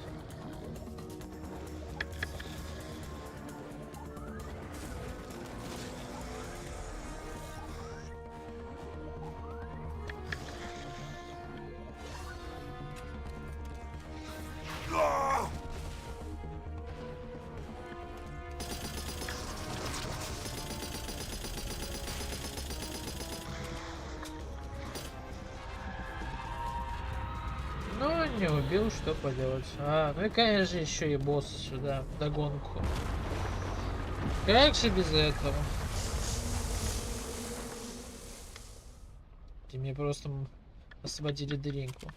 Ну, не убил, что поделать. А, ну и конечно еще и босс сюда, вдогонку. Как же без этого? Ты мне просто освободили дринку.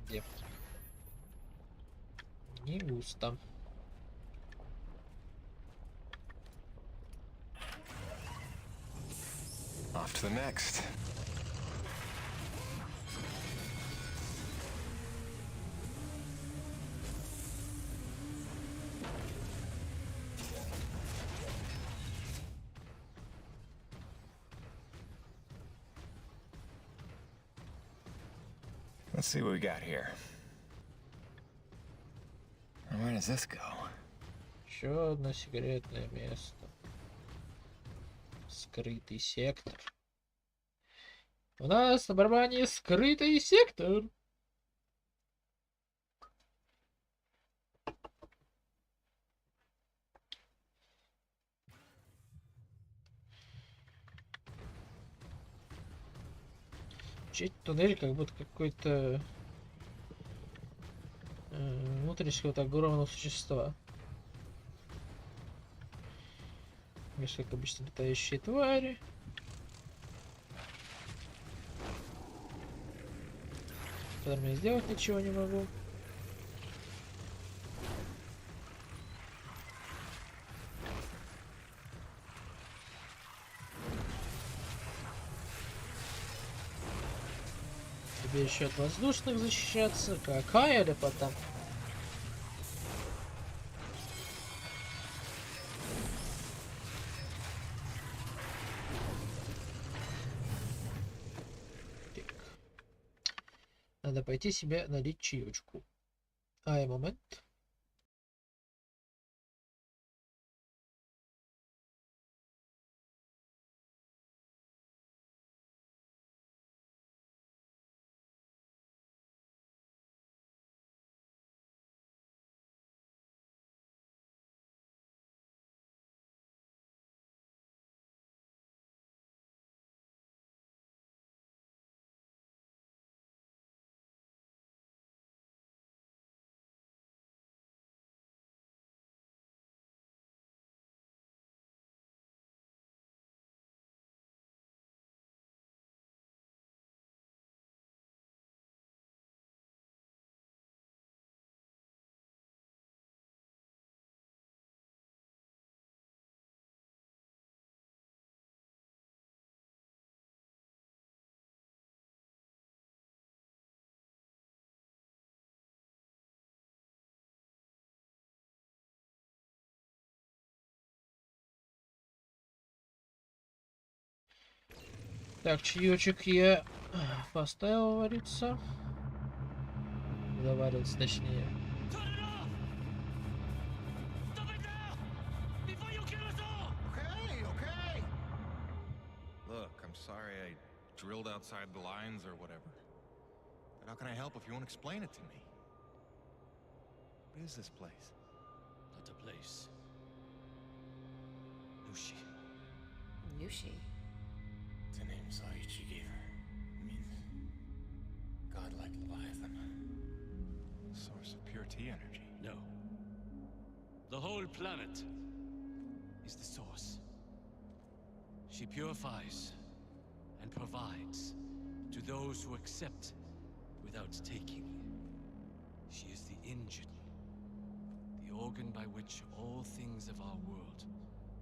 Где? Не густо. Off to the next. Let's see what we got here. Where does this go? Еще одно секретное место. Скрытый сектор. У нас на барабане скрытый сектор. Чуть туннель как будто какой-то внутренность какого-то огромного существа. Видишь, как обычно летающие твари. С которыми я сделать ничего не могу. Тебе еще от воздушных защищаться. Какая лепота. Надо пойти себе налить чаечку. Ай, момент. Так, чаечек я поставил вариться. Заварился, точнее. Okay. Look, I'm sorry I drilled outside the lines or whatever. But how can I help if you won't explain it to me? What is this place? Not a place. Nushi. Nushi? It's a name Saichi gave her. It means godlike Leviathan. Source of pure T energy. No. The whole planet is the source. She purifies and provides to those who accept without taking. She is the engine, the organ by which all things of our world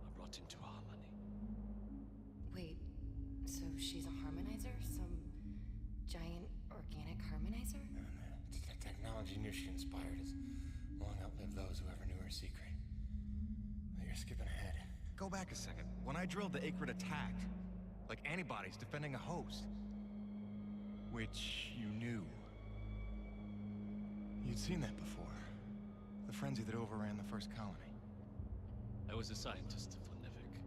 are brought into harmony. Wait, so she's a harmonizer? Some giant organic harmonizer? The technology Nushi inspired has long outlived those who ever knew her secret. But you're skipping ahead. Go back a second. When I drilled, the Acrid attacked. Like antibodies defending a host. Which you knew. You'd seen that before. The frenzy that overran the first colony. I was a scientist for Nevik.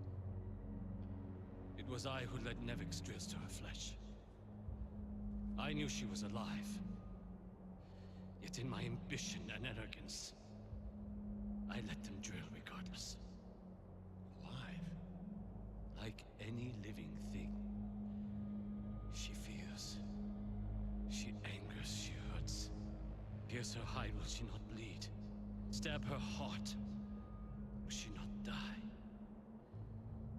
It was I who led Nevik's drills to her flesh. I knew she was alive. Yet in my ambition and arrogance, I let them drill regardless. Alive? Like any living thing. She fears. She angers, she hurts. Pierce her hide, will she not bleed? Stab her heart, will she not die?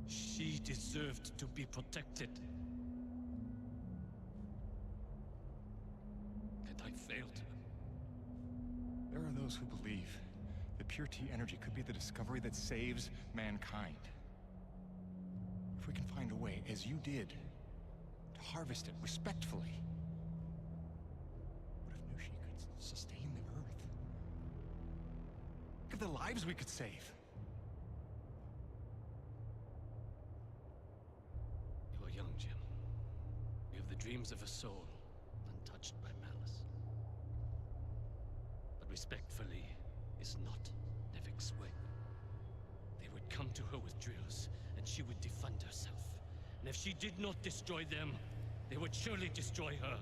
She deserved to be protected. And I failed her. There are those who believe that pure T energy could be the discovery that saves mankind. If we can find a way, as you did, to harvest it respectfully. What if Nushi could sustain the Earth? Look at the lives we could save. You are young, Jim. You have the dreams of a soul, untouched by malice. But respectfully is not Nevik's way. They would come to her with drills, and she would defend herself. And if she did not destroy them, they would surely destroy her.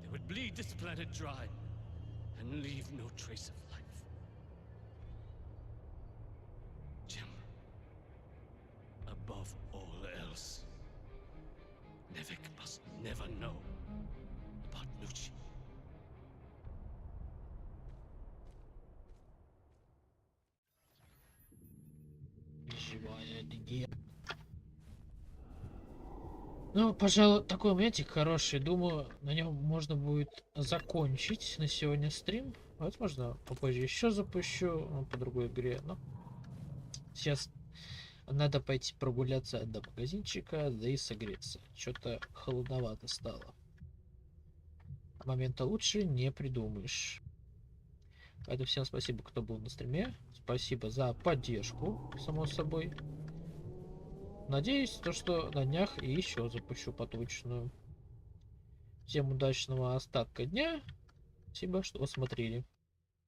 They would bleed this planet dry, and leave no trace of life. Jim, above all else, Nevik must never know about Nushi. Живая легенда. Ну, пожалуй, такой моментик хороший. Думаю, на нем можно будет закончить на сегодня стрим. Возможно, попозже еще запущу, ну, по другой игре. Но сейчас надо пойти прогуляться до магазинчика, да и согреться. Что-то холодновато стало. Момента лучше не придумаешь. Поэтому всем спасибо, кто был на стриме. Спасибо за поддержку, само собой. Надеюсь, что на днях и еще запущу поточную. Всем удачного остатка дня. Спасибо, что посмотрели.